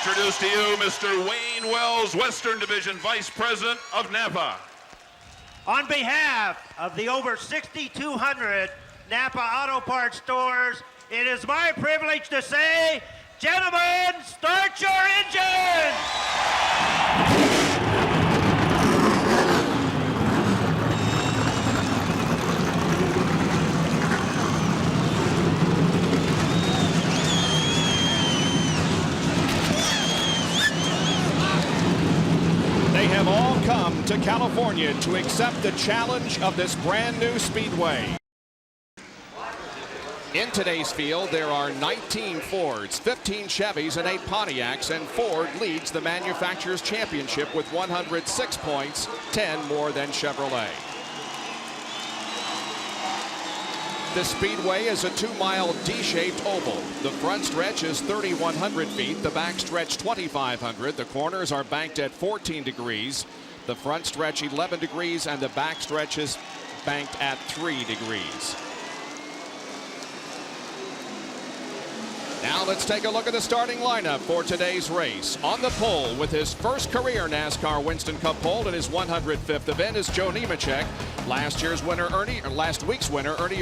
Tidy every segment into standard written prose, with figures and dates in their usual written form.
introduce to you Mr. Wayne Wells, Western Division Vice President of NAPA. On behalf of the over 6,200 NAPA Auto Parts stores, it is my privilege to say, gentlemen, start your engines! They have all come to California to accept the challenge of this brand new speedway. In today's field, there are 19 Fords, 15 Chevys, and 8 Pontiacs, and Ford leads the Manufacturers' Championship with 106 points, 10 more than Chevrolet. The speedway is a 2-mile D-shaped oval. The front stretch is 3,100 feet, the back stretch 2,500. The corners are banked at 14 degrees, the front stretch 11 degrees, and the back stretch is banked at 3 degrees. Now let's take a look at the starting lineup for today's race. On the pole with his first career NASCAR Winston Cup pole in his 105th event is Joe Nemechek. Last week's winner, Ernie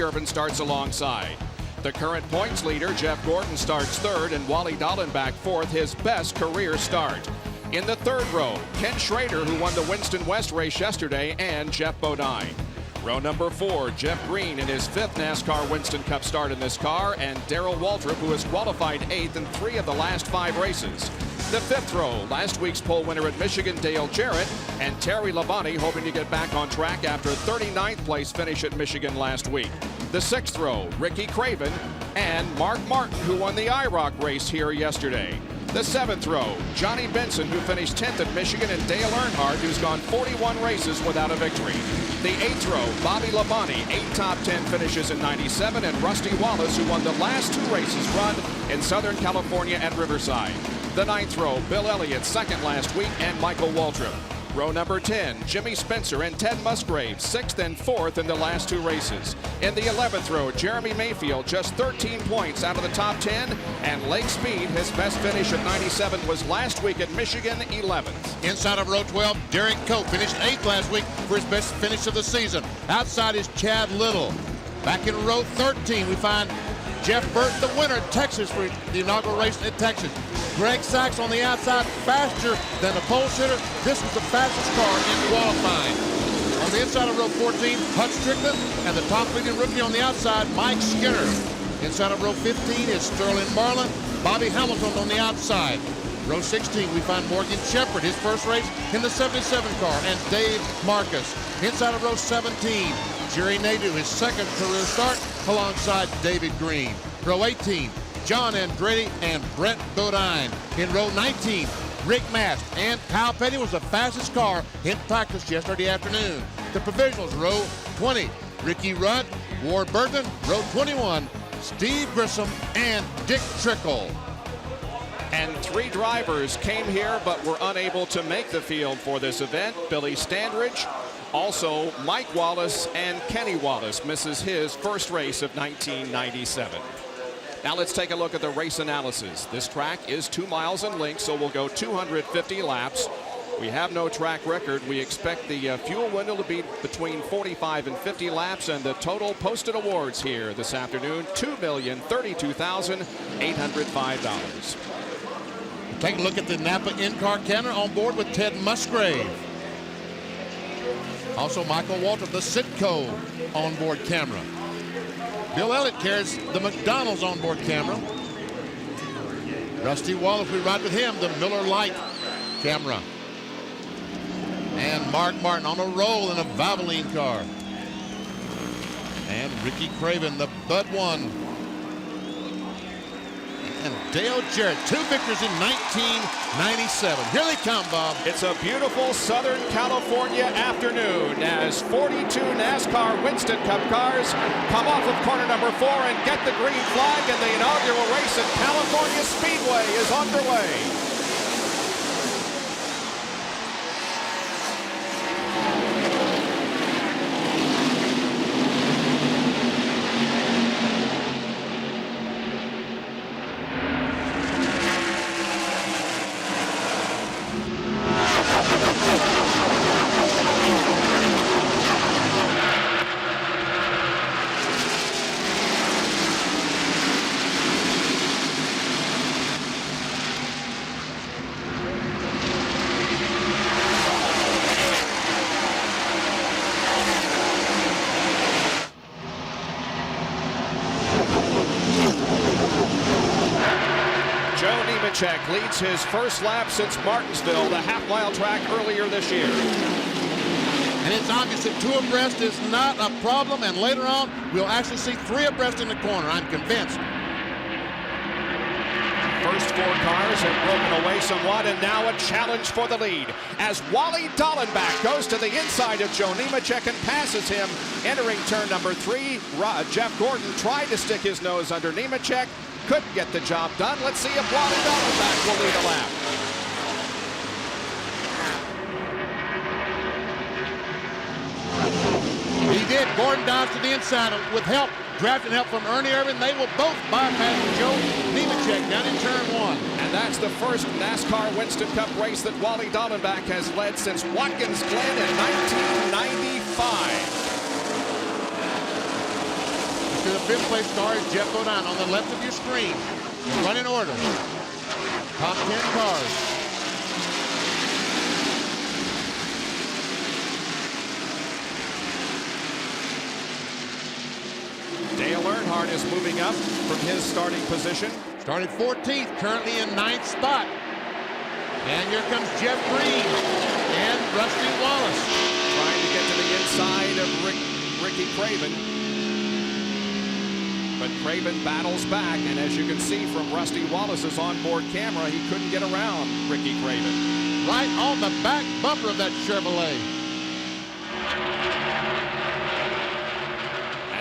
Irvan, starts alongside. The current points leader, Jeff Gordon, starts third, and Wally Dallenbach fourth, his best career start. In the third row, Ken Schrader, who won the Winston West race yesterday, and Jeff Bodine. Row number 4, Jeff Green in his 5th NASCAR Winston Cup start in this car, and Darrell Waltrip, who has qualified 8th in 3 of the last 5 races. The 5th row, last week's pole winner at Michigan, Dale Jarrett, and Terry Labonte hoping to get back on track after a 39th place finish at Michigan last week. The 6th row, Ricky Craven and Mark Martin, who won the IROC race here yesterday. The 7th row, Johnny Benson, who finished 10th at Michigan, and Dale Earnhardt, who's gone 41 races without a victory. The 8th row, Bobby Labonte, 8 top 10 finishes in '97, and Rusty Wallace, who won the last 2 races run in Southern California at Riverside. The 9th row, Bill Elliott, 2nd last week, and Michael Waltrip. Row number 10, Jimmy Spencer and Ted Musgrave, 6th and 4th in the last 2 races. In the 11th row, Jeremy Mayfield, just 13 points out of the top 10, and Lake Speed, his best finish at '97 was last week at Michigan, 11th. Inside of row 12, Derek Cope finished 8th last week for his best finish of the season. Outside is Chad Little. Back in row 13, we find Jeff Burton, the winner at Texas for the inaugural race at Texas. Greg Sachs on the outside, faster than the pole sitter. This was the fastest car in qualifying. On the inside of row 14, Hutch Strickland, and the top leading rookie on the outside, Mike Skinner. Inside of row 15 is Sterling Marlin, Bobby Hamilton on the outside. Row 16, we find Morgan Shepherd, his first race in the 77 car, and Dave Marcus. Inside of row 17, Jerry Nadeau, his 2nd career start, alongside David Green. Row 18, John Andretti and Brett Bodine. In row 19, Rick Mast and Kyle Petty was the fastest car in practice yesterday afternoon. The provisionals, row 20, Ricky Rudd, Ward Burton. Row 21, Steve Grissom and Dick Trickle. And 3 drivers came here but were unable to make the field for this event. Billy Standridge, also Mike Wallace, and Kenny Wallace misses his first race of 1997. Now let's take a look at the race analysis. This track is 2 miles in length, so we'll go 250 laps. We have no track record. We expect the fuel window to be between 45 and 50 laps, and the total posted awards here this afternoon, $2,032,805. Take a look at the NAPA in-car camera on board with Ted Musgrave. Also Michael Waltrip, the Sitco onboard camera. Bill Elliott carries the McDonald's onboard camera. Rusty Wallace, we ride with him, the Miller Lite camera. And Mark Martin on a roll in a Valvoline car. And Ricky Craven, the Bud 1. And Dale Jarrett, 2 victories in 1997. Here they come, Bob. It's a beautiful Southern California afternoon as 42 NASCAR Winston Cup cars come off of corner number 4 and get the green flag, and the inaugural race at California Speedway is underway. Nemechek leads his first lap since Martinsville, the half-mile track earlier this year. And it's obvious that 2 abreast is not a problem, and later on, we'll actually see 3 abreast in the corner, I'm convinced. First 4 cars have broken away somewhat, and now a challenge for the lead as Wally Dallenbach goes to the inside of Joe Nemechek and passes him entering turn number 3. Jeff Gordon tried to stick his nose under Nemechek, couldn't get the job done. Let's see if Wally Dallenbach will lead a lap. He did. Gordon dives to the inside with help, drafting help from Ernie Irvin. They will both bypass Joe Nemechek down in turn 1. And that's the first NASCAR Winston Cup race that Wally Dallenbach has led since Watkins Glen in 1995. To the 5th place car is Jeff Bodine on the left of your screen. Run in order. Top 10 cars. Dale Earnhardt is moving up from his starting position. Started 14th, currently in 9th spot. And here comes Jeff Green and Rusty Wallace. Trying to get to the inside of Ricky Craven. But Craven battles back, and as you can see from Rusty Wallace's onboard camera, he couldn't get around Ricky Craven. Right on the back bumper of that Chevrolet.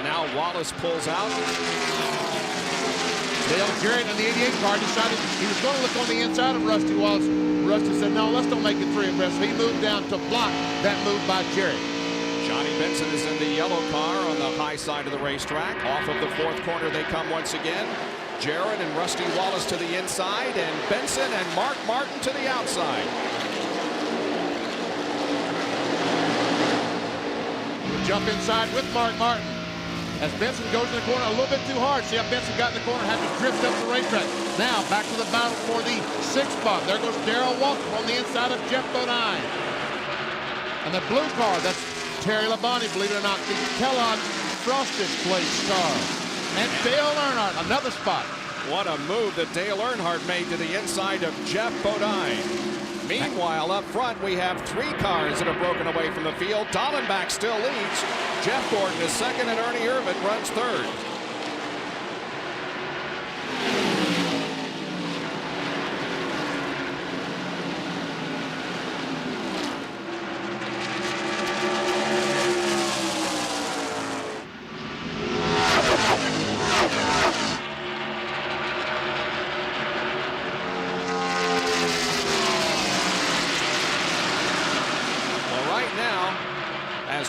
Now Wallace pulls out. Dale Jarrett in the 88 car decided he was going to look on the inside of Rusty Wallace. Rusty said, no, let's don't make it 3 abreast. He moved down to block that move by Jarrett. Johnny Benson is in the yellow car on the high side of the racetrack. Off of the 4th corner they come once again. Jarrett and Rusty Wallace to the inside, and Benson and Mark Martin to the outside. We'll jump inside with Mark Martin. As Benson goes in the corner a little bit too hard. See how Benson got in the corner, had to drift up the racetrack. Now back to the battle for the 6th spot. There goes Darrell Walker on the inside of Jeff Bodine. And the blue car, that's Terry Labonte, believe it or not, the Kellogg Frosted Flakes car. And Dale Earnhardt, another spot. What a move that Dale Earnhardt made to the inside of Jeff Bodine. Meanwhile, up front, we have 3 cars that have broken away from the field. Dallenbach still leads. Jeff Gordon is second, and Ernie Irvin runs 3rd.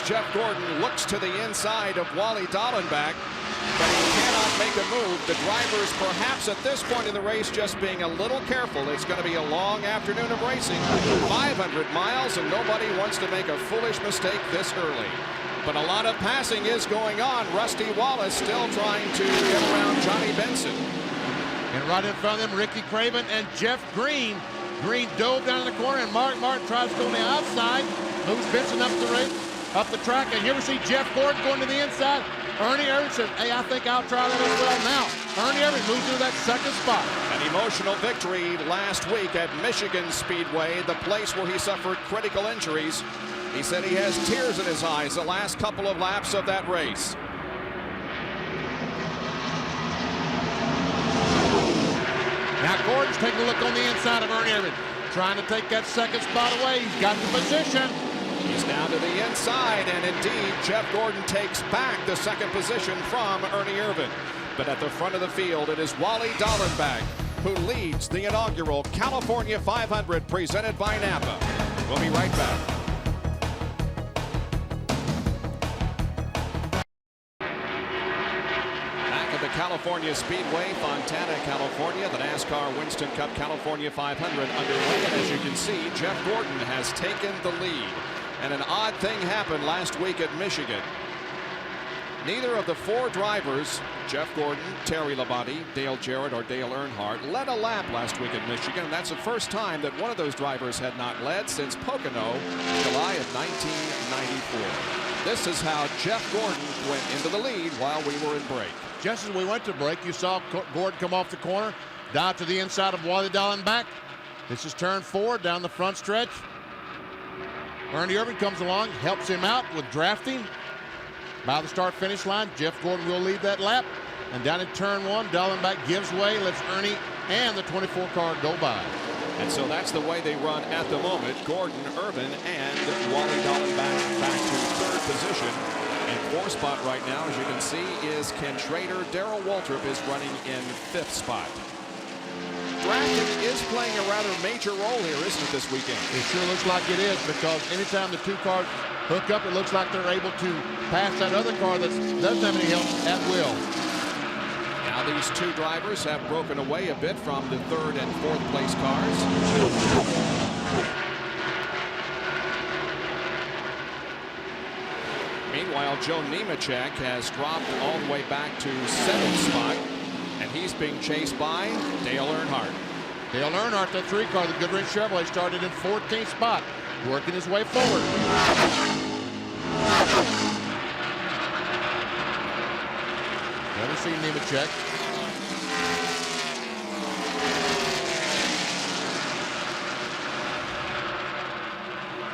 Jeff Gordon looks to the inside of Wally Dallenbach, but he cannot make a move. The drivers, perhaps at this point in the race, just being a little careful. It's going to be a long afternoon of racing, 500 miles, and nobody wants to make a foolish mistake this early. But a lot of passing is going on. Rusty Wallace still trying to get around Johnny Benson. And right in front of them, Ricky Craven and Jeff Green. Green dove down in the corner, and Mark Martin tries to go on the outside, moves Benson up the race. Up the track, and here we see Jeff Gordon going to the inside. Ernie Irvin says, hey, I think I'll try that as well. Now, Ernie Irvin moves into that 2nd spot. An emotional victory last week at Michigan Speedway, the place where he suffered critical injuries. He said he has tears in his eyes the last couple of laps of that race. Now Gordon's taking a look on the inside of Ernie Irvin, trying to take that 2nd spot away. He's got the position. He's down to the inside, and indeed, Jeff Gordon takes back the 2nd position from Ernie Irvin. But at the front of the field, it is Wally Dallenbach who leads the inaugural California 500 presented by NAPA. We'll be right back. Back at the California Speedway, Fontana, California, the NASCAR Winston Cup California 500 underway. And as you can see, Jeff Gordon has taken the lead. And an odd thing happened last week at Michigan. Neither of the 4 drivers, Jeff Gordon, Terry Labonte, Dale Jarrett, or Dale Earnhardt, led a lap last week at Michigan. And that's the first time that one of those drivers had not led since Pocono, July of 1994. This is how Jeff Gordon went into the lead while we were in break. Just as we went to break, you saw Gordon come off the corner, Dive to the inside of Wally Dallenbach. This is turn 4 down the front stretch. Ernie Irvin comes along, helps him out with drafting. By the start-finish line, Jeff Gordon will lead that lap. And down in turn 1, Dallenbach gives way, lets Ernie and the 24 car go by. And so that's the way they run at the moment. Gordon, Irvin, and Wally Dallenbach back to third position. And 4th spot right now, as you can see, is Ken Schrader. Darrell Waltrip is running in 5th spot. Drafting is playing a rather major role here, isn't it, this weekend? It sure looks like it is, because anytime the 2 cars hook up, it looks like they're able to pass that other car that doesn't have any help at will. Now these 2 drivers have broken away a bit from the 3rd and 4th place cars. Meanwhile, Joe Nemechek has dropped all the way back to 7th spot, and he's being chased by Dale Earnhardt. Dale Earnhardt, the 3 car, the Goodrich Chevrolet, started in 14th spot, working his way forward. Never seen Nemechek.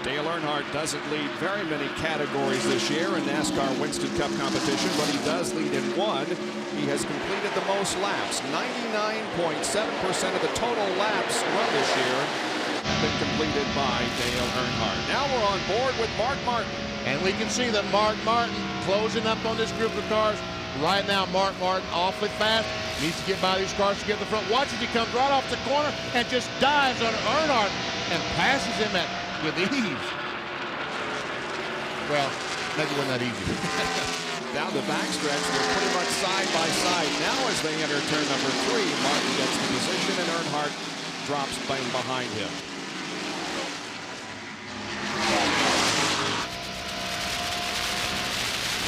Dale Earnhardt doesn't lead very many categories this year in NASCAR Winston Cup competition, but he does lead in 1. He has completed the most laps. 99.7% of the total laps run this year have been completed by Dale Earnhardt. Now we're on board with Mark Martin. And we can see that Mark Martin closing up on this group of cars. Right now, Mark Martin awfully fast. Needs to get by these cars to get in the front. Watch as he comes right off the corner and just dives on Earnhardt and passes him with ease. Well, maybe it wasn't that easy. Down the backstretch, they're pretty much side by side. Now as they enter turn number 3, Martin gets the position and Earnhardt drops behind him.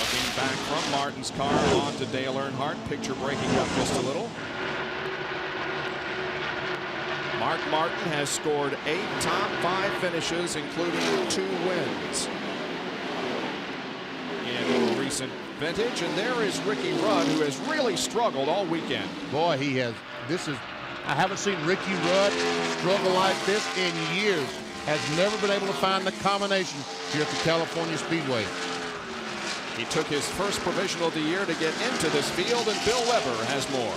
Looking back from Martin's car onto Dale Earnhardt, picture breaking up just a little. Mark Martin has scored 8 top 5 finishes, including 2 wins in recent vintage. And there is Ricky Rudd, who has really struggled all weekend. Boy, he has. I haven't seen Ricky Rudd struggle like this in years. Has never been able to find the combination here at the California Speedway. He took his first provisional of the year to get into this field, and Bill Weber has more.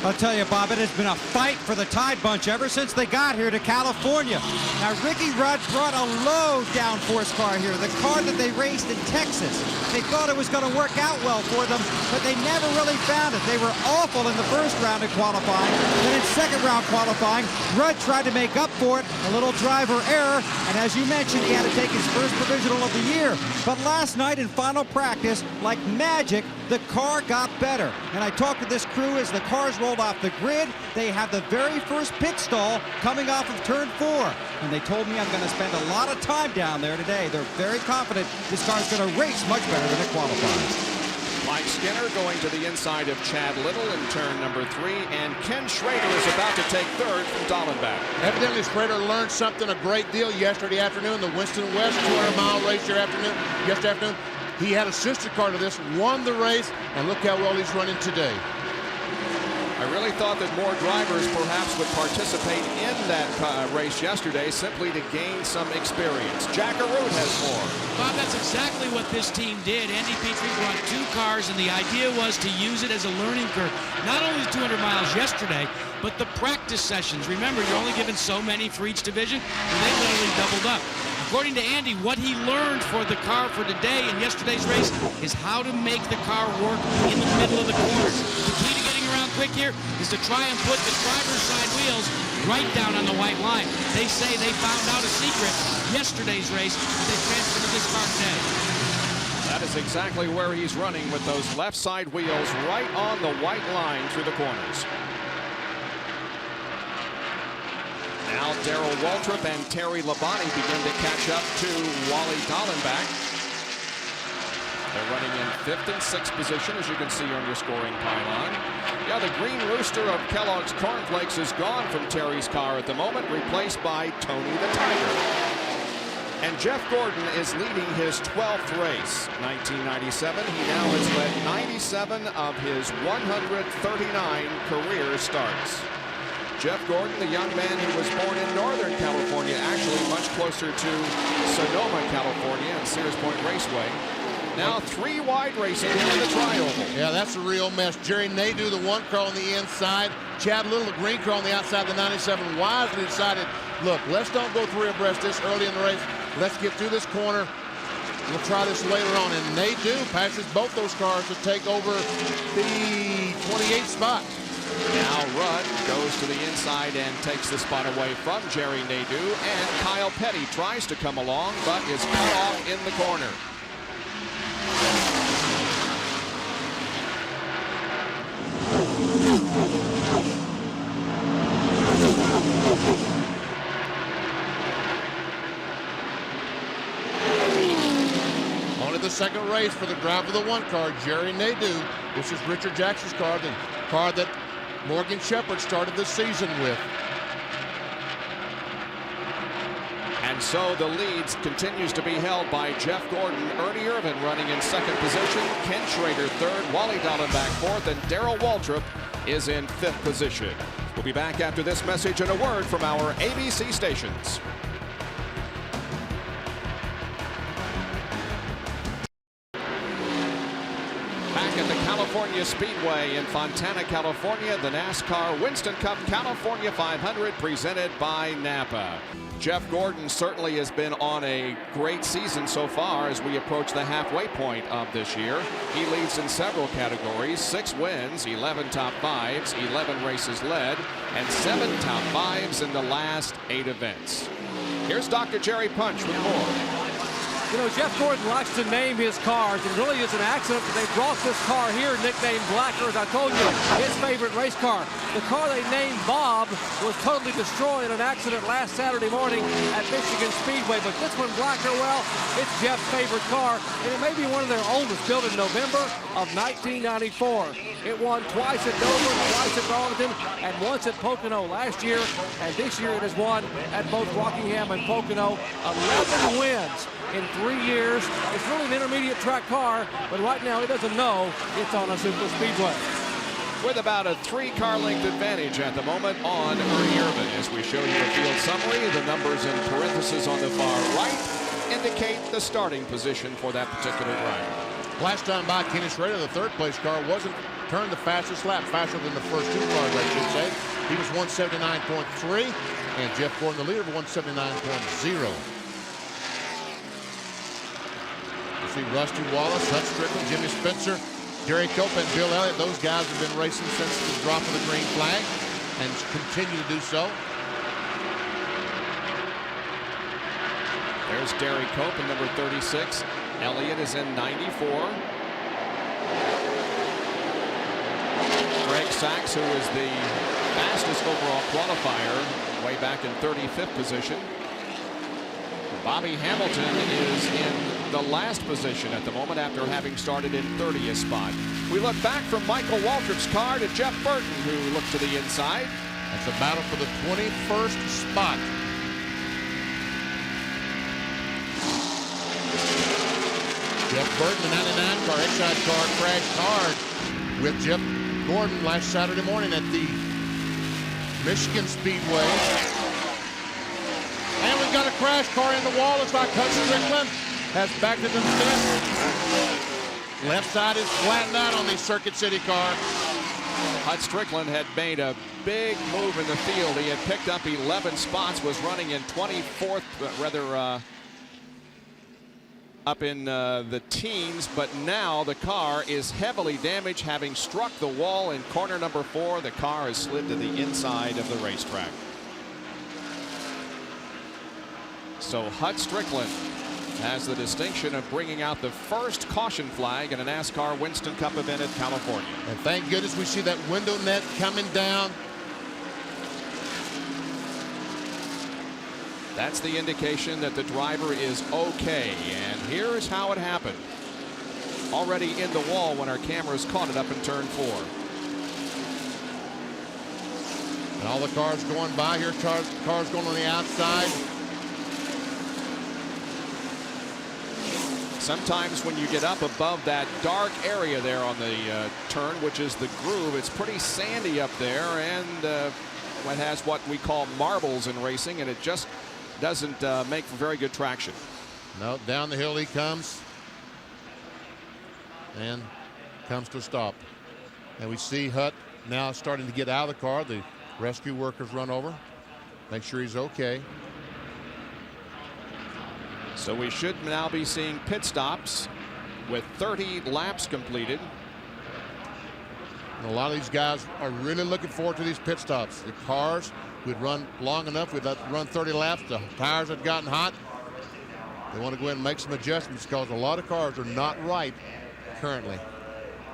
I'll tell you, Bob, it has been a fight for the Tide Bunch ever since they got here to California. Now, Ricky Rudd brought a low downforce car here, the car that they raced in Texas. They thought it was going to work out well for them, but they never really found it. They were awful in the first round of qualifying. Then in second round qualifying, Rudd tried to make up for it, a little driver error, and as you mentioned, he had to take his first provisional of the year. But last night in final practice, like magic, the car got better. And I talked to this crew as the cars rolled off the grid. They have the very first pit stall coming off of turn 4. And they told me I'm going to spend a lot of time down there today. They're very confident this car's going to race much better than it qualifies. Mike Skinner going to the inside of Chad Little in turn number 3. And Ken Schrader is about to take 3rd from Dallenbach. Evidently, Schrader learned something a great deal yesterday afternoon. The Winston West 200-mile race yesterday afternoon. He had a sister car to this, won the race, and look how well he's running today. I really thought that more drivers perhaps would participate in that race yesterday simply to gain some experience. Jack Arute has more. Bob, that's exactly what this team did. Andy Petrie brought 2 cars, and the idea was to use it as a learning curve. Not only the 200 miles yesterday, but the practice sessions. Remember, you're only given so many for each division, and they literally doubled up. According to Andy, what he learned for the car for today in yesterday's race is how to make the car work in the middle of the corners. The key to getting around quick here is to try and put the driver's side wheels right down on the white line. They say they found out a secret yesterday's race that they transferred to this car today. That is exactly where he's running, with those left side wheels right on the white line through the corners. Now Darrell Waltrip and Terry Labonte begin to catch up to Wally Dallenbach. They're running in 5th and 6th position, as you can see on your scoring pylon. Yeah, the green rooster of Kellogg's Cornflakes is gone from Terry's car at the moment, replaced by Tony the Tiger. And Jeff Gordon is leading his 12th race. 1997, he now has led 97 of his 139 career starts. Jeff Gordon, the young man who was born in Northern California, actually much closer to Sonoma, California, and Sears Point Raceway. Now 3 wide racing here in the tri-oval. Yeah, that's a real mess. Jerry Nadeau, the 1 car on the inside. Chad Little, the green car on the outside, the 97, wisely decided, look, let's don't go 3 abreast this early in the race. Let's get through this corner. We'll try this later on. And Nadeau passes both those cars to take over the 28th spot. Now Rudd goes to the inside and takes the spot away from Jerry Nadeau. And Kyle Petty tries to come along, but is cut off in the corner. Only the second race for the driver of the 1 car, Jerry Nadeau. This is Richard Jackson's car, the car that Morgan Shepherd started the season with. And so the lead continues to be held by Jeff Gordon, Ernie Irvin running in 2nd position, Ken Schrader 3rd, Wally Dallenbach 4th, and Darrell Waltrip is in 5th position. We'll be back after this message and a word from our ABC stations. Back at the California Speedway in Fontana, California, the NASCAR Winston Cup California 500 presented by NAPA. Jeff Gordon certainly has been on a great season so far as we approach the halfway point of this year. He leads in several categories, 6 wins, 11 top 5s, 11 races led, and 7 top 5s in the last 8 events. Here's Dr. Jerry Punch with more. You know, Jeff Gordon likes to name his cars. It really is an accident that they brought this car here, nicknamed Blacker, as I told you, his favorite race car. The car they named Bob was totally destroyed in an accident last Saturday morning at Michigan Speedway. But this one, Blacker, well, it's Jeff's favorite car, and it may be one of their oldest, built in November of 1994. It won twice at Dover, twice at Darlington, and once at Pocono last year. And this year it has won at both Rockingham and Pocono. 11 wins in 3 years. It's really an intermediate track car, but right now he doesn't know it's on a super speedway. With about a 3-car length advantage at the moment on Ernie Irvin. As we show you the field summary, the numbers in parentheses on the far right indicate the starting position for that particular driver. Last time by, Kenny Schrader, the 3rd place car, wasn't turned the fastest lap, faster than the first 2 cars, I should say. He was 179.3, and Jeff Gordon, the leader, 179.0. See Rusty Wallace, Hut Strickland, Jimmy Spencer, Gary Cope, and Bill Elliott. Those guys have been racing since the drop of the green flag and continue to do so. There's Derry Cope in number 36. Elliott is in 94. Greg Sachs, who is the fastest overall qualifier, way back in 35th position. Bobby Hamilton is in the last position at the moment after having started in 30th spot. We look back from Michael Waltrip's car to Jeff Burton, who looked to the inside. That's a battle for the 21st spot. Jeff Burton, the 99 car, Exide car, crashed hard with Jeff Gordon last Saturday morning at the Michigan Speedway. And we've got a crash car in the wall. It's like Hut Strickland has backed into the fence. Left side is flattened out on the Circuit City car. Hut Strickland had made a big move in the field. He had picked up 11 spots, was running in 24th, rather up in the teens, but now the car is heavily damaged, having struck the wall in corner number 4. The car has slid to the inside of the racetrack. So Hut Strickland has the distinction of bringing out the first caution flag in a NASCAR Winston Cup event at California. And thank goodness we see that window net coming down. That's the indication that the driver is okay. And here's how it happened. Already in the wall when our cameras caught it up in turn 4. And all the cars going by here, cars going on the outside. Sometimes when you get up above that dark area there on the turn, which is the groove, it's pretty sandy up there, and has what we call marbles in racing, and it just doesn't make for very good traction. No, down the hill he comes. And comes to a stop. And we see Hutt now starting to get out of the car. The rescue workers run over, make sure he's okay. So we should now be seeing pit stops with 30 laps completed. And a lot of these guys are really looking forward to these pit stops. The cars would run long enough, we'd run 30 laps. The tires had gotten hot. They want to go ahead and make some adjustments because a lot of cars are not right currently.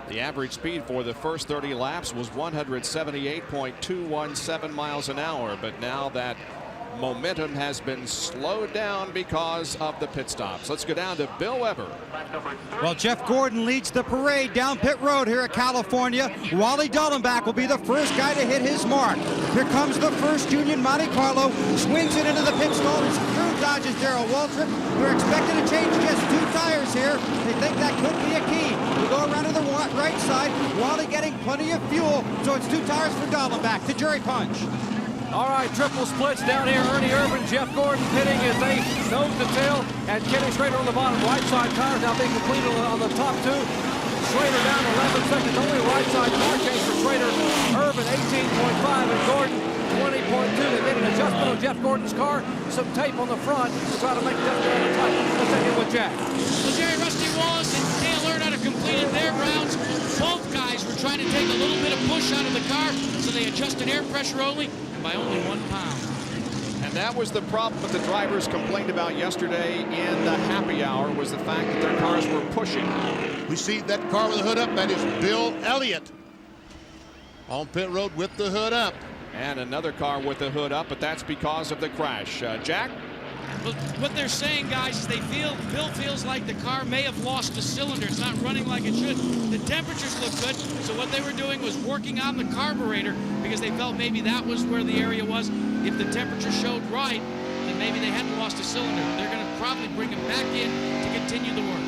The average speed for the first 30 laps was 178.217 miles an hour, but now that momentum has been slowed down because of the pit stops. Let's go down to Bill Weber. Well, Jeff Gordon leads the parade down pit road here at California. Wally Dallenbach will be the first guy to hit his mark. Here comes the first Union Monte Carlo, swings it into the pit stall. His crew dodges Darrell Waltrip. They're expected to change just 2 tires here. They think that could be a key. We go around to the right side. Wally getting plenty of fuel, so it's 2 tires for Dallenbach. The jury punch. All right, triple splits down here. Ernie Irvan, Jeff Gordon pitting as they nose to tail, and Kenny Schrader on the bottom. Right side tires now being completed on the top 2. Schrader down 11 seconds. Only right side tire change for Schrader. Irvan 18.5 and Gordon 20.2. They made an adjustment on Jeff Gordon's car. Some tape on the front to try to make adjustment on the top. Let's take it with Jack. Well, Jerry, Rusty Wallace and Dale Earnhardt have completed their rounds. Both guys were trying to take a little bit of push out of the car, so they adjusted air pressure only by only 1 pound. And that was the problem that the drivers complained about yesterday in the happy hour, was the fact that their cars were pushing. We see that car with the hood up. That is Bill Elliott on pit road with the hood up. And another car with the hood up, but that's because of the crash. Jack? Well, what they're saying, guys, is Bill feels like the car may have lost a cylinder. It's not running like it should. The temperatures look good, so what they were doing was working on the carburetor because they felt maybe that was where the area was. If the temperature showed right, then maybe they hadn't lost a cylinder. They're going to probably bring him back in to continue the work.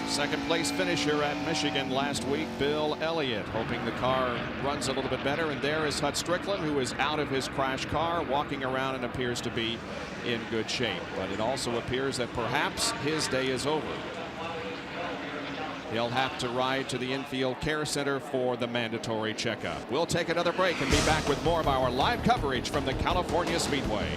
Second place finisher at Michigan last week, Bill Elliott, hoping the car runs a little bit better. And there is Hut Strickland, who is out of his crash car, walking around and appears to be in good shape. But it also appears that perhaps his day is over. He'll have to ride to the infield care center for the mandatory checkup. We'll take another break and be back with more of our live coverage from the California Speedway.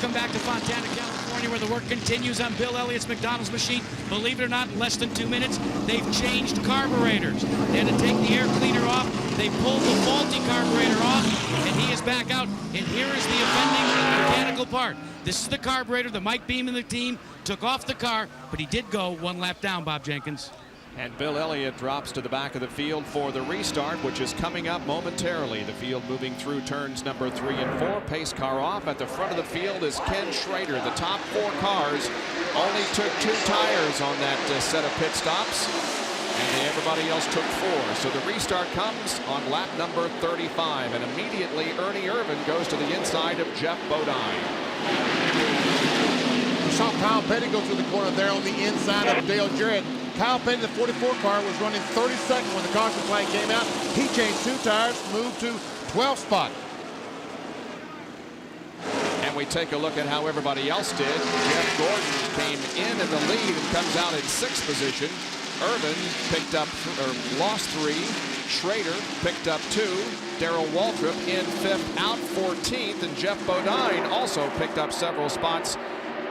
Come back to Fontana, California, where the work continues on Bill Elliott's McDonald's machine. Believe it or not, in less than 2 minutes, they've changed carburetors. They had to take the air cleaner off. They pulled the faulty carburetor off, and he is back out. And here is the offending mechanical part. This is the carburetor that Mike Beam and the team took off the car, but he did go 1 lap down, Bob Jenkins. And Bill Elliott drops to the back of the field for the restart, which is coming up momentarily. The field moving through turns number 3 and 4. Pace car off. At the front of the field is Ken Schrader. The top 4 cars only took 2 tires on that set of pit stops, and everybody else took 4. So the restart comes on lap number 35, and immediately Ernie Irvan goes to the inside of Jeff Bodine. We saw Kyle Petty go through the corner there on the inside of Dale Jarrett. Kyle Petty, the 44 car, was running 32nd when the caution flag came out. He changed 2 tires, moved to 12th spot. And we take a look at how everybody else did. Jeff Gordon came in the lead and comes out in 6th position. Irvan picked up, lost 3. Schrader picked up 2. Darrell Waltrip in 5th, out 14th, and Jeff Bodine also picked up several spots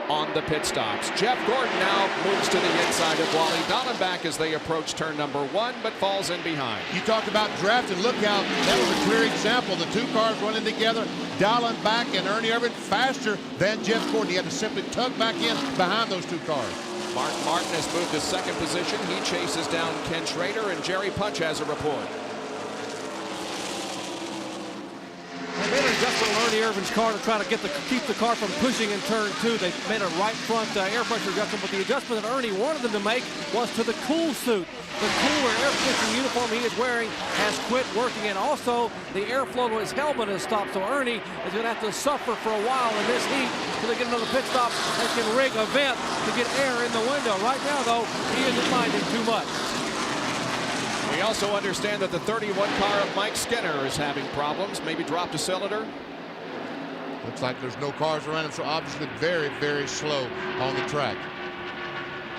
on the pit stops. Jeff Gordon now moves to the inside of Wally Dallenbach as they approach turn number 1, but falls in behind. You talked about drafting. Look how that was a clear example. The 2 cars running together. Dallenbach and Ernie Irvan faster than Jeff Gordon. He had to simply tug back in behind those 2 cars. Mark Martin has moved to 2nd position. He chases down Ken Schrader, and Jerry Punch has a report. They made an adjustment on Ernie Irvin's car to try to keep the car from pushing in turn 2. They made a right front air pressure adjustment, but the adjustment that Ernie wanted them to make was to the cool suit. The cooler air conditioning uniform he is wearing has quit working, and also the airflow to his helmet has stopped. So Ernie is going to have to suffer for a while in this heat until they get another pit stop and can rig a vent to get air in the window. Right now, though, he isn't minding too much. We also understand that the 31 car of Mike Skinner is having problems, maybe dropped a cylinder. Looks like there's no cars around him, so obviously very, very slow on the track.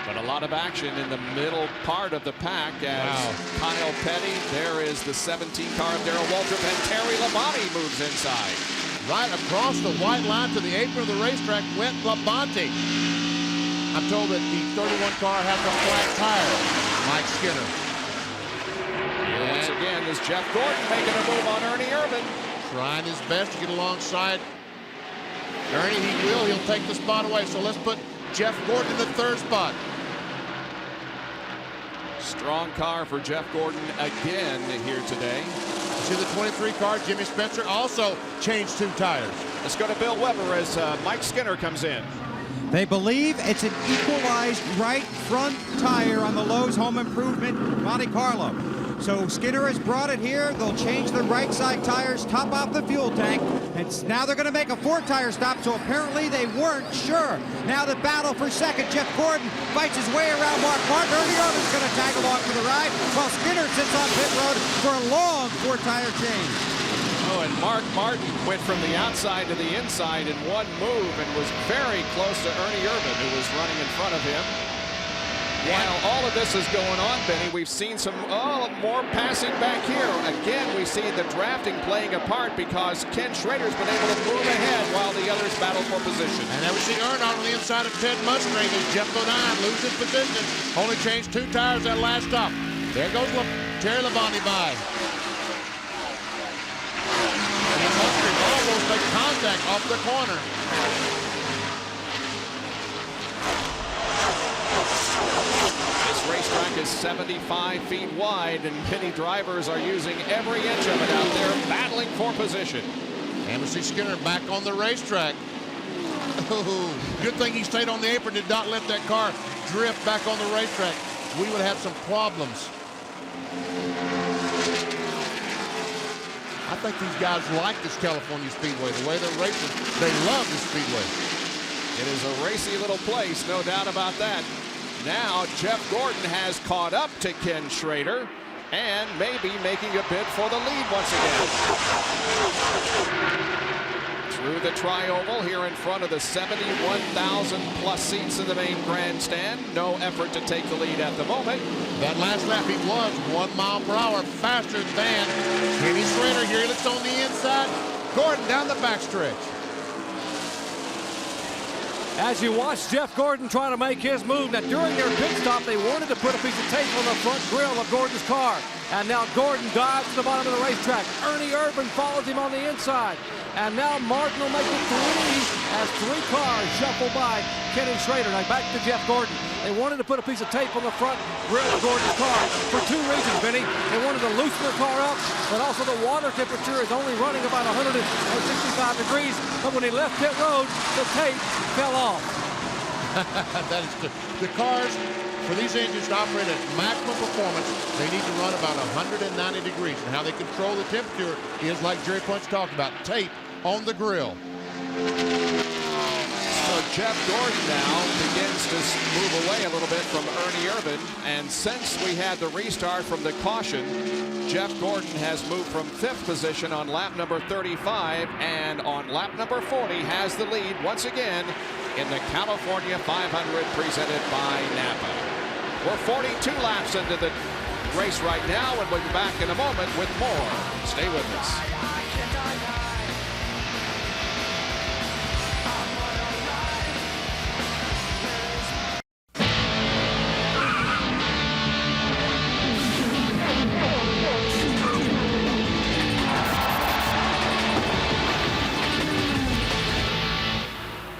But a lot of action in the middle part of the pack as Kyle Petty, there is the 17 car of Darrell Waltrip, and Terry Labonte moves inside. Right across the white line to the apron of the racetrack went Labonte. I'm told that the 31 car has a flat tire. Mike Skinner. Once again, is Jeff Gordon making a move on Ernie Irvin. Trying his best to get alongside Ernie. He will. He'll take the spot away. So let's put Jeff Gordon in the third spot. Strong car for Jeff Gordon again here today. See the 23 car, Jimmy Spencer, also changed 2 tires. Let's go to Bill Weber as Mike Skinner comes in. They believe it's an equalized right front tire on the Lowe's Home Improvement Monte Carlo. So Skinner has brought it here. They'll change the right side tires, top off the fuel tank, and now they're going to make a 4-tire stop, so apparently they weren't sure. Now the battle for second. Jeff Gordon fights his way around Mark Martin. Ernie Irvin's going to tag along for the ride, while Skinner sits on pit road for a long 4-tire change. Oh, and Mark Martin went from the outside to the inside in one move and was very close to Ernie Irvin, who was running in front of him. While all of this is going on, Benny, we've seen some more passing back here. Again, we see the drafting playing a part because Ken Schrader's been able to move ahead while the others battle for position. And now we see Earnhardt on the inside of Ted Mustang as Jeff Bodine loses position. Only changed 2 tires that last stop. There goes Terry Labonte by. And Mustang almost makes contact off the corner. This racetrack is 75 feet wide, and many drivers are using every inch of it out there, battling for position. And we see Skinner back on the racetrack. Oh, good thing he stayed on the apron, did not let that car drift back on the racetrack. We would have some problems. I think these guys like this California Speedway, the way they're racing. They love this Speedway. It is a racy little place, no doubt about that. Now Jeff Gordon has caught up to Ken Schrader and maybe making a bid for the lead once again. Through the tri-oval here in front of the 71,000 plus seats in the main grandstand. No effort to take the lead at the moment. That last lap he was 1 mile per hour faster than Kenny Schrader. Here he looks on the inside. Gordon down the backstretch. As you watch Jeff Gordon trying to make his move. Now, during their pit stop, they wanted to put a piece of tape on the front grille of Gordon's car. And now Gordon dives to the bottom of the racetrack. Ernie Irvin follows him on the inside. And now Martin will make it 3 as 3 cars shuffle by Kenny Schrader. Now back to Jeff Gordon. They wanted to put a piece of tape on the front grille of Gordon's car for 2 reasons, Vinny. They wanted to loosen the car up, but also the water temperature is only running about 165 degrees. But when he left pit road, the tape fell off. That is the cars, for these engines to operate at maximum performance, they need to run about 190 degrees. And how they control the temperature is, like Jerry Punch talked about, tape on the grill. So Jeff Gordon now begins to move away a little bit from Ernie Irvin. And since we had the restart from the caution, Jeff Gordon has moved from 5th position on lap number 35, and on lap number 40 has the lead once again in the California 500 presented by NAPA. We're 42 laps into the race right now, and we'll be back in a moment with more. Stay with us.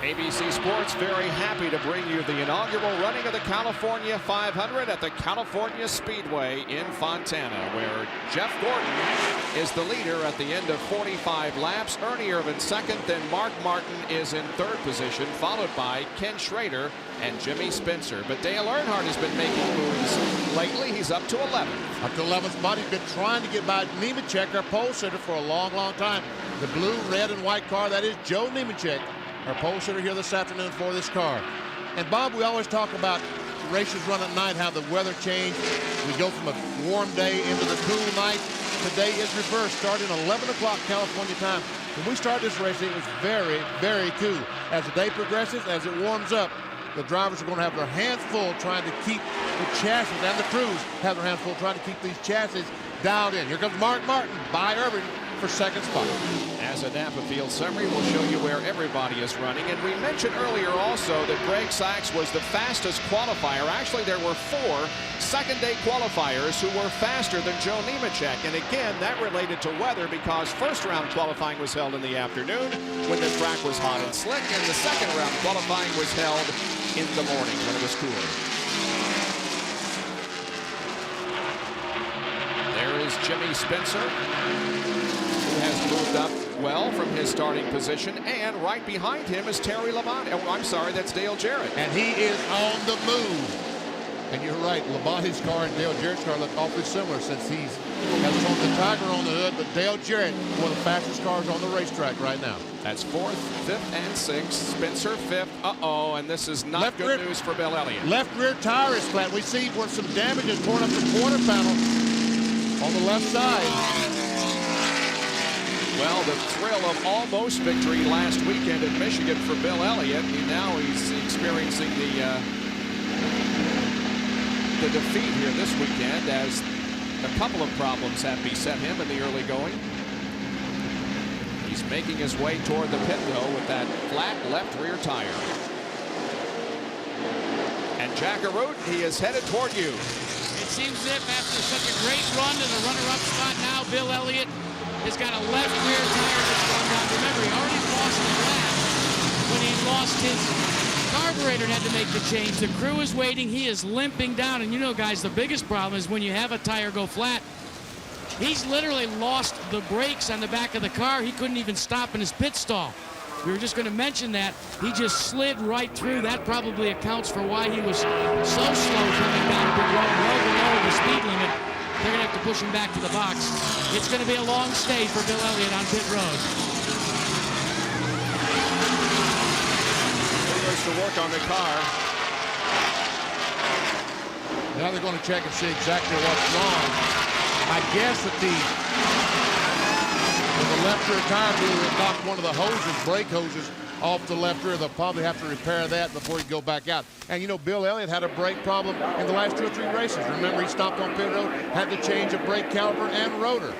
ABC Sports Motorsports, very happy to bring you the inaugural running of the California 500 at the California Speedway in Fontana, where Jeff Gordon is the leader at the end of 45 laps. Ernie Irvin second, then Mark Martin is in third position, followed by Ken Schrader and Jimmy Spencer. But Dale Earnhardt has been making moves lately. He's up to 11th. Up to 11th spot. He's been trying to get by Nemechek, our pole sitter, for a long, long time. The blue, red, and white car, that is Joe Nemechek, our pole sitter here this afternoon for this car. And Bob, we always talk about races run at night, how the weather changed. We go from a warm day into the cool night. Today is reversed, starting 11 o'clock California time. When we started this race, it was very, very cool. As the day progresses, as it warms up, the drivers are going to have their hands full trying to keep the chassis, and the crews have their hands full trying to keep these chassis dialed in. Here comes Mark Martin by Irvin for second spot. As a NAPA field summary, we'll show you where everybody is running. And we mentioned earlier also that Greg Sykes was the fastest qualifier. Actually, there were 4 second-day qualifiers who were faster than Joe Nemechek. And again, that related to weather, because first-round qualifying was held in the afternoon when the track was hot and slick, and the second-round qualifying was held in the morning when it was cooler. There is Jimmy Spencer, who has moved up well from his starting position, and right behind him is Terry Labonte. Oh, I'm sorry, that's Dale Jarrett. And he is on the move. And you're right, Labonte's car and Dale Jarrett's car look awfully similar since he's got the Tiger on the hood, but Dale Jarrett, one of the fastest cars on the racetrack right now. That's 4th, 5th, and 6th. Spencer 5th. Uh-oh, and this is not good news for Bill Elliott. Left rear tire is flat. We see where some damage has torn up the quarter panel on the left side. Well, the thrill of almost victory last weekend in Michigan for Bill Elliott. Now he's experiencing the defeat here this weekend, as a couple of problems have beset him in the early going. He's making his way toward the pit, though, with that flat left rear tire. And Jack Arute, he is headed toward you. It seems as if after such a great run to the runner-up spot now, Bill Elliott has got a left rear tire that's gone down. Remember, he already lost the lap when he lost his carburetor and had to make the change. The crew is waiting. He is limping down. And you know, guys, the biggest problem is when you have a tire go flat, he's literally lost the brakes on the back of the car. He couldn't even stop in his pit stall. We were just going to mention that. He just slid right through. That probably accounts for why he was so slow coming down the road, well below the speed limit. They're going to have to push him back to the box. It's going to be a long stay for Bill Elliott on pit road. He goes to work on the car. Now they're going to check and see exactly what's wrong. I guess that the left rear tire blew, knocked one of the hoses, brake hoses, off the left rear. They'll probably have to repair that before he go back out. And you know, Bill Elliott had a brake problem in the last 2 or 3 races. Remember, he stopped on pit road, had to change a brake caliper and rotor.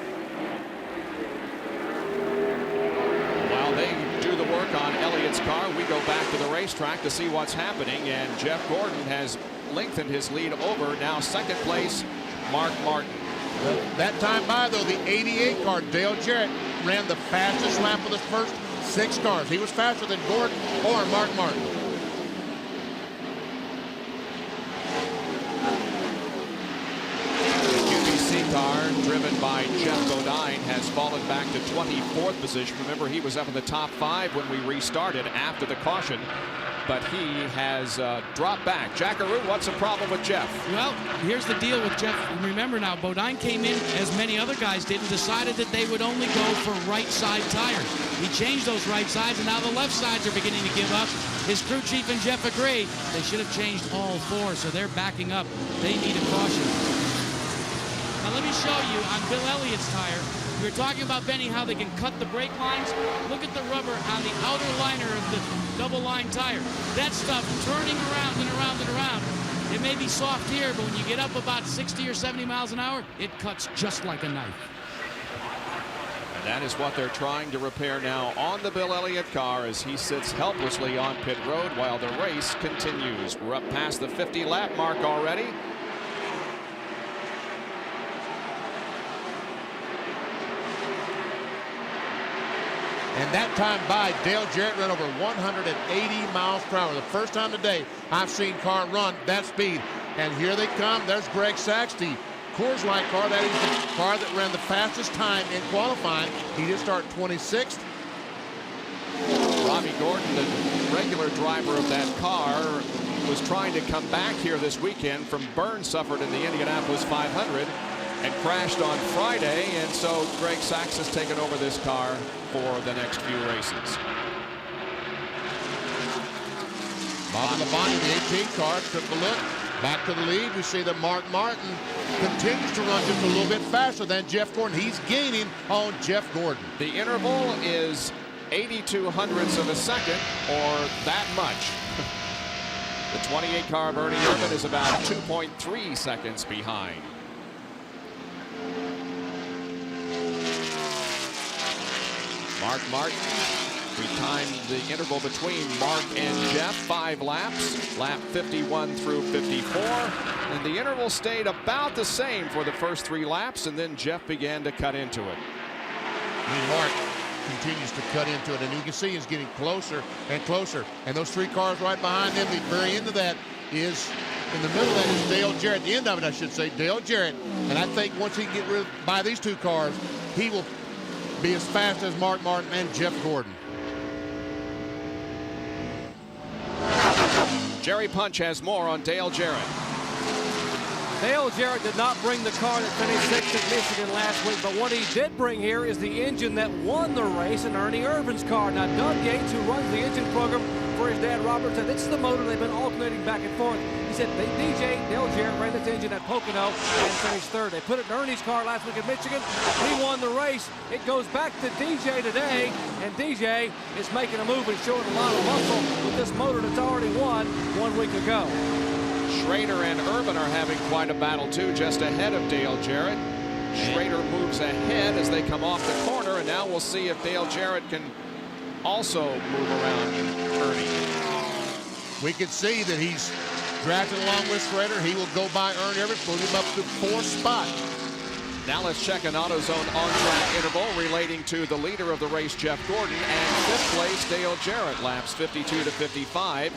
While they do the work on Elliott's car, we go back to the racetrack to see what's happening. And Jeff Gordon has lengthened his lead over. Now second place, Mark Martin. Well, that time by, though, the 88 car, Dale Jarrett, ran the fastest lap of the first 6 cars. He was faster than Gordon or Mark Martin. The QBC car, driven by Jeff Bodine, has fallen back to 24th position. Remember, he was up in the top 5 when we restarted after the caution, but he has dropped back. Jack Arute, what's the problem with Jeff? Well, here's the deal with Jeff. Remember now, Bodine came in, as many other guys did, and decided that they would only go for right side tires. He changed those right sides, and now the left sides are beginning to give up. His crew chief and Jeff agree they should have changed all 4, so they're backing up. They need a caution. Now let me show you on Bill Elliott's tire. We were talking about, Benny, how they can cut the brake lines. Look at the rubber on the outer liner of the double line tire. That stuff turning around and around and around. It may be soft here, but when you get up about 60 or 70 miles an hour, it cuts just like a knife. And that is what they're trying to repair now on the Bill Elliott car as he sits helplessly on pit road while the race continues. We're up past the 50 lap mark already. And that time by, Dale Jarrett ran over 180 miles per hour. The first time today I've seen car run that speed. And here they come. There's Greg Sachs, the Coors Light car. That is the car that ran the fastest time in qualifying. He did start 26th. Robbie Gordon, the regular driver of that car, was trying to come back here this weekend from burns suffered in the Indianapolis 500 and crashed on Friday, and so Greg Sachs has taken over this car for the next few races. Bobby Labonte, the 18 car, took a look. Back to the lead. We see that Mark Martin continues to run just a little bit faster than Jeff Gordon. He's gaining on Jeff Gordon. The interval is 82 hundredths of a second, or that much. The 28 car of Ernie Irvan is about 2.3 seconds behind. Mark Martin, we timed the interval between Mark and Jeff, 5 laps, lap 51 through 54, and the interval stayed about the same for the first 3 laps, and then Jeff began to cut into it. Mark continues to cut into it, and you can see he's getting closer and closer. And those 3 cars right behind him, the very end of that is, in the middle of that is Dale Jarrett. The end of it, I should say, Dale Jarrett. And I think once he gets by these 2 cars, he will be as fast as Mark Martin and Jeff Gordon. Jerry Punch has more on Dale Jarrett. Dale Jarrett did not bring the car that finished 6th at Michigan last week, but what he did bring here is the engine that won the race in Ernie Irvan's car. Now, Doug Yates, who runs the engine program for his dad, Robert, said this is the motor they've been alternating back and forth. He said DJ Dale Jarrett ran this engine at Pocono and finished 3rd. They put it in Ernie's car last week at Michigan. He won the race. It goes back to DJ today, and DJ is making a move and showing a lot of muscle with this motor that's already won 1 week ago. Schrader and Irvan are having quite a battle too, just ahead of Dale Jarrett. Schrader moves ahead as they come off the corner, and now we'll see if Dale Jarrett can also move around Ernie. We can see that he's drafting along with Schrader. He will go by Ernie Irvan, put him up to 4th spot. Now let's check an AutoZone on-track interval relating to the leader of the race, Jeff Gordon, and 5th place Dale Jarrett, laps 52 to 55.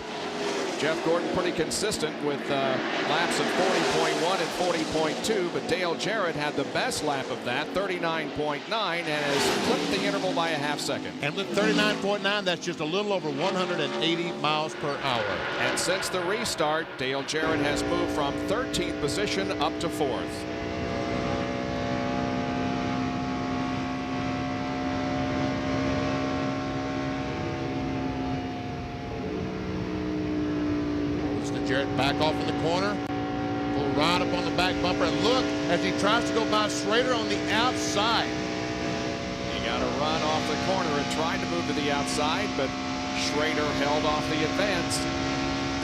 Jeff Gordon pretty consistent with laps of 40.1 and 40.2, but Dale Jarrett had the best lap of that, 39.9, and has clipped the interval by a half second. And with 39.9, that's just a little over 180 miles per hour. And since the restart, Dale Jarrett has moved from 13th position up to 4th. Jarrett back off in the corner, pull right up on the back bumper, and look as he tries to go by Schrader on the outside. He got to run off the corner and tried to move to the outside, but Schrader held off the advance.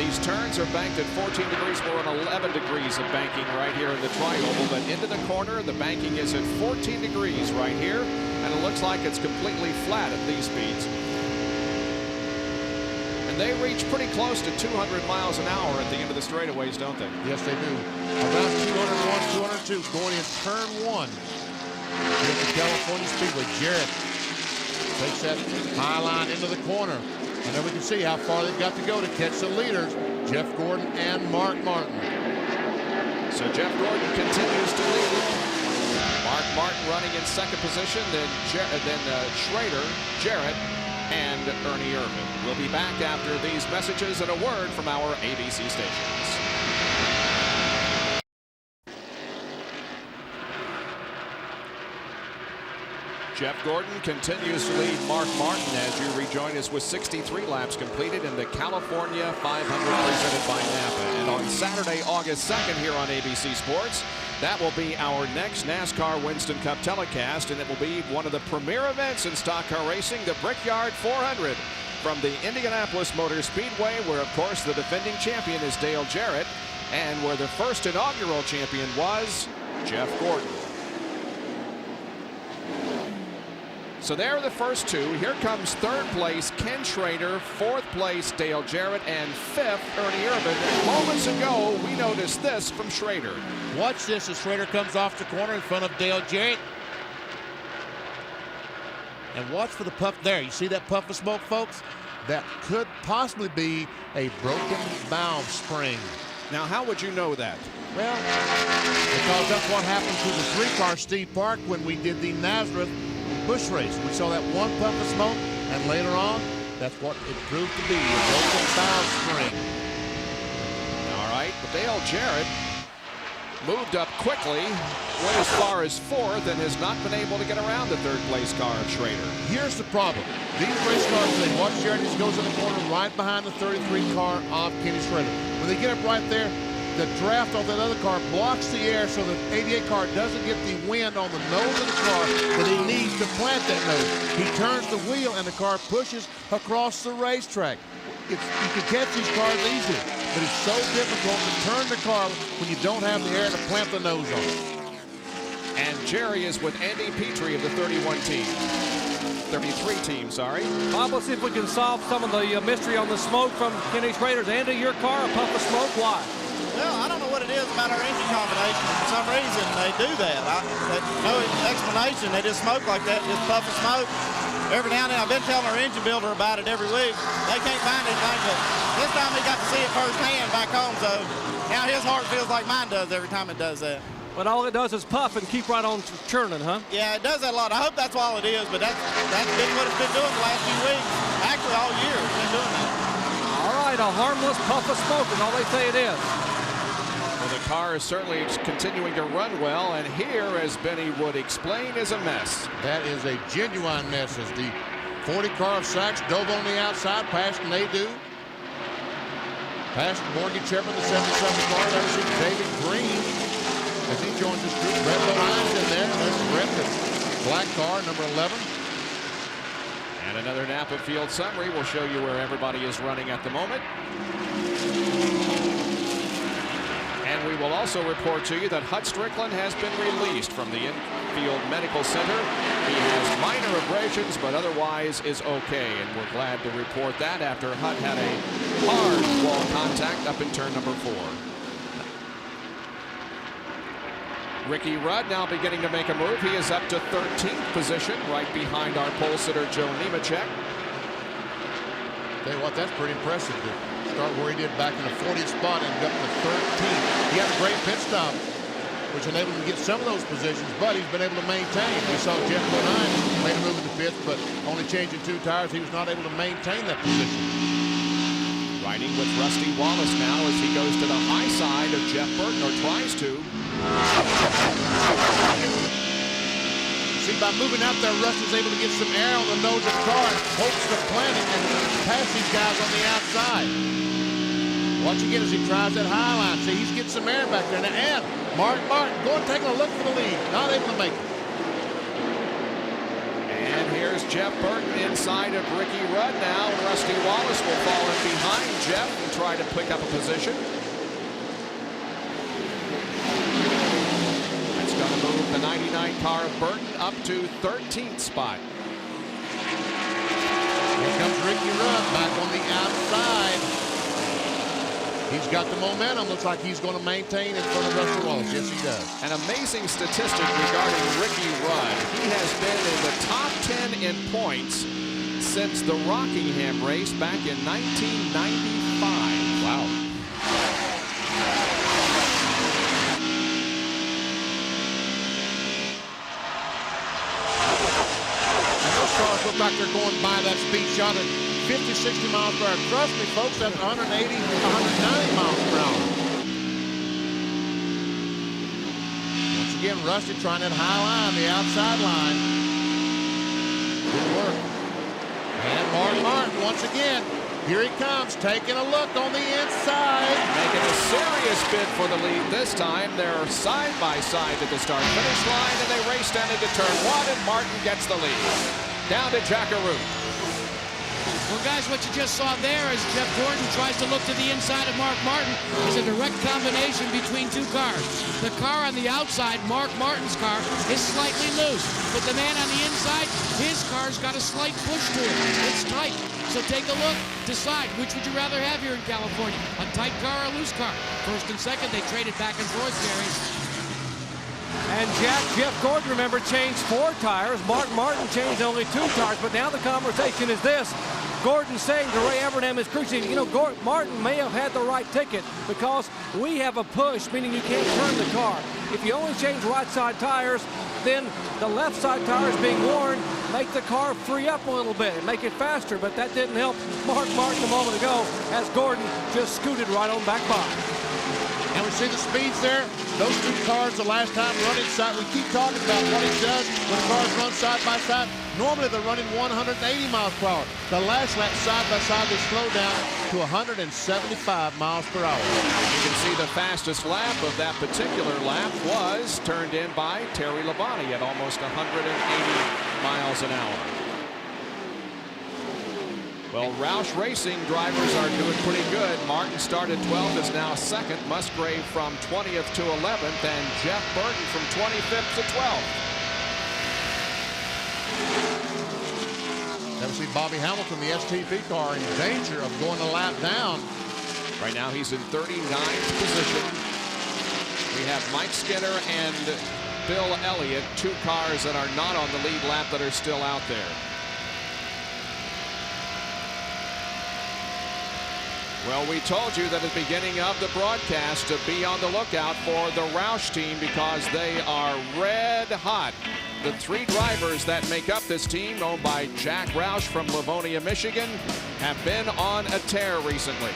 These turns are banked at 14 degrees. We're on 11 degrees of banking right here in the tri-oval, but into the corner, the banking is at 14 degrees right here, and it looks like it's completely flat at these speeds. And they reach pretty close to 200 miles an hour at the end of the straightaways, don't they? Yes, they do. Around 201, 202, going in turn 1 with the California Speedway. Jarrett takes that high line into the corner. And then we can see how far they've got to go to catch the leaders, Jeff Gordon and Mark Martin. So Jeff Gordon continues to lead. Mark Martin running in 2nd position, then Schrader, Jarrett, and Ernie Irvan. We'll be back after these messages and a word from our ABC stations. Jeff Gordon continues to lead Mark Martin as you rejoin us with 63 laps completed in the California 500 presented by NAPA. And on Saturday, August 2nd here on ABC Sports, that will be our next NASCAR Winston Cup telecast, and it will be one of the premier events in stock car racing, the Brickyard 400 from the Indianapolis Motor Speedway, where, of course, the defending champion is Dale Jarrett, and where the first inaugural champion was Jeff Gordon. So there are the first 2. Here comes 3rd place Ken Schrader, 4th place Dale Jarrett, and 5th Ernie Irvan. And moments ago, we noticed this from Schrader. Watch this as Schrader comes off the corner in front of Dale Jarrett. And watch for the puff there. You see that puff of smoke, folks? That could possibly be a broken valve spring. Now, how would you know that? Well, because that's what happened to the 3-car Steve Park when we did the Nazareth Busch race. We saw that one puff of smoke, and later on, that's what it proved to be, a broken valve spring. All right, but Dale Jarrett moved up quickly, went as far as 4th, and has not been able to get around the 3rd-place car of Schrader. Here's the problem. These race cars, they watch Jarrett, just goes in the corner right behind the 33 car of Kenny Schrader. When they get up right there, the draft off that other car blocks the air so the 88 car doesn't get the wind on the nose of the car that he needs to plant that nose. He turns the wheel and the car pushes across the racetrack. You can catch these cars easily, but it's so difficult to turn the car when you don't have the air to plant the nose on it. And Jerry is with Andy Petrie of the 31 team. 33 team, sorry. Bob, let's see if we can solve some of the mystery on the smoke from Kenny Schrader's. Andy, your car, a puff of smoke, why? Well, I don't know what it is about our engine combination. For some reason, they do that. No explanation. They just smoke like that, just puff of smoke. Every now and then, I've been telling our engine builder about it every week. They can't find anything, but this time he got to see it firsthand back home, so now his heart feels like mine does every time it does that. But all it does is puff and keep right on churning, huh? Yeah, it does that a lot. I hope that's all it is, but that's been what it's been doing the last few weeks. Actually, all year it's been doing that. All right, a harmless puff of smoke is all they say it is. Well, the car is certainly continuing to run well, and here, as Benny would explain, is a mess. That is a genuine mess as the 40 car of Sachs dove on the outside past Nadeau. Past Morgan Shepard, the 77 car. There's David Green as he joins this group. Brett Levines in there. There's Brett, the black car, number 11. And another Napa field summary will show you where everybody is running at the moment. And we will also report to you that Hut Strickland has been released from the infield medical center. He has minor abrasions, but otherwise is okay. And we're glad to report that after Hut had a hard wall contact up in turn number 4. Ricky Rudd now beginning to make a move. He is up to 13th position, right behind our pole sitter, Joe Nemechek. Tell you what, that's pretty impressive to start where he did back in the 40th spot and got to 13th. He had a great pit stop, which enabled him to get some of those positions, but he's been able to maintain. We saw Jeff Bonine made a move in the pits, but only changing 2 tires, he was not able to maintain that position. Riding with Rusty Wallace now as he goes to the high side of Jeff Burton, or tries to. See, by moving out there, Rusty's able to get some air on the nose of the car and hopes to plant it and pass these guys on the outside. Watch again as he tries that high line. See, he's getting some air back there. Now, and Mark Martin going taking a look for the lead. Not able to make it. And here's Jeff Burton inside of Ricky Rudd now. Rusty Wallace will fall in behind Jeff and try to pick up a position. That's going to move the 99 car of Burton up to 13th spot. Here comes Ricky Rudd back on the outside. He's got the momentum. Looks like he's going to maintain in front of Rusty Wallace. Yes, he does. An amazing statistic regarding Ricky Rudd. He has been in the top 10 in points since the Rockingham race back in 1995. Wow. And those cars look like they're going by that speed shot at 50, 60 miles per hour. Trust me, folks, that's 180, 190 miles per hour. Once again, Rusty trying that high line, the outside line. Good work. And Mark Martin, once again, here he comes, taking a look on the inside. Making a serious bid for the lead this time. They're side by side at the start-finish line, and they race down into turn 1, and Martin gets the lead. Down to Jackaroo. Well, guys, what you just saw there as Jeff Gordon tries to look to the inside of Mark Martin is a direct combination between 2 cars. The car on the outside, Mark Martin's car, is slightly loose. But the man on the inside, his car's got a slight push to it. It's tight. So take a look, decide which would you rather have here in California, a tight car or a loose car. First and second, they traded back and forth, Gary. And Jeff Gordon, remember, changed 4 tires. Mark Martin changed only 2 tires. But now the conversation is this. Gordon saying to Ray Evernham, his crew chief, you know, Martin may have had the right ticket because we have a push, meaning you can't turn the car. If you only change right side tires, then the left side tires being worn make the car free up a little bit and make it faster. But that didn't help Mark Martin a moment ago as Gordon just scooted right on back by. And we see the speeds there. Those 2 cars the last time running side. We keep talking about what it does when cars run side by side. Normally they're running 180 miles per hour. The last lap side by side they slowed down to 175 miles per hour. You can see the fastest lap of that particular lap was turned in by Terry Labonte at almost 180 miles an hour. Well, Roush Racing drivers are doing pretty good. Martin started 12th, is now 2nd. Musgrave from 20th to 11th, and Jeff Burton from 25th to 12th. Never see Bobby Hamilton, the STV car, in danger of going a lap down. Right now he's in 39th position. We have Mike Skinner and Bill Elliott, 2 cars that are not on the lead lap that are still out there. Well, we told you that at the beginning of the broadcast to be on the lookout for the Roush team because they are red hot. The 3 drivers that make up this team, owned by Jack Roush from Livonia, Michigan, have been on a tear recently.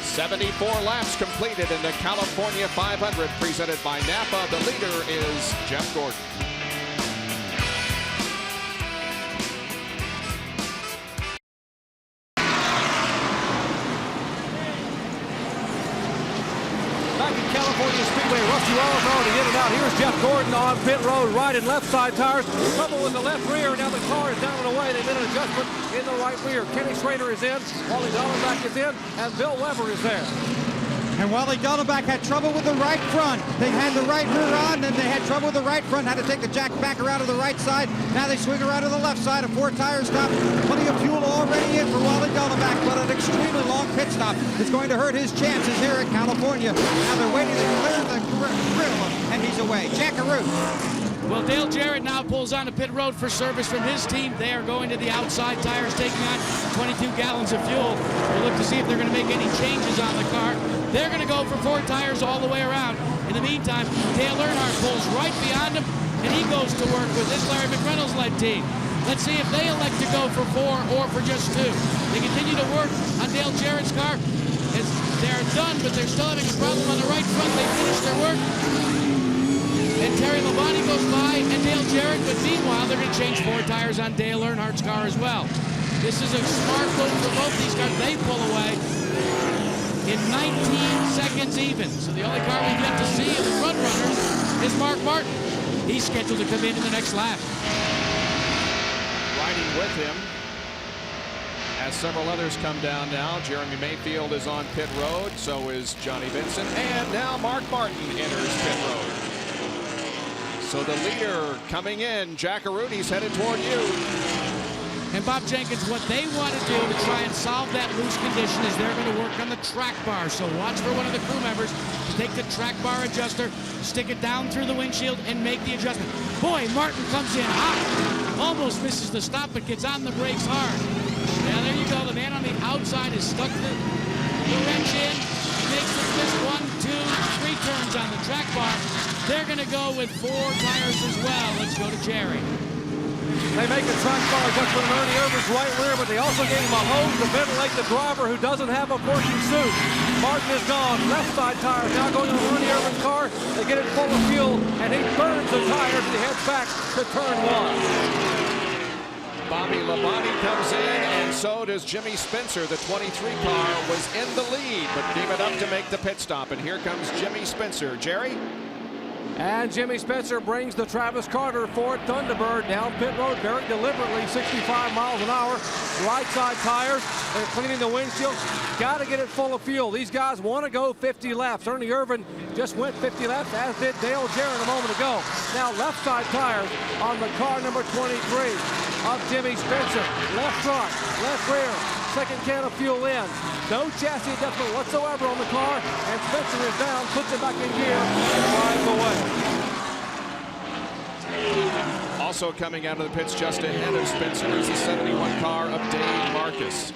"74 laps completed in the California 500 presented by NAPA. The leader is Jeff Gordon. California Speedway, Rusty Wallace already in and out. Here's Jeff Gordon on pit road, right and left side tires. Trouble with the left rear. Now the car is down and away. They made an adjustment in the right rear. Kenny Schrader is in. Wally Dollenbach is in. And Bill Weber is there. And Wally Dollenbach had trouble with the right front. They had the right rear on, and they had trouble with the right front. Had to take the jack back around to the right side. Now they swing around to the left side. A 4-tire stop. Plenty of fuel already in for Wally Dollenbach, but an extremely long pit stop is going to hurt his chances here in California. Now they're waiting to clear the grill, and he's away. Jackaroo. Well, Dale Jarrett now pulls onto pit road for service from his team. They are going to the outside tires, taking on 22 gallons of fuel. We'll look to see if they're going to make any changes on the car. They're going to go for 4 tires all the way around. In the meantime, Dale Earnhardt pulls right beyond him, and he goes to work with his Larry McReynolds-led team. Let's see if they elect to go for 4 or for just 2. They continue to work on Dale Jarrett's car. They're done, but they're still having a problem on the right front. They finish their work. And Terry Labonte goes by, and Dale Jarrett, but meanwhile, they're going to change 4 tires on Dale Earnhardt's car as well. This is a smart move for both these cars. They pull away in 19 seconds even. So the only car we've yet to see of the front runners is Mark Martin. He's scheduled to come in the next lap. Riding with him as several others come down now. Jeremy Mayfield is on pit road, so is Johnny Vincent, and now Mark Martin enters pit road. So the leader coming in, Jack Aruni's headed toward you. And Bob Jenkins, what they want to do to try and solve that loose condition is they're going to work on the track bar. So watch for one of the crew members to take the track bar adjuster, stick it down through the windshield, and make the adjustment. Boy, Martin comes in hot. Almost misses the stop, but gets on the brakes hard. Now there you go. The man on the outside is stuck the wrench in. Makes the first 1, 2, 3 turns on the track bar. They're going to go with 4 tires as well. Let's go to Jerry. They make a track bar adjustment on Ernie Irvin's right rear, but they also gave him a hose to ventilate the driver who doesn't have a working suit. Martin is gone. Left side tire now going to Ernie Irvin's car. They get it full of fuel, and he burns the tires as he heads back to turn 1. Bobby Labonte comes in, and so does Jimmy Spencer. The 23 car was in the lead, but gave it up to make the pit stop. And here comes Jimmy Spencer. Jerry? And Jimmy Spencer brings the Travis Carter Ford Thunderbird down pit road very deliberately, 65 miles an hour. Right side tires. They're cleaning the windshield. Got to get it full of fuel. These guys want to go 50 laps. Ernie Irvin just went 50 laps, as did Dale Jarrett a moment ago. Now left side tires on the car number 23 of Jimmy Spencer. Left front, left rear, second can of fuel in. No chassis adjustment whatsoever on the car, and Spencer is down, puts it back in gear, and drives away. Also coming out of the pits just ahead of Spencer is the 71 car of Dave Marcus.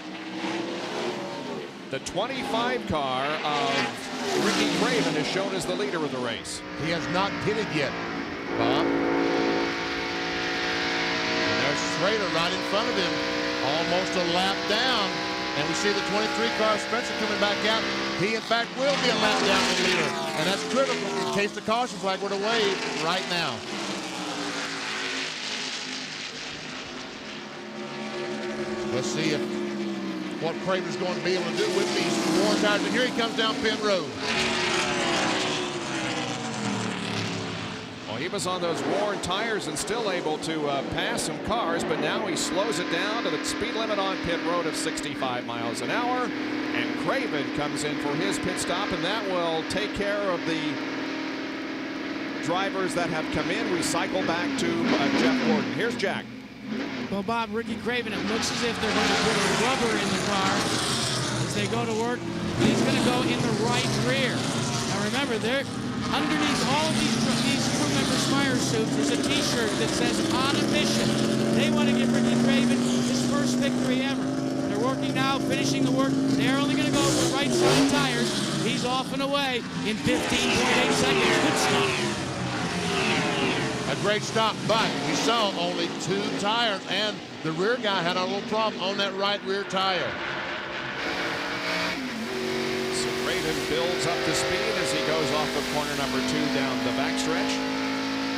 The 25 car of Ricky Craven is shown as the leader of the race. He has not pitted yet, Bob. And there's Schrader right in front of him, almost a lap down. And we see the 23 car Spencer coming back out. He, in fact, will be a lap down the leader. And that's critical in case the caution flag were to wave right now. Let's see what Craven's going to be able to do with these worn tires. And here he comes down pit road. Well, he was on those worn tires and still able to pass some cars, but now he slows it down to the speed limit on pit road of 65 miles an hour. And Craven comes in for his pit stop, and that will take care of the drivers that have come in. We cycle back to Jeff Gordon. Here's Jack. Well, Bob, Ricky Craven, it looks as if they're going to put a rubber in the car as they go to work. He's going to go in the right rear. Now, remember, they're underneath all of these crew members' fire suits is a T-shirt that says "On a Mission." They want to give Ricky Craven his first victory ever. They're working now, finishing the work. They're only going to go with the right side of tires. He's off and away in 15.8 seconds. Good stop. A great stop, but we saw only 2 tires, and the rear guy had a little problem on that right rear tire. So Craven builds up the speed as he goes off of corner number 2 down the backstretch.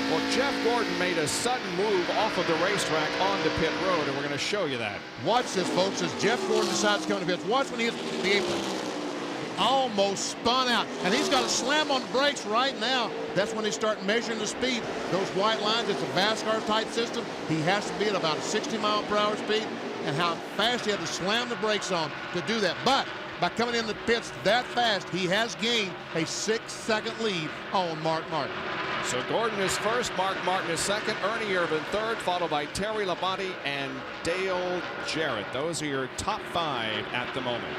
Well, Jeff Gordon made a sudden move off of the racetrack onto pit road, and we're going to show you that. Watch this, folks, as Jeff Gordon decides to come to pits. Watch when he hits the apron. Almost spun out, and he's got to slam on the brakes right now. That's when they start measuring the speed. Those white lines, it's a NASCAR type system. He has to be at about a 60-mile-per-hour speed, and how fast he had to slam the brakes on to do that. But by coming in the pits that fast, he has gained a 6-second lead on Mark Martin. So Gordon is first, Mark Martin is second, Ernie Irvin third, followed by Terry Labonte and Dale Jarrett. Those are your top 5 at the moment.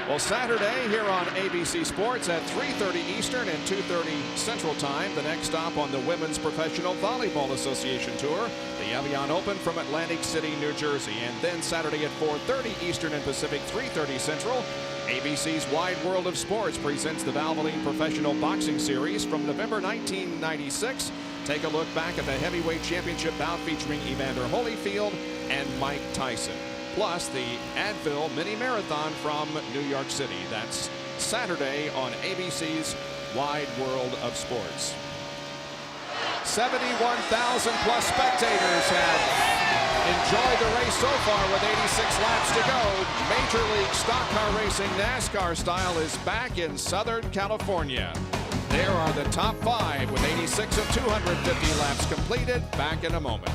Well, Saturday here on ABC Sports at 3:30 Eastern and 2:30 Central Time. The next stop on the Women's Professional Volleyball Association Tour, the Evian Open from Atlantic City, New Jersey. And then Saturday at 4:30 Eastern and Pacific, 3:30 Central, ABC's Wide World of Sports presents the Valvoline Professional Boxing Series from November 1996. Take a look back at the heavyweight championship bout featuring Evander Holyfield and Mike Tyson. Plus the Advil Mini Marathon from New York City. That's Saturday on ABC's Wide World of Sports. 71,000 plus spectators have enjoyed the race so far with 86 laps to go. Major League Stock Car Racing NASCAR style is back in Southern California. There are the top 5 with 86 of 250 laps completed. Back in a moment.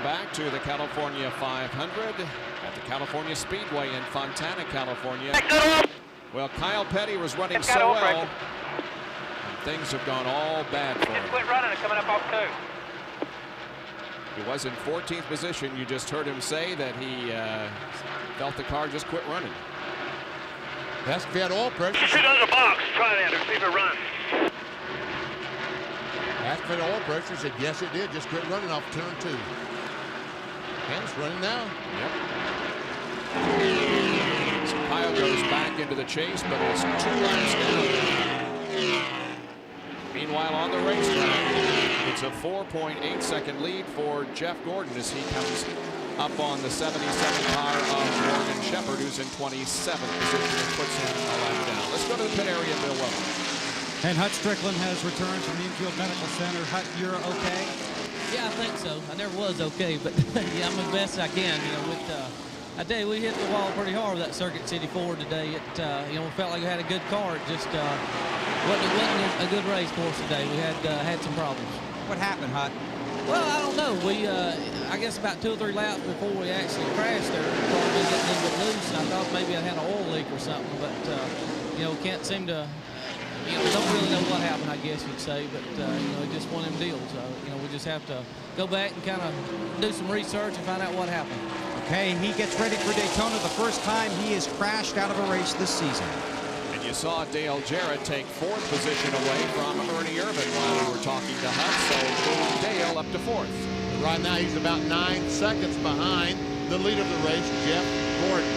Back to the California 500 at the California Speedway in Fontana, California. Well, Kyle Petty was running so well, and things have gone all bad for him. Quit running and coming up off 2. He was in 14th position. You just heard him say that he felt the car just quit running. That's if he had oil pressure. Sit on the box. Try that and see if it runs. After the oil pressure, said yes, it did. Just quit running off turn 2. And it's running now. Yep. So Kyle goes back into the chase, but it's 2 laps down. Meanwhile, on the racetrack, it's a 4.8-second lead for Jeff Gordon as he comes up on the 77 car of Morgan Shepherd, who's in 27th position and puts him a lap down. Let's go to the pit area, Bill Weber. And Hut Strickland has returned from the Infield Medical Center. Hut, you're okay? Yeah, I think so. I never was okay, but yeah, I'm the best I can. You know, I tell you, we hit the wall pretty hard with that Circuit City Ford today. It, you know, we felt like we had a good car. It just wasn't a good race for us today. We had some problems. What happened, Hut? Well, I don't know. We, I guess about 2 or 3 laps before we actually crashed there, the car was getting a little bit loose, and I thought maybe I had an oil leak or something, but you know, can't seem to don't really know what happened, I guess you'd say, but it's just one of them deals. We just have to go back and kind of do some research and find out what happened. Okay, he gets ready for Daytona, the first time he has crashed out of a race this season. And you saw Dale Jarrett take 4th position away from Ernie Irvan while we were talking to Huff, so moved Dale up to 4th. Right now he's about 9 seconds behind the leader of the race, Jeff Gordon.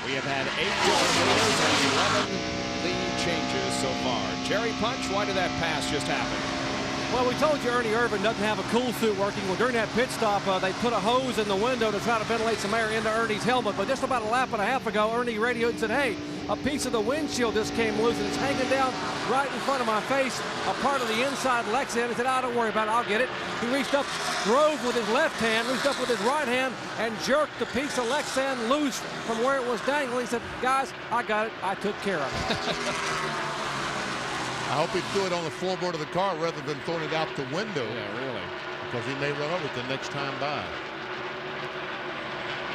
We have had 8 different leaders and 11 lead changes so far. Jerry Punch, why did that pass just happen? Well, we told you Ernie Irvan doesn't have a cool suit working. Well, during that pit stop, they put a hose in the window to try to ventilate some air into Ernie's helmet. But just about a lap and a half ago, Ernie radioed and said, hey, a piece of the windshield just came loose and it's hanging down right in front of my face, a part of the inside Lexan. He said, don't worry about it, I'll get it. He reached up, drove with his left hand, reached up with his right hand, and jerked the piece of Lexan loose from where it was dangling. He said, guys, I got it, I took care of it. I hope he threw it on the floorboard of the car rather than throwing it out the window. Yeah, really. Because he may run over it the next time by.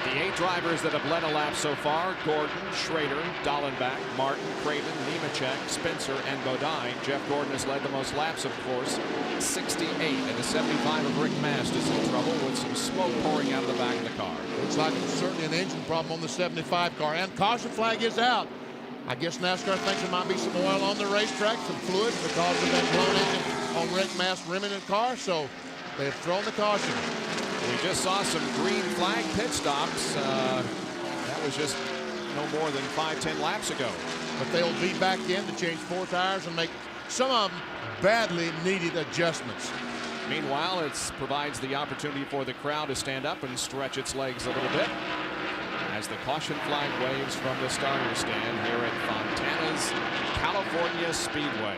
The 8 drivers that have led a lap so far: Gordon, Schrader, Dallenbach, Martin, Craven, Nemechek, Spencer, and Bodine. Jeff Gordon has led the most laps, of course, 68, and the 75 of Rick Mast is in trouble with some smoke pouring out of the back of the car. Looks like it's certainly an engine problem on the 75 car, and caution flag is out. I guess NASCAR thinks there might be some oil on the racetrack, some fluid because of that blown engine on Rick Mast rimming the car, so they've thrown the caution. We just saw some green flag pit stops. That was just no more than 5-10 laps ago. But they'll be back in to change 4 tires and make some of them badly needed adjustments. Meanwhile, it provides the opportunity for the crowd to stand up and stretch its legs a little bit as the caution flag waves from the starter stand here at Fontana's California Speedway.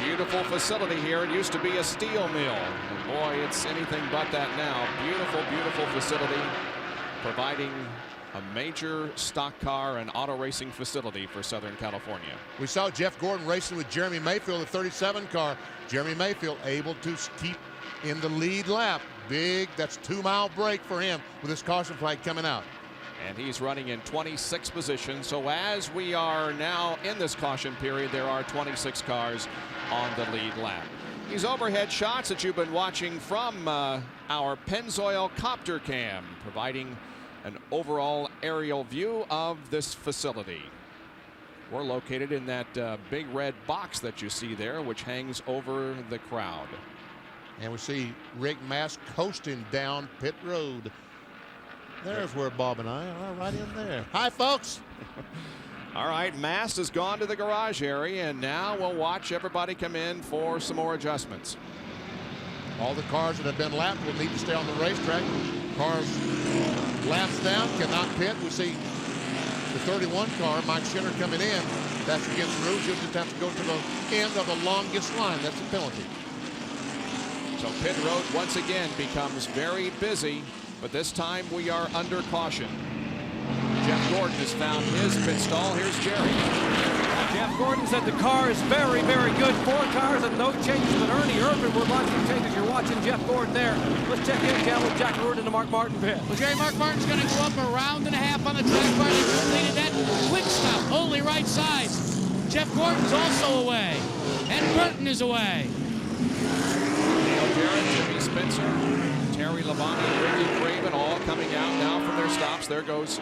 Beautiful facility here. It used to be a steel mill. And boy, it's anything but that now. Beautiful, beautiful facility, providing a major stock car and auto racing facility for Southern California. We saw Jeff Gordon racing with Jeremy Mayfield, the 37 car. Jeremy Mayfield able to keep in the lead lap. Big, that's 2-mile break for him with his caution flag coming out. And he's running in 26th position. So as we are now in this caution period, there are 26 cars on the lead lap. These overhead shots that you've been watching from our Pennzoil copter cam, providing an overall aerial view of this facility. We're located in that big red box that you see there, which hangs over the crowd. And we see Rick Mast coasting down pit road. There's where Bob and I are, right in there. Hi, folks. All right, Mast has gone to the garage area, and now we'll watch everybody come in for some more adjustments. All the cars that have been lapped will need to stay on the racetrack. Cars laps down, cannot pit. We see the 31 car, Mike Schinner, coming in. That's against the rules. You'll just have to go to the end of the longest line. That's a penalty. So pit road once again becomes very busy, but this time we are under caution. Jeff Gordon has found his pit stall. Here's Jerry. Jeff Gordon said the car is very, very good. 4 tires and no changes, but Ernie Irvan would like some changes. You're watching Jeff Gordon there. Let's check in down with Jack Gordon in the Mark Martin pit. Well, Jerry, Mark Martin's going to go up a round and a half on the track. Finally completed that quick stop, only right side. Jeff Gordon's also away, and Burton is away. Dale Jarrett, Jimmy Spencer, Terry Labonte, Ricky Craven, all coming out now from their stops. There goes.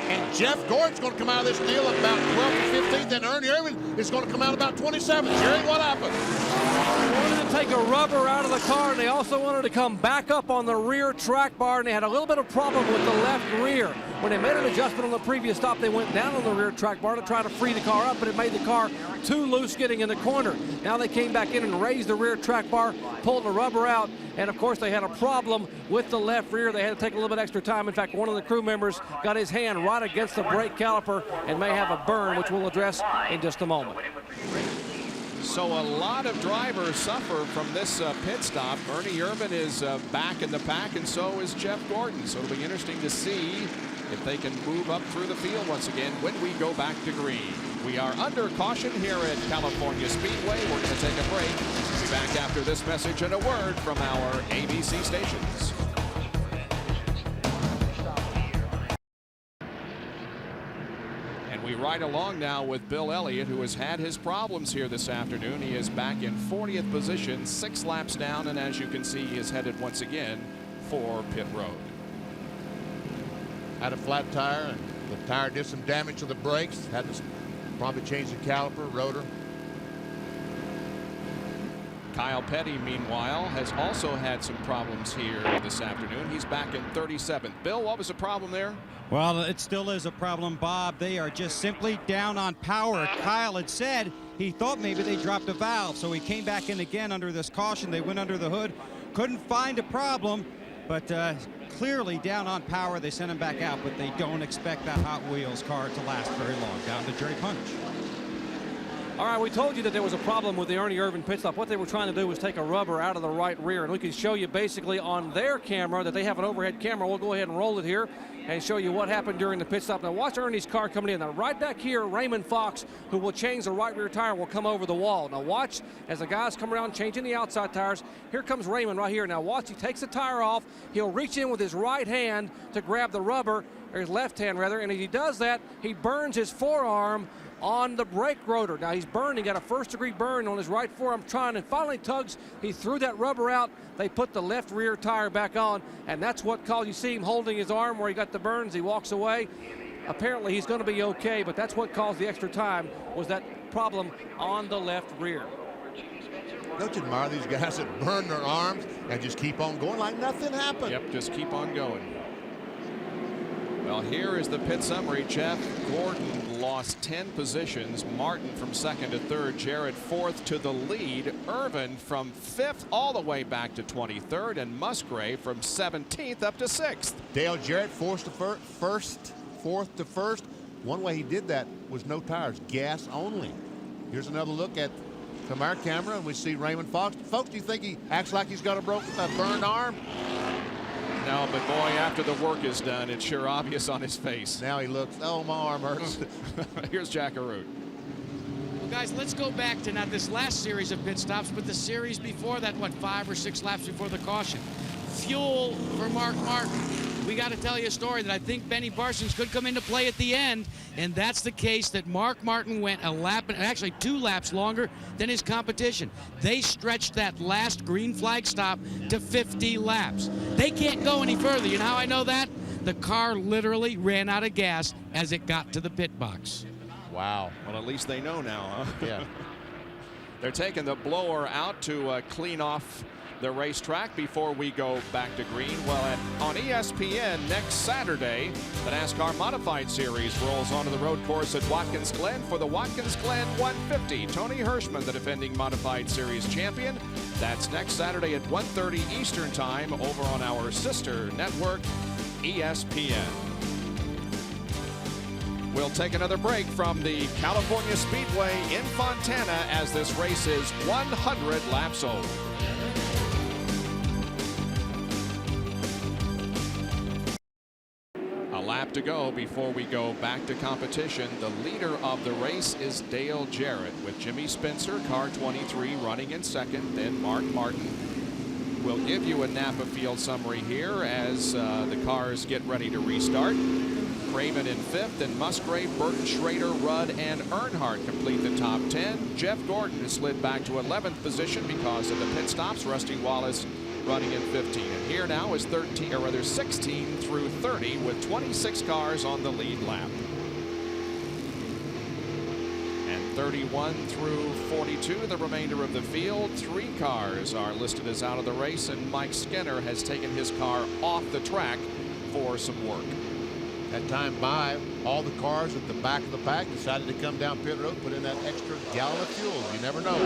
And Jeff Gordon's going to come out of this deal at about 12th or 15th, and Ernie Irvan is going to come out about 27th. Jerry, what happened? They wanted to take a rubber out of the car, and they also wanted to come back up on the rear track bar, and they had a little bit of problem with the left rear. When they made an adjustment on the previous stop, they went down on the rear track bar to try to free the car up, but it made the car too loose getting in the corner. Now they came back in and raised the rear track bar, pulled the rubber out, and of course they had a problem with the left rear. They had to take a little bit extra time. In fact, one of the crew members got his hand right against the brake caliper and may have a burn, which we'll address in just a moment. So a lot of drivers suffer from this pit stop. Ernie Irvan is back in the pack, and so is Jeff Gordon. So it'll be interesting to see if they can move up through the field once again when we go back to green. We are under caution here at California Speedway. We're going to take a break. We'll be back after this message and a word from our ABC stations. ride along now with Bill Elliott, who has had his problems here this afternoon. He is back in 40th position, 6 laps down, and as you can see, he is headed once again for pit road. Had a flat tire, and the tire did some damage to the brakes. Had to probably change the caliper, rotor. Kyle Petty, meanwhile, has also had some problems here this afternoon. He's back in 37th. Bill, what was the problem there? Well, it still is a problem, Bob. They are just simply down on power. Kyle had said he thought maybe they dropped a valve, so he came back in again under this caution. They went under the hood, couldn't find a problem, but clearly down on power. They sent him back out, but they don't expect that Hot Wheels car to last very long. Down to Jerry Punch. All right, we told you that there was a problem with the Ernie Irvan pit stop. What they were trying to do was take a rubber out of the right rear, and we can show you basically on their camera that they have an overhead camera. We'll go ahead and roll it here and show you what happened during the pit stop. Now watch Ernie's car coming in. Now right back here, Raymond Fox, who will change the right rear tire, will come over the wall. Now watch as the guys come around changing the outside tires. Here comes Raymond right here. Now watch, he takes the tire off. He'll reach in with his right hand to grab the rubber, or his left hand rather, and as he does that, he burns his forearm on the brake rotor. Now he's burned, he got a first-degree burn on his right forearm trying, and finally tugs, he threw that rubber out. They put the left rear tire back on, and that's what caused, you see him holding his arm where he got the burns. He walks away. Apparently he's going to be okay, but that's what caused the extra time, was that problem on the left rear. Don't you admire these guys that burn their arms and just keep on going like nothing happened? Yep, just keep on going. Well, here is the pit summary. Jeff Gordon lost 10 positions. Martin from 2nd to 3rd. Jarrett 4th to the lead. Irvan from 5th all the way back to 23rd. And Musgrave from 17th up to 6th. Dale Jarrett fourth to first. One way he did that was no tires, gas only. Here's another look at from our camera, and we see Raymond Fox. Folks, do you think he acts like he's got a burned arm? No, but boy, after the work is done, it's sure obvious on his face. Now he looks, oh, my arm hurts. Here's Jack Arute. Well, guys, let's go back to not this last series of pit stops, but the series before that, what, 5 or 6 laps before the caution. Fuel for Mark Martin. We got to tell you a story that I think Benny Parsons could come into play at the end, and that's the case that Mark Martin went a lap, actually 2 laps longer than his competition. They stretched that last green flag stop to 50 laps. They can't go any further. You know how I know that? The car literally ran out of gas as it got to the pit box. Wow. Well, at least they know now, huh? Yeah. They're taking the blower out to clean off the racetrack before we go back to green. Well, on ESPN next Saturday, the NASCAR Modified Series rolls onto the road course at Watkins Glen for the Watkins Glen 150. Tony Hirschman, the defending Modified Series champion. That's next Saturday at 1:30 Eastern Time over on our sister network, ESPN. We'll take another break from the California Speedway in Fontana as this race is 100 laps old. Lap to go before we go back to competition. The leader of the race is Dale Jarrett with Jimmy Spencer, car 23, running in 2nd. Then Mark Martin. We'll give you a NAPA field summary here as the cars get ready to restart. Craven in 5th, and Musgrave, Burton, Schrader, Rudd, and Earnhardt complete the top 10. Jeff Gordon has slid back to 11th position because of the pit stops. Rusty Wallace running in 15. And here now is 16 through 30 with 26 cars on the lead lap. And 31 through 42, the remainder of the field. 3 cars are listed as out of the race, and Mike Skinner has taken his car off the track for some work. That time by, all the cars at the back of the pack decided to come down pit road, put in that extra gallon of fuel. You never know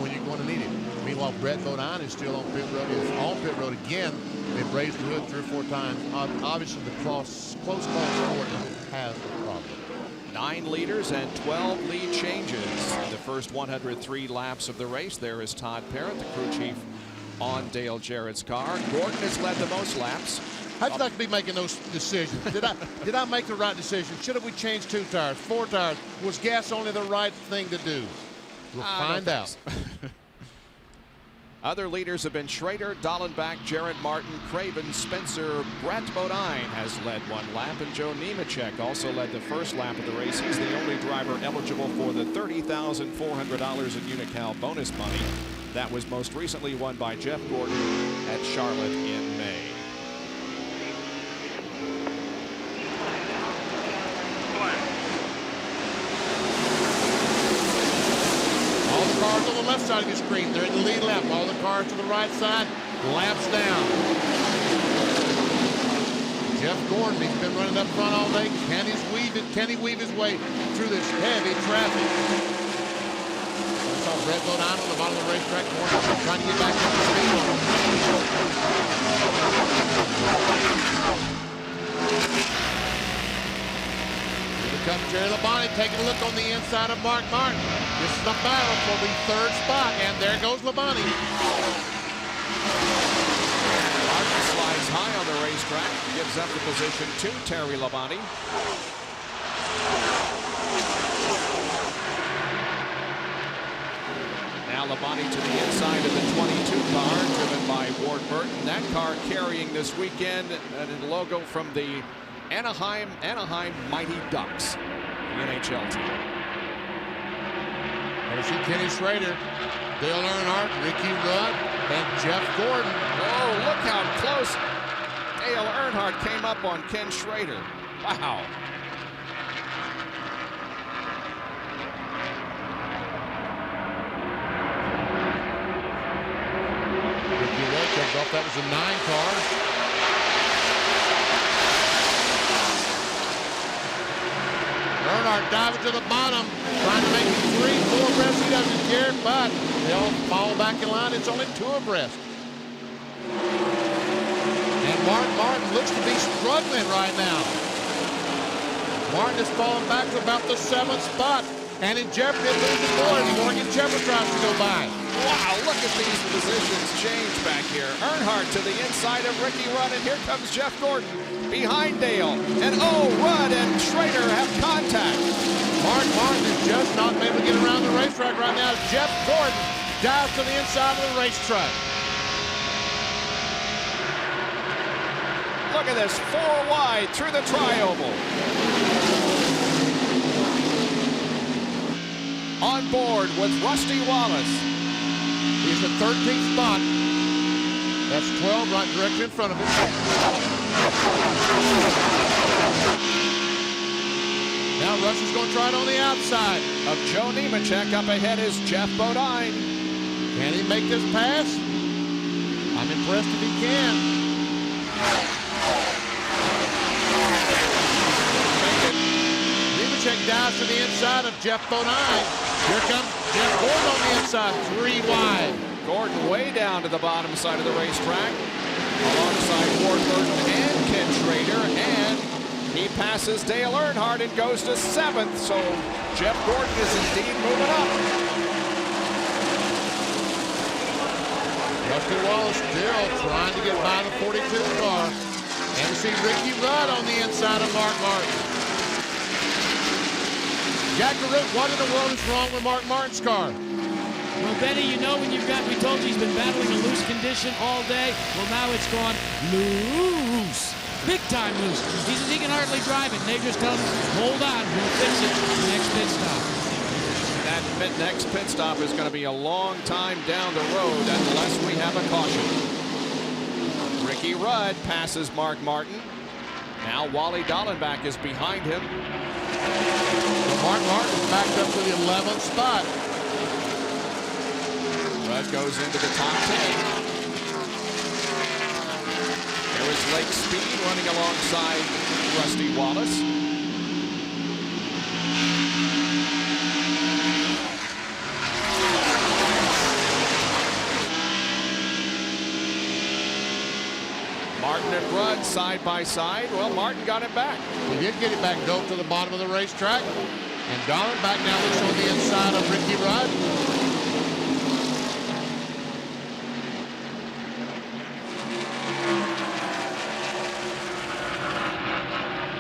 when you're going to need it. Meanwhile, Brett Bodine is still on pit road. Is on pit road again. They've raised the hood 3 or 4 times. Obviously, the close call sport has a problem. 9 leaders and 12 lead changes in the first 103 laps of the race. There is Todd Parrott, the crew chief, on Dale Jarrett's car. Gordon has led the most laps. How'd you like to be making those decisions? Did I make the right decision? Should have we changed 2 tires, 4 tires? Was gas only the right thing to do? We'll find out. Other leaders have been Schrader, Dallenbach, Jared Martin, Craven, Spencer. Brett Bodine has led one lap, and Joe Nemechek also led the first lap of the race. He's the only driver eligible for the $30,400 in Unocal bonus money. That was most recently won by Jeff Gordon at Charlotte in May. All the cars on the left side of your screen, they're in the lead lap. All the cars to the right side, laps down. Jeff Gordon, he's been running up front all day. Can he weave his way through this heavy traffic? We saw Brett Bodine on the bottom of the racetrack. Gordon trying to get back up to speed. Here comes Jerry Labonte taking a look on the inside of Mark Martin. This is the battle for the third spot, and there goes Labonte. Martin slides high on the racetrack, gives up the position to Terry Labonte. Now Labonte to the inside of the 22 car, driven by Ward Burton. That car carrying this weekend a logo from the Anaheim Mighty Ducks, the NHL team. There's Kenny Schrader, Dale Earnhardt, Ricky Rudd, and Jeff Gordon. Oh, look how close Dale Earnhardt came up on Ken Schrader. Wow. Ricky Rudd comes off. That was a 9 car. Earnhardt diving to the bottom, trying to make it 3-4 abreast. He doesn't care, but they all fall back in line. It's only 2 abreast. And Mark Martin looks to be struggling right now. Martin is falling back to about the 7th spot, and in jeopardy of losing more as Morgan Shepherd tries to go by. Wow, look at these positions change back here. Earnhardt to the inside of Ricky Rudd, and here comes Jeff Gordon behind Dale. And oh, Rudd and Schrader have contact. Mark Martin is just not able to get around the racetrack right now. Jeff Gordon dives to the inside of the racetrack. Look at this, 4 wide through the tri-oval. On board with Rusty Wallace. He's the 13th spot. That's 12 right directly in front of him. Now Russ is going to try it on the outside. Of Joe Nemechek. Up ahead is Jeff Bodine. Can he make this pass? I'm impressed if he can. Nemechek dives to the inside of Jeff Bodine. Here comes Jeff Gordon on the inside, 3 wide. Gordon way down to the bottom side of the racetrack, alongside Ward Burton and Ken Schrader, and he passes Dale Earnhardt and goes to 7th, so Jeff Gordon is indeed moving up. Rusty Wallace still trying to get by the 42 car. And we see Ricky Rudd on the inside of Mark Martin. Jack DeRoot, what in the world is wrong with Mark Martin's car? Well, Benny, you know when we told you he's been battling a loose condition all day. Well, now it's gone loose. Big time loose. He says he can hardly drive it. And they just tell him, hold on, we'll fix it. Next pit stop. That next pit stop is going to be a long time down the road unless we have a caution. Ricky Rudd passes Mark Martin. Now Wally Dallenbach is behind him. Mark Martin is backed up to the 11th spot. Rudd goes into the top 10. There is Lake Speed running alongside Rusty Wallace. Martin and Rudd side by side. Well, Martin got him back. He did get it back, go to the bottom of the racetrack. And Dallenbach now looks on the inside of Ricky Rudd.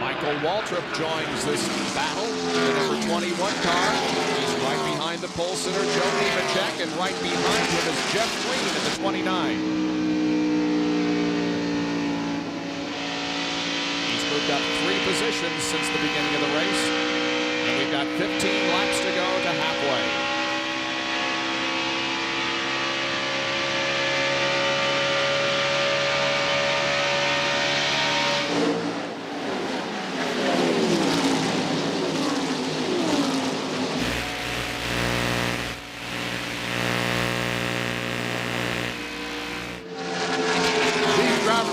Michael Waltrip joins this battle. The number 21 car. He's right behind the pole sitter Joe Nemechek, and right behind him is Jeff Green in the 29. He's moved up 3 positions since the beginning of the race, and we've got 15 laps to go to halfway.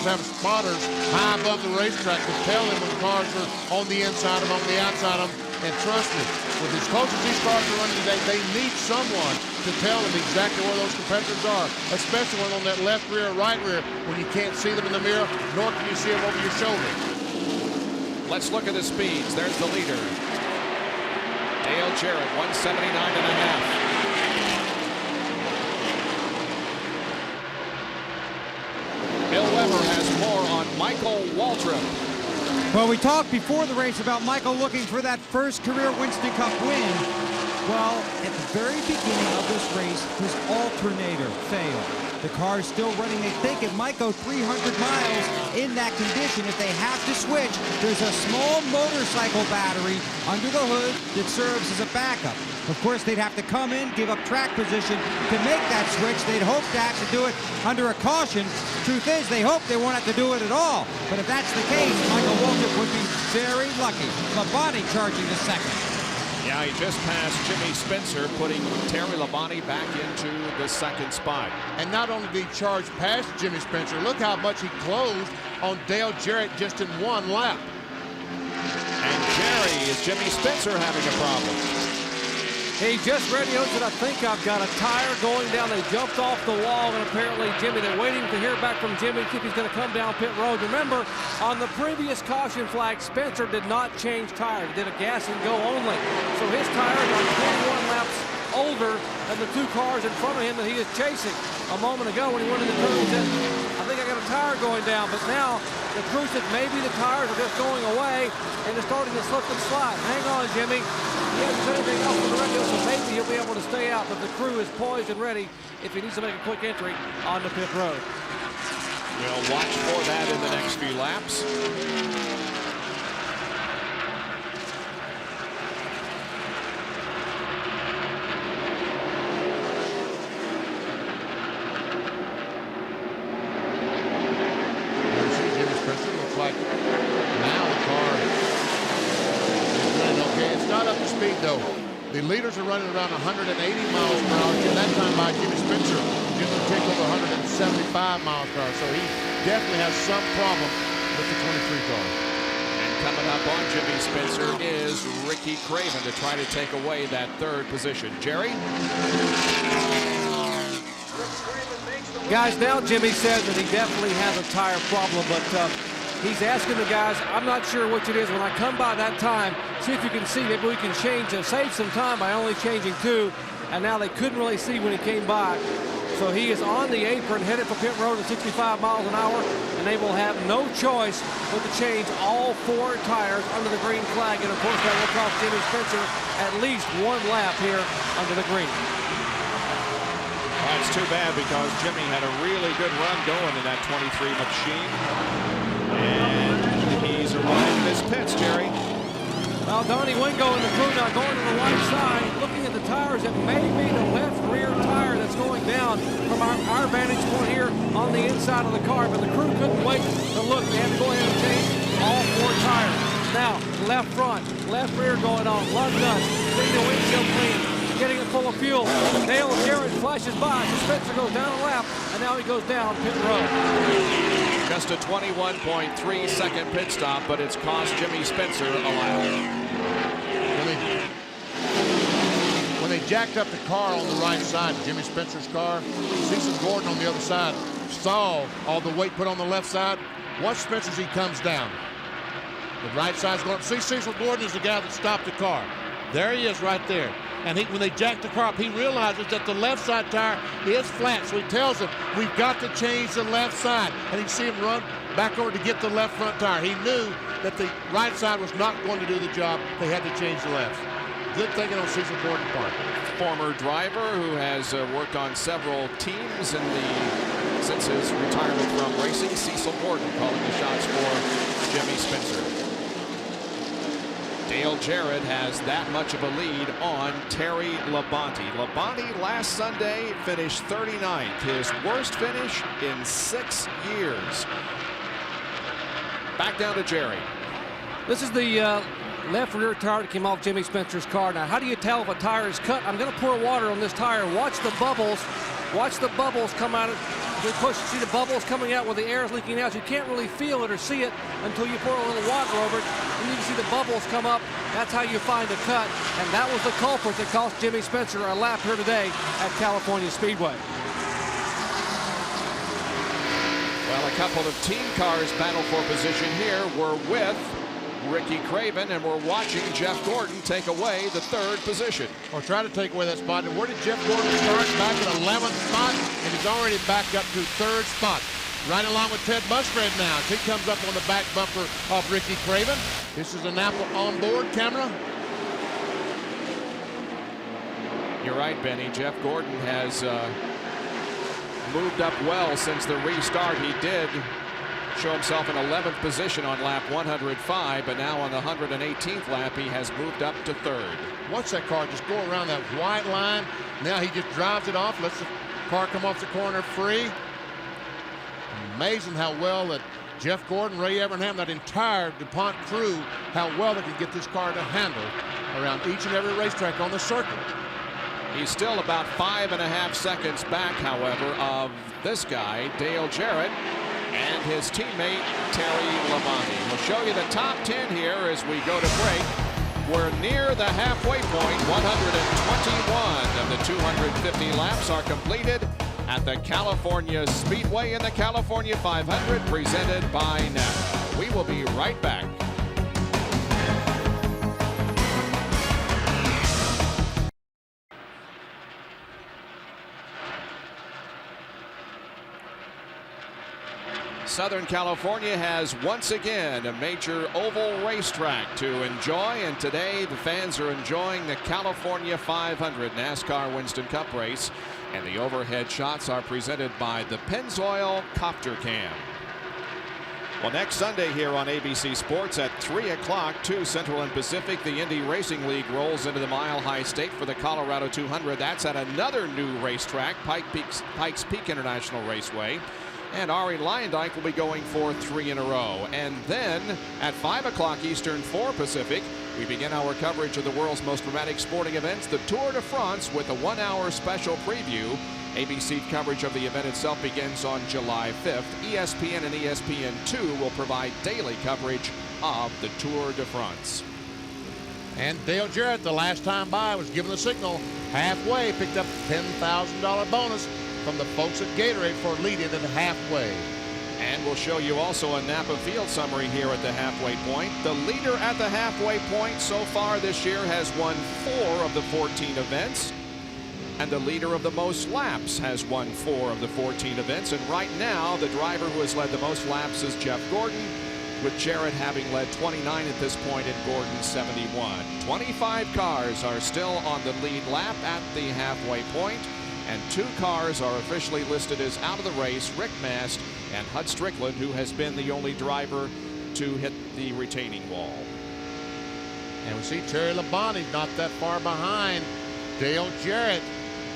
Have spotters high above the racetrack to tell him when cars are on the inside of them, on the outside of them. And trust me, with as close as these cars are running today, they need someone to tell them exactly where those competitors are, especially when on that left rear or right rear, when you can't see them in the mirror, nor can you see them over your shoulder. Let's look at the speeds. There's the leader. Dale Jarrett, 179.5. Bill Weber has more on Michael Waltrip. Well, we talked before the race about Michael looking for that first career Winston Cup win. Well, at the very beginning of this race, his alternator failed. The car is still running. They think it might go 300 miles in that condition. If they have to switch, there's a small motorcycle battery under the hood that serves as a backup. Of course, they'd have to come in, give up track position to make that switch. They'd hope to have to do it under a caution. Truth is, they hope they won't have to do it at all. But if that's the case, Michael Waltrip would be very lucky. Labonte charging the second. Yeah, he just passed Jimmy Spencer, putting Terry Labonte back into the second spot. And not only did he charge past Jimmy Spencer, look how much he closed on Dale Jarrett just in 1 lap. And Jerry, is Jimmy Spencer having a problem? He just radioed that I think I've got a tire going down. They jumped off the wall, and apparently Jimmy, they're waiting to hear back from Jimmy if he's going to come down pit road. Remember, on the previous caution flag, Spencer did not change tires. He did a gas and go only. So his tires are 21 laps older than the 2 cars in front of him that he is chasing. A moment ago when he went in the turn, he said, I think I got a tire going down. But now the crew said maybe the tires are just going away and they're starting to slip and slide. Hang on, Jimmy. He hasn't said anything else on the radio, so maybe he'll be able to stay out. But the crew is poised and ready if he needs to make a quick entry on the pit road. We'll watch for that in the next few laps. Like now the car is running okay. It's not up to speed though. The leaders are running around 180 miles per hour. And that time by Jimmy Spencer, just a tick over 175 miles per hour. So he definitely has some problem with the 23 car. And coming up on Jimmy Spencer is Ricky Craven to try to take away that 3rd position. Jerry? Guys, now Jimmy says that he definitely has a tire problem, but he's asking the guys, I'm not sure which it is. When I come by that time, see if you can see. Maybe we can change and save some time by only changing 2. And now they couldn't really see when he came by. So he is on the apron, headed for pit road at 65 miles an hour, and they will have no choice but to change all 4 tires under the green flag. And of course, that will cost Jimmy Spencer at least 1 lap here under the green. That's too bad because Jimmy had a really good run going in that 23 machine. And he's arrived in his pits, Jerry. Well, Donnie Wingo and the crew now going to the right side, looking at the tires. It may be the left rear tire that's going down from our vantage point here on the inside of the car, but the crew couldn't wait to look. They had to go ahead and change all 4 tires. Now, left front, left rear going on, lug nuts, getting the windshield clean, getting it full of fuel. Dale Jarrett flashes by. Spencer goes down a lap, and now he goes down pit road. Just a 21.3 second pit stop, but it's cost Jimmy Spencer a lap. When they jacked up the car on the right side, Jimmy Spencer's car, Cecil Gordon on the other side saw all the weight put on the left side. Watch Spencer as he comes down. The right side's going up. See, Cecil Gordon is the guy that stopped the car. There he is right there. And when they jacked the car up, he realizes that the left side tire is flat. So he tells them, we've got to change the left side. And you see him run back over to get the left front tire. He knew that the right side was not going to do the job. They had to change the left. Good thinking on Cecil Gordon's part. former driver who has worked on several teams since his retirement from racing. Cecil Gordon calling the shots for Jimmy Spencer. Dale Jarrett has that much of a lead on Terry Labonte. Labonte last Sunday finished 39th, his worst finish in 6 years. Back down to Jerry. This is the left rear tire that came off Jimmy Spencer's car. Now, how do you tell if a tire is cut? I'm going to pour water on this tire. Watch the bubbles. Watch the bubbles come out. We push, see the bubbles coming out where the air is leaking out. You can't really feel it or see it until you pour a little water over it. And you can see the bubbles come up. That's how you find a cut. And that was the culprit that cost Jimmy Spencer a lap here today at California Speedway. Well, a couple of team cars battle for position here. We're with Ricky Craven, and we're watching Jeff Gordon take away the 3rd position. Or try to take away that spot. And where did Jeff Gordon start? Back at 11th spot, and he's already back up to 3rd spot. Right along with Ted Musgrave now. He comes up on the back bumper of Ricky Craven. This is a NAPA onboard camera. You're right, Benny. Jeff Gordon has moved up well since the restart. He did show himself in 11th position on lap 105, but now on the 118th lap he has moved up to 3rd. Watch that car just go around that white line. Now he just drives it off, lets the car come off the corner free. Amazing how well that Jeff Gordon, Ray Evernham, that entire DuPont crew, how well they can get this car to handle around each and every racetrack on the circuit. He's still about 5.5 seconds back, however, of this guy, Dale Jarrett, and his teammate, Terry Labonte. We'll show you the top 10 here as we go to break. We're near the halfway point. 121 of the 250 laps are completed at the California Speedway in the California 500, presented by NAPA. We will be right back. Southern California has once again a major oval racetrack to enjoy, and today the fans are enjoying the California 500 NASCAR Winston Cup race, and the overhead shots are presented by the Pennzoil Copter Cam. Well, next Sunday here on ABC Sports at 3 o'clock, 2 Central and Pacific, the Indy Racing League rolls into the Mile High State for the Colorado 200. That's at another new racetrack, Pikes Peak International Raceway. And Ari Leyendijk will be going for 3 in a row. And then at 5 o'clock Eastern, 4 Pacific, we begin our coverage of the world's most dramatic sporting events, the Tour de France, with a 1-hour special preview. ABC coverage of the event itself begins on July 5th. ESPN and ESPN2 will provide daily coverage of the Tour de France. And Dale Jarrett, the last time by, was given the signal halfway, picked up a $10,000 bonus from the folks at Gatorade for leading at the halfway. And we'll show you also a Napa field summary here at the halfway point. The leader at the halfway point so far this year has won 4 of the 14 events. And the leader of the most laps has won 4 of the 14 events. And right now, the driver who has led the most laps is Jeff Gordon, with Jarrett having led 29 at this point and Gordon 71. 25 cars are still on the lead lap at the halfway point, and 2 cars are officially listed as out of the race, Rick Mast and Hud Strickland, who has been the only driver to hit the retaining wall. And we see Terry Labonte not that far behind Dale Jarrett.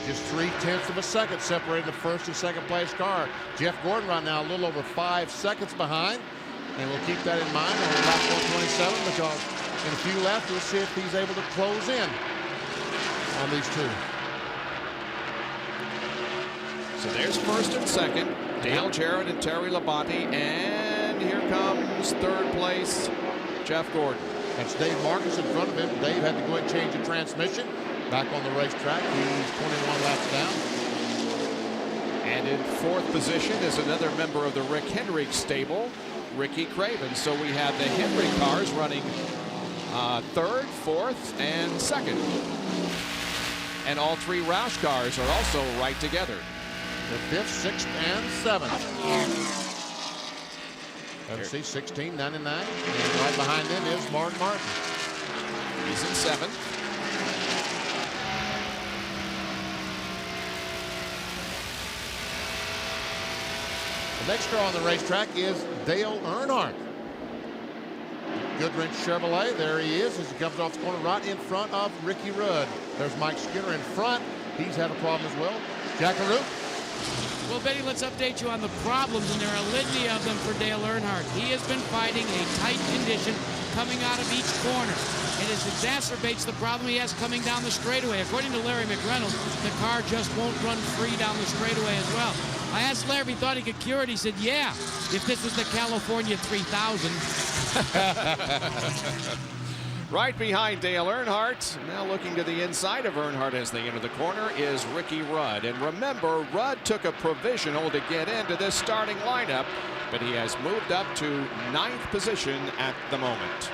Just 0.3 of a second separating the first and second place car. Jeff Gordon right now a little over 5 seconds behind. And we'll keep that in mind on lap 127, because in a few laps we'll see if he's able to close in on these 2. So there's first and second, Dale Jarrett and Terry Labonte, and here comes 3rd place, Jeff Gordon. That's Dave Marcus in front of him. Dave had to go ahead and change the transmission. Back on the racetrack, he's 21 laps down. And in 4th position is another member of the Rick Hendrick stable, Ricky Craven. So we have the Hendrick cars running 3rd, 4th, and 2nd. And all 3 Roush cars are also right together. The 5th, 6th, and 7th. Let's see, 16.99. And right behind them is Martin Martin. He's in 7th. The next car on the racetrack is Dale Earnhardt. Goodwrench Chevrolet, there he is as he comes off the corner right in front of Ricky Rudd. There's Mike Skinner in front. He's had a problem as well. Jackaroo. Well, Betty, let's update you on the problems, and there are a litany of them for Dale Earnhardt. He has been fighting a tight condition coming out of each corner. It exacerbates the problem he has coming down the straightaway. According to Larry McReynolds, the car just won't run free down the straightaway as well. I asked Larry if he thought he could cure it. He said, yeah, if this was the California 3000. Right behind Dale Earnhardt, now looking to the inside of Earnhardt as they enter the corner, is Ricky Rudd. And remember, Rudd took a provisional to get into this starting lineup, but he has moved up to 9th position at the moment.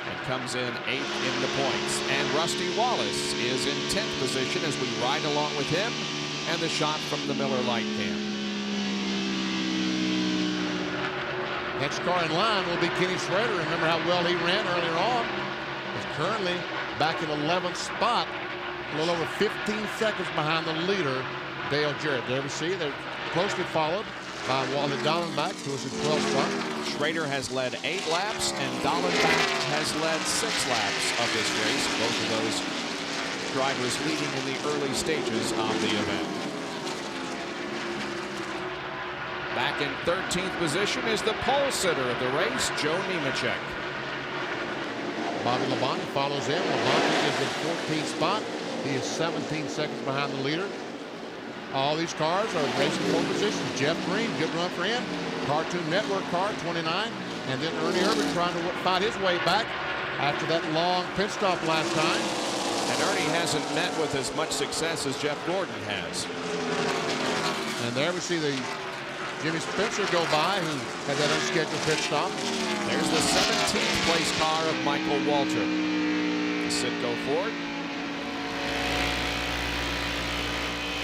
And comes in 8th in the points. And Rusty Wallace is in 10th position as we ride along with him. And the shot from the Miller Lite cam. Next car in line will be Kenny Schrader. Remember how well he ran earlier on. He's currently back in 11th spot, a little over 15 seconds behind the leader, Dale Jarrett. There we see they're closely followed by Wally Dallenbach, who is in 12th spot. Schrader has led 8 laps, and Dallenbach has led 6 laps of this race. Both of those drivers leading in the early stages of the event. Back in 13th position is the pole sitter of the race, Joe Nemechek. Bobby Labonte follows him. Labonte is in 14th spot. He is 17 seconds behind the leader. All these cars are racing for position. Jeff Green, good run for him. Cartoon Network car, 29. And then Ernie Irvin trying to fight his way back after that long pit stop last time. And Ernie hasn't met with as much success as Jeff Gordon has. And there we see the Jimmy Spencer go by, who had that unscheduled pit stop. There's the 17th place car of Michael Walter. Sitco Ford.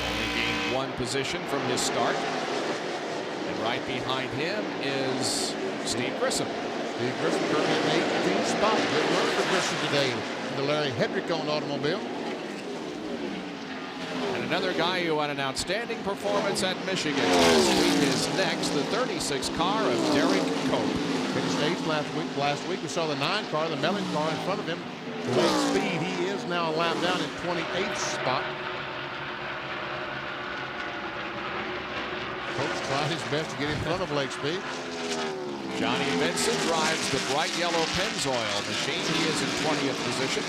Only gained 1 position from his start. And right behind him is Steve Grissom. Steve Grissom currently in 18th spot. Good run for Grissom today in the Larry Hedrick-owned automobile. And another guy who had an outstanding performance at Michigan this week is next, the 36 car of Derek Cope. Finished 8th last week. We saw the 9 car, the Mellon car in front of him. Late speed. He is now a lap down in 28th spot. Cope's trying his best to get in front of Lake Speed. Johnny Vincent drives the bright yellow Pennzoil machine. He is in 20th position.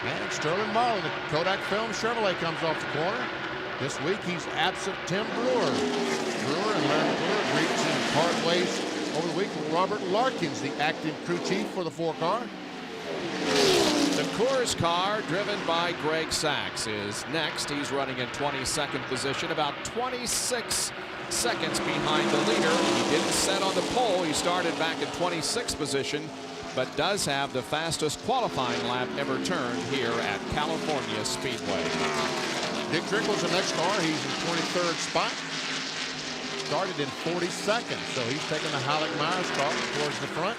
And Sterling Marlin, the Kodak Film Chevrolet, comes off the corner. This week he's absent Tim Brewer. Brewer and Larry Brewer agreed to part ways over the week with Robert Larkins, the active crew chief for the 4-car. The Coors car, driven by Greg Sachs, is next. He's running in 22nd position, about 26 seconds behind the leader. He didn't set on the pole. He started back in 26th position, but does have the fastest qualifying lap ever turned here at California Speedway. Dick Trickle's the next car. He's in 23rd spot. Started in 42nd, so he's taking the Halleck Myers car towards the front.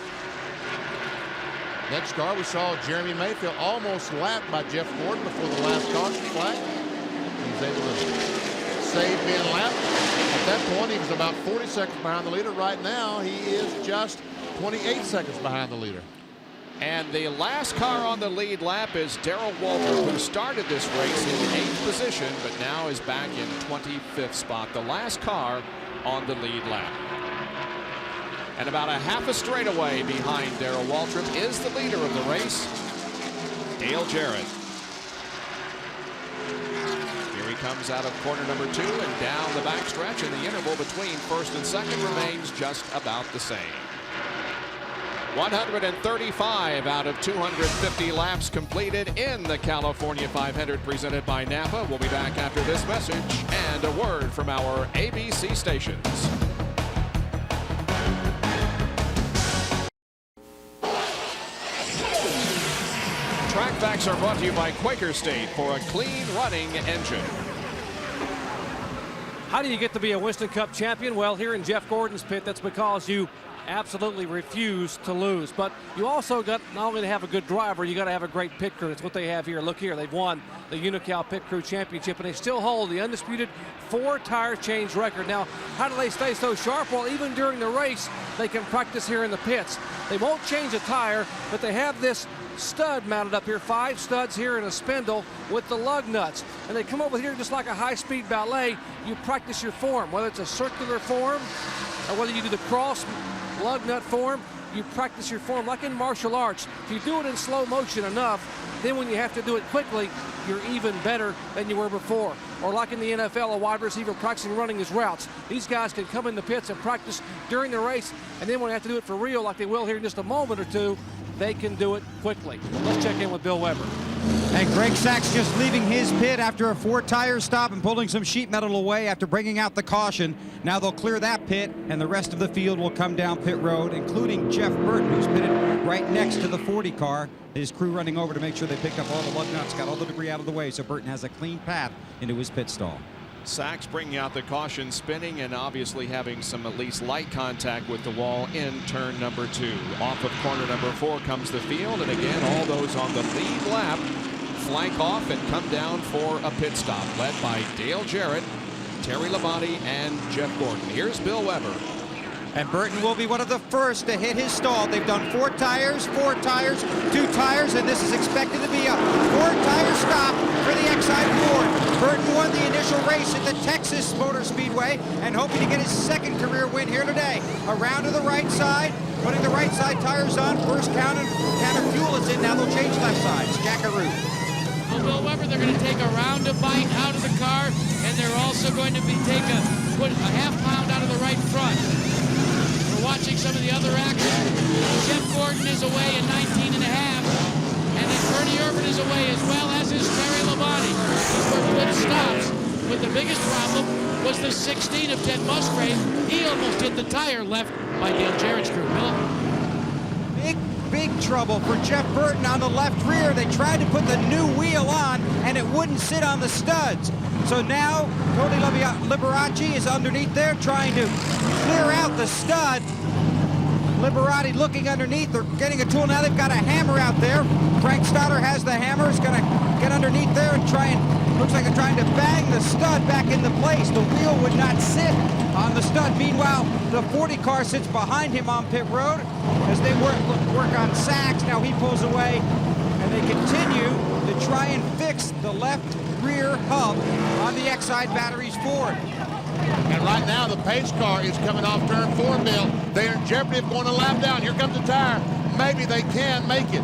Next car, we saw Jeremy Mayfield almost lapped by Jeff Gordon before the last caution flag. He's able to save being lapped. At that point, he was about 40 seconds behind the leader. Right now, he is just 28 seconds behind the leader. And the last car on the lead lap is Darrell Walter, who started this race in 8th position, but now is back in 25th spot. The last car on the lead lap. And about a half a straightaway behind Darrell Waltrip is the leader of the race, Dale Jarrett. Here he comes out of corner number 2 and down the backstretch, and the interval between first and second remains just about the same. 135 out of 250 laps completed in the California 500 presented by NAPA. We'll be back after this message and a word from our ABC stations. Track facts are brought to you by Quaker State for a clean running engine. How do you get to be a Winston Cup champion? Well, here in Jeff Gordon's pit, that's because you absolutely refuse to lose. But you also got not only to have a good driver, you got to have a great pit crew. That's what they have here. Look here, they've won the Unical Pit Crew Championship, and they still hold the undisputed 4 tire change record. Now, how do they stay so sharp? Well, even during the race, they can practice here in the pits. They won't change a tire, but they have this stud mounted up here, 5 studs here in a spindle with the lug nuts. And they come over here just like a high-speed ballet. You practice your form, whether it's a circular form or whether you do the cross lug nut form. You practice your form like in martial arts. If you do it in slow motion enough, then when you have to do it quickly, you're even better than you were before. Or like in the NFL, a wide receiver practicing running his routes. These guys can come in the pits and practice during the race, and then when they have to do it for real, like they will here in just a moment or two, they can do it quickly. Let's check in with Bill Weber. And Greg Sachs just leaving his pit after a 4-tire stop and pulling some sheet metal away after bringing out the caution. Now they'll clear that pit, and the rest of the field will come down pit road, including Jeff Burton, who's pitted right next to the 40 car. His crew running over to make sure they picked up all the lug nuts, got all the debris out of the way, so Burton has a clean path into his pit stall. Sachs bringing out the caution, spinning, and obviously having some at least light contact with the wall in turn number 2. Off of corner number 4 comes the field, and again, all those on the lead lap flank off and come down for a pit stop, led by Dale Jarrett, Terry Labonte, and Jeff Gordon. Here's Bill Weber. And Burton will be one of the first to hit his stall. They've done 4 tires, 4 tires, 2 tires, and this is expected to be a 4-tire stop for the Exide Ford. Burton won the initial race at the Texas Motor Speedway and hoping to get his 2nd career win here today. Around to the right side, putting the right side tires on. First counter fuel is in. Now they'll change left sides. Jackaroo. Well, Bill Weber, they're going to take a roundabout out of the car, and they're also going to put a half pound out of the right front. We're watching some of the other action. Jeff Gordon is away in 19 and a half, and then Bernie Irvin is away, as well as is Terry Labonte. These were good stops, but the biggest problem was the 16 of Ted Musgrave. He almost hit the tire left by Dale Jarrett's crew. Bill? Big trouble for Jeff Burton on the left rear. They tried to put the new wheel on, and it wouldn't sit on the studs. So now, Tony Liberace is underneath there trying to clear out the stud. Liberati looking underneath. They're getting a tool now. They've got a hammer out there. Frank Stoddard has the hammer. He's going to get underneath there and try and, looks like they're trying to bang the stud back into place. The wheel would not sit on the stud. Meanwhile, the 40 car sits behind him on pit road as they work on Sachs. Now he pulls away, and they continue to try and fix the left rear hub on the Exide Batteries Ford. And right now, the pace car is coming off turn 4, Bill. They're in jeopardy of going a lap down. Here comes the tire. Maybe they can make it.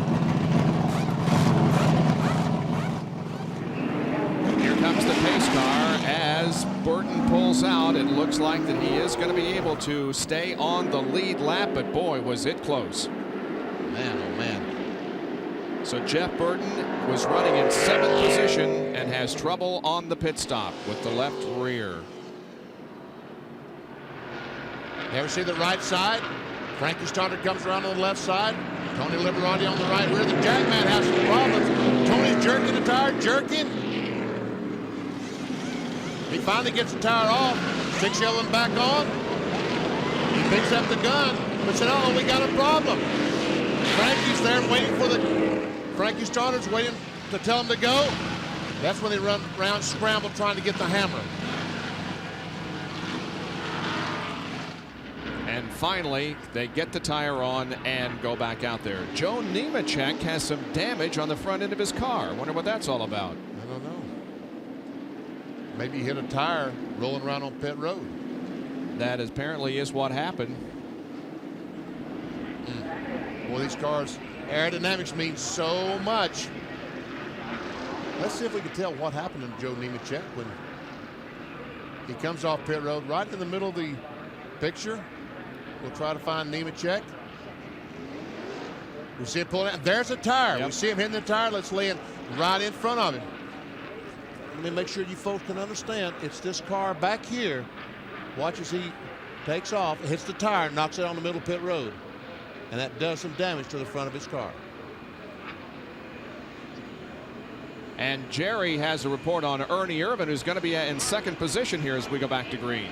Here comes the pace car as Burton pulls out. It looks like that he is going to be able to stay on the lead lap, but boy, was it close. Man, oh man. So Jeff Burton was running in 7th position and has trouble on the pit stop with the left rear. Ever see the right side? Frankie Stoddard comes around on the left side. Tony Liberati on the right rear. The Jackman has some problems. Tony's jerking the tire, jerking. He finally gets the tire off. 6 yelling back on. He picks up the gun, but said, "Oh, we got a problem." Frankie's there waiting for Frankie Stoddard's waiting to tell him to go. That's when they run around, scramble, trying to get the hammer. And finally, they get the tire on and go back out there. Joe Nemechek has some damage on the front end of his car. Wonder what that's all about. I don't know. Maybe he hit a tire rolling around on pit road. That apparently is what happened. Well, these cars, aerodynamics means so much. Let's see if we can tell what happened to Joe Nemechek when he comes off pit road right in the middle of the picture. We'll try to find Nemechek. We see him pulling out. There's a tire. Yep. We see him hitting the tire. Let's lay it right in front of him. Let me make sure you folks can understand. It's this car back here. Watch as he takes off, hits the tire, knocks it on the middle of pit road. And that does some damage to the front of his car. And Jerry has a report on Ernie Irvin, who's going to be in 2nd position here as we go back to green.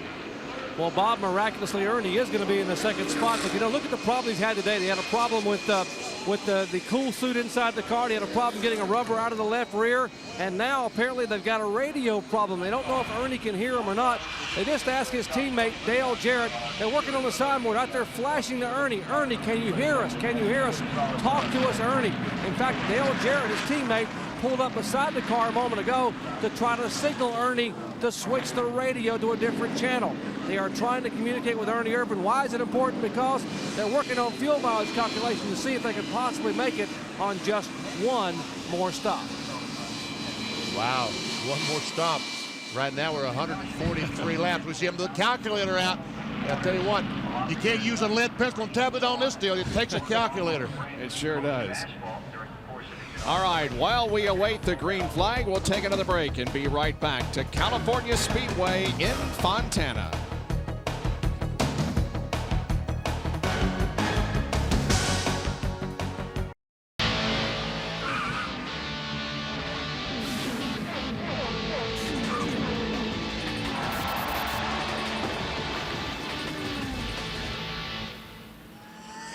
Well, Bob, miraculously, Ernie is going to be in the second spot. But, you know, look at the problem he's had today. They had a problem with the cool suit inside the car. They had a problem getting a rubber out of the left rear. And now, apparently, they've got a radio problem. They don't know if Ernie can hear him or not. They just asked his teammate, Dale Jarrett. They're working on the sideboard out there flashing to Ernie. Ernie, can you hear us? Can you hear us? Talk to us, Ernie. In fact, Dale Jarrett, his teammate, pulled up beside the car a moment ago to try to signal Ernie to switch the radio to a different channel. They are trying to communicate with Ernie Irvan. Why is it important? Because they're working on fuel mileage calculation to see if they can possibly make it on just one more stop. Wow, one more stop. Right now we're 143 laps. We see him the calculator out. I'll tell you what, you can't use a lead pencil and tablet on this deal. It takes a calculator. It sure does. All right, while we await the green flag, we'll take another break and be right back to California Speedway in Fontana.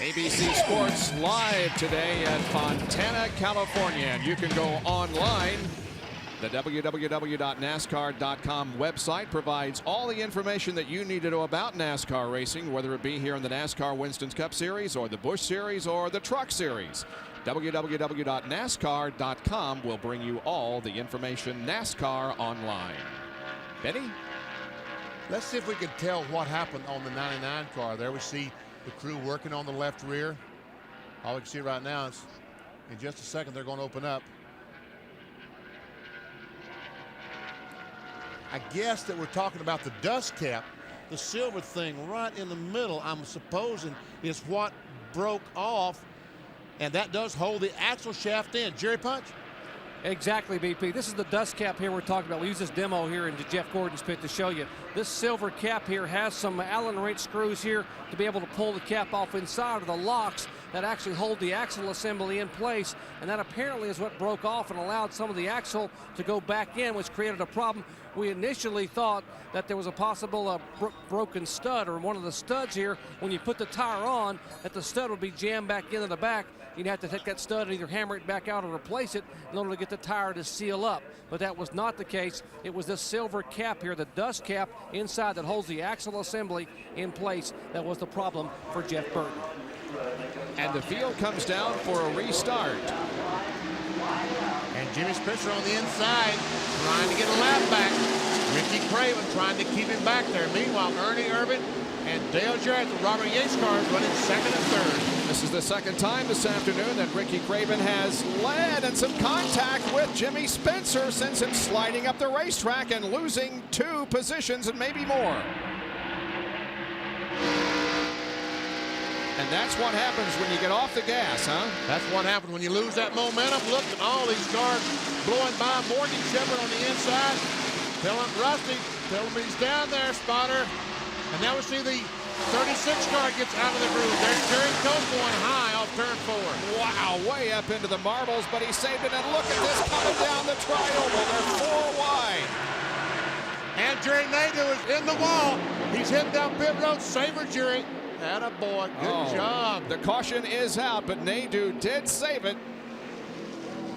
ABC Sports live today at Fontana, California. And you can go online. The www.nascar.com website provides all the information that you need to know about NASCAR racing, whether it be here in the NASCAR Winston's Cup Series or the Busch Series or the Truck Series. www.nascar.com will bring you all the information NASCAR online. Benny? Let's see if we can tell what happened on the 99 car. There we see the crew working on the left rear. All we can see right now is in just a second they're going to open up. I guess that we're talking about the dust cap, the silver thing right in the middle, I'm supposing is what broke off, and that does hold the axle shaft in. Jerry Punch? Exactly, BP. This is the dust cap here we're talking about. We use this demo here in Jeff Gordon's pit to show you. This silver cap here has some Allen wrench screws here to be able to pull the cap off inside of the locks that actually hold the axle assembly in place. And that apparently is what broke off and allowed some of the axle to go back in, which created a problem. We initially thought that there was a possible broken stud, or one of the studs here, when you put the tire on, that the stud would be jammed back into the back. You'd have to take that stud and either hammer it back out or replace it in order to get the tire to seal up. But that was not the case. It was this silver cap here, the dust cap inside that holds the axle assembly in place, that was the problem for Jeff Burton. And the field comes down for a restart. And Jimmy Spencer on the inside trying to get a lap back. Ricky Craven trying to keep him back there. Meanwhile, Ernie Irvan and Dale Jarrett, the Robert Yates cars, running second and third. This is the second time this afternoon that Ricky Craven has led and some contact with Jimmy Spencer since him sliding up the racetrack and losing 2 positions and maybe more. And that's what happens when you get off the gas, huh? That's what happens when you lose that momentum. Look at all these cars blowing by. Morgan Shepherd on the inside. Telling Rusty, tell him he's down there, spotter. And now we see the 36 car gets out of the groove. There's Jerry Cope going high off turn 4. Wow, way up into the marbles, but he saved it. And look at this coming down the tri-oval. They're 4 wide. And Jerry Nadeau is in the wall. He's heading down pit road. Saver Jerry. Attaboy, good job. The caution is out, but Nadeau did save it.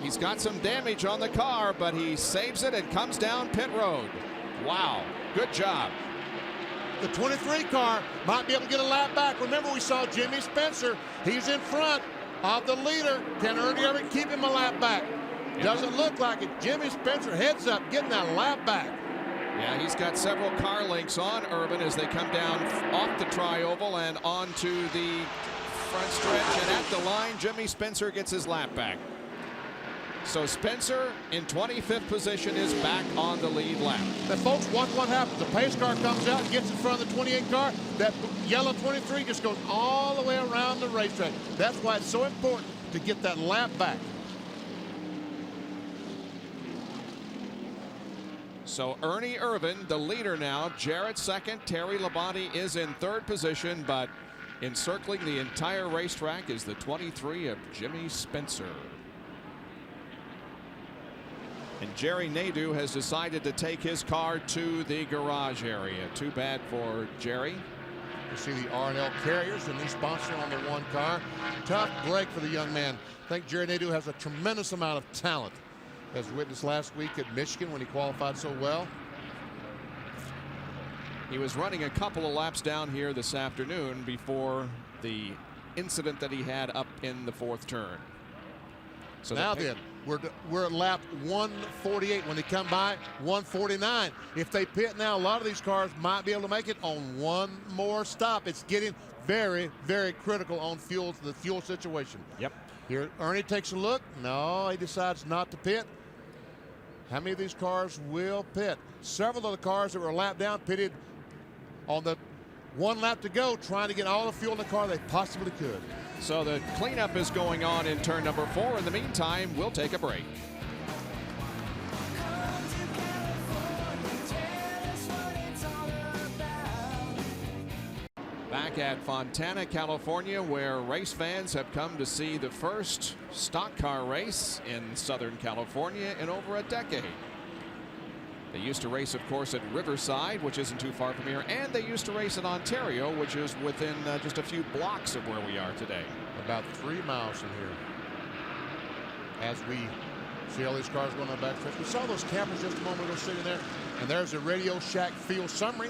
He's got some damage on the car, but he saves it and comes down pit road. Wow, good job. The 23 car might be able to get a lap back. Remember, we saw Jimmy Spencer. He's in front of the leader. Can Ernie Irvan keep him a lap back? Doesn't look like it. Jimmy Spencer heads up, getting that lap back. Yeah, he's got several car links on Irvan as they come down off the tri-oval and onto the front stretch. And at the line, Jimmy Spencer gets his lap back. So Spencer in 25th position is back on the lead lap. But folks, watch what happens. The pace car comes out and gets in front of the 28 car. That yellow 23 just goes all the way around the racetrack. That's why it's so important to get that lap back. So Ernie Irvan, the leader now. Jarrett second. Terry Labonte is in 3rd position, but encircling the entire racetrack is the 23 of Jimmy Spencer. And Jerry Nadeau has decided to take his car to the garage area. Too bad for Jerry. You see the R&L Carriers, the new sponsor on the one car. Tough break for the young man. I think Jerry Nadeau has a tremendous amount of talent, as witnessed last week at Michigan when he qualified so well. He was running a couple of laps down here this afternoon before the incident that he had up in the fourth turn. So now then, we're at lap 148. When they come by, 149. If they pit now, a lot of these cars might be able to make it on one more stop. It's getting very, very critical on fuel, the fuel situation. Yep. Here, Ernie takes a look. No, he decides not to pit. How many of these cars will pit? Several of the cars that were a lap down pitted on the one lap to go, trying to get all the fuel in the car they possibly could. So the cleanup is going on in turn number 4. In the meantime, we'll take a break. Back at Fontana, California, where race fans have come to see the first stock car race in Southern California in over a decade. They used to race, of course, at Riverside, which isn't too far from here, and they used to race in Ontario, which is within just a few blocks of where we are today. About 3 miles from here. As we see all these cars going on back stretch. We saw those campers just a moment ago sitting there, and there's a Radio Shack field summary.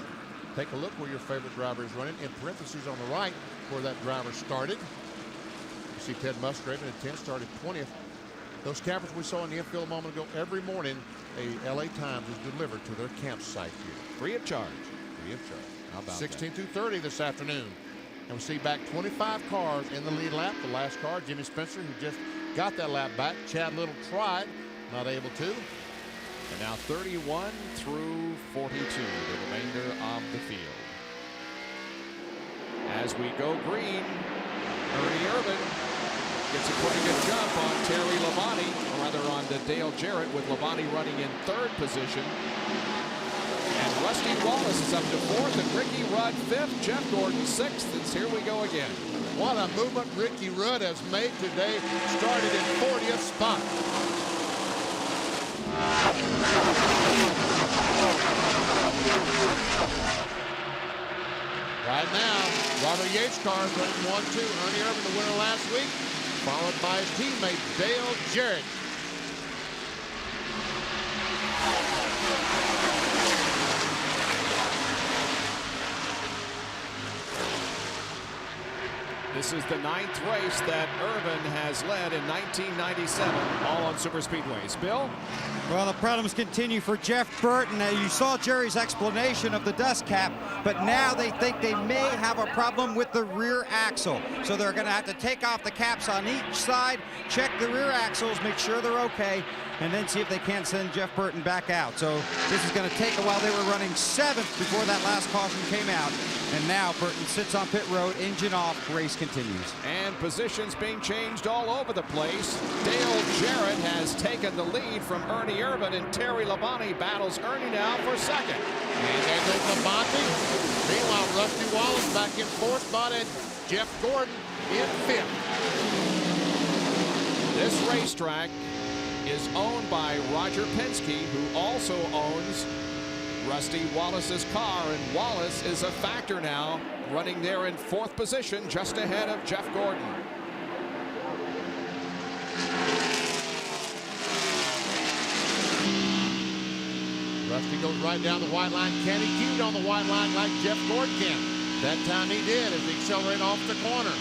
Take a look where your favorite driver is running. In parentheses on the right, where that driver started. You see Ted Musgrave in the 10th, started 20th. Those campers we saw in the infield a moment ago, every morning a LA Times is delivered to their campsite here. Free of charge. Free of charge. How about 16:30 this afternoon. And we see back 25 cars in the lead lap. The last car, Jimmy Spencer, who just got that lap back. Chad Little tried, not able to. And now 31 through 42, the remainder of the field. As we go green, Ernie Irvan gets a pretty good jump on Terry Labonte, or rather on the Dale Jarrett, with Labonte running in 3rd position. And Rusty Wallace is up to 4th, and Ricky Rudd 5th, Jeff Gordon 6th, and here we go again. What a movement Ricky Rudd has made today. Started in 40th spot. Right now, Robert Yates' car is running 1-2. Ernie Irvan, the winner last week, followed by his teammate Dale Jarrett. This is the 9th race that Irvan has led in 1997, all on super speedways. Bill? Well, the problems continue for Jeff Burton. You saw Jerry's explanation of the dust cap, but now they think they may have a problem with the rear axle. So they're going to have to take off the caps on each side, check the rear axles, make sure they're okay, and then see if they can't send Jeff Burton back out. So this is going to take a while. They were running 7th before that last caution came out. And now Burton sits on pit road, engine off, race continues. And positions being changed all over the place. Dale Jarrett has taken the lead from Ernie Irvan, and Terry Labonte battles Ernie now for 2nd. And there goes Labonte. Meanwhile, Rusty Wallace back in 4th spot, and Jeff Gordon in 5th. This racetrack is owned by Roger Penske, who also owns Rusty Wallace's car, and Wallace is a factor now, running there in 4th position, just ahead of Jeff Gordon. Rusty goes right down the white line. Can he keep it on the white line like Jeff Gordon can? That time he did as he accelerated off the corner.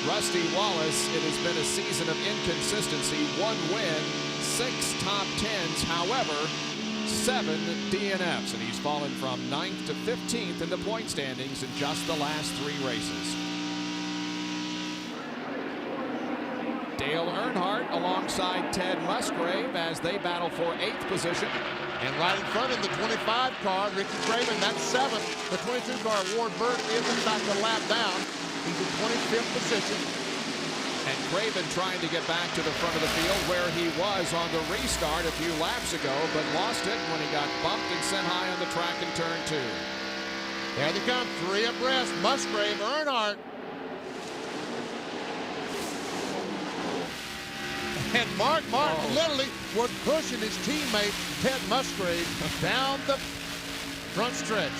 Rusty Wallace, it has been a season of inconsistency. 1 win, 6 top 10s, however, 7 DNFs, and he's fallen from 9th to 15th in the point standings in just the last 3 races. Dale Earnhardt alongside Ted Musgrave as they battle for 8th position. And right in front of the 25 car, Ricky Craven, that's 7th. The 22 car, Ward Burton, is in fact a lap down. He's in 25th position. And Craven trying to get back to the front of the field where he was on the restart a few laps ago, but lost it when he got bumped and sent high on the track in turn 2. There they come, 3 abreast. Musgrave, Earnhardt. And Mark Martin literally was pushing his teammate, Ted Musgrave, down the front stretch.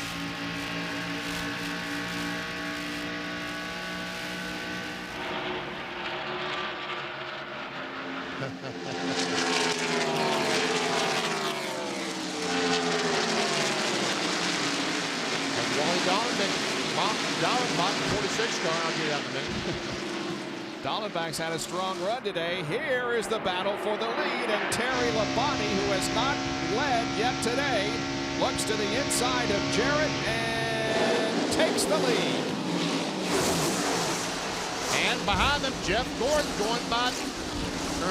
Dallenbach, 46 car. I'll get out in a minute. Dallenbach's had a strong run today. Here is the battle for the lead, and Terry Labonte, who has not led yet today, looks to the inside of Jarrett and takes the lead. And behind them, Jeff Gordon going by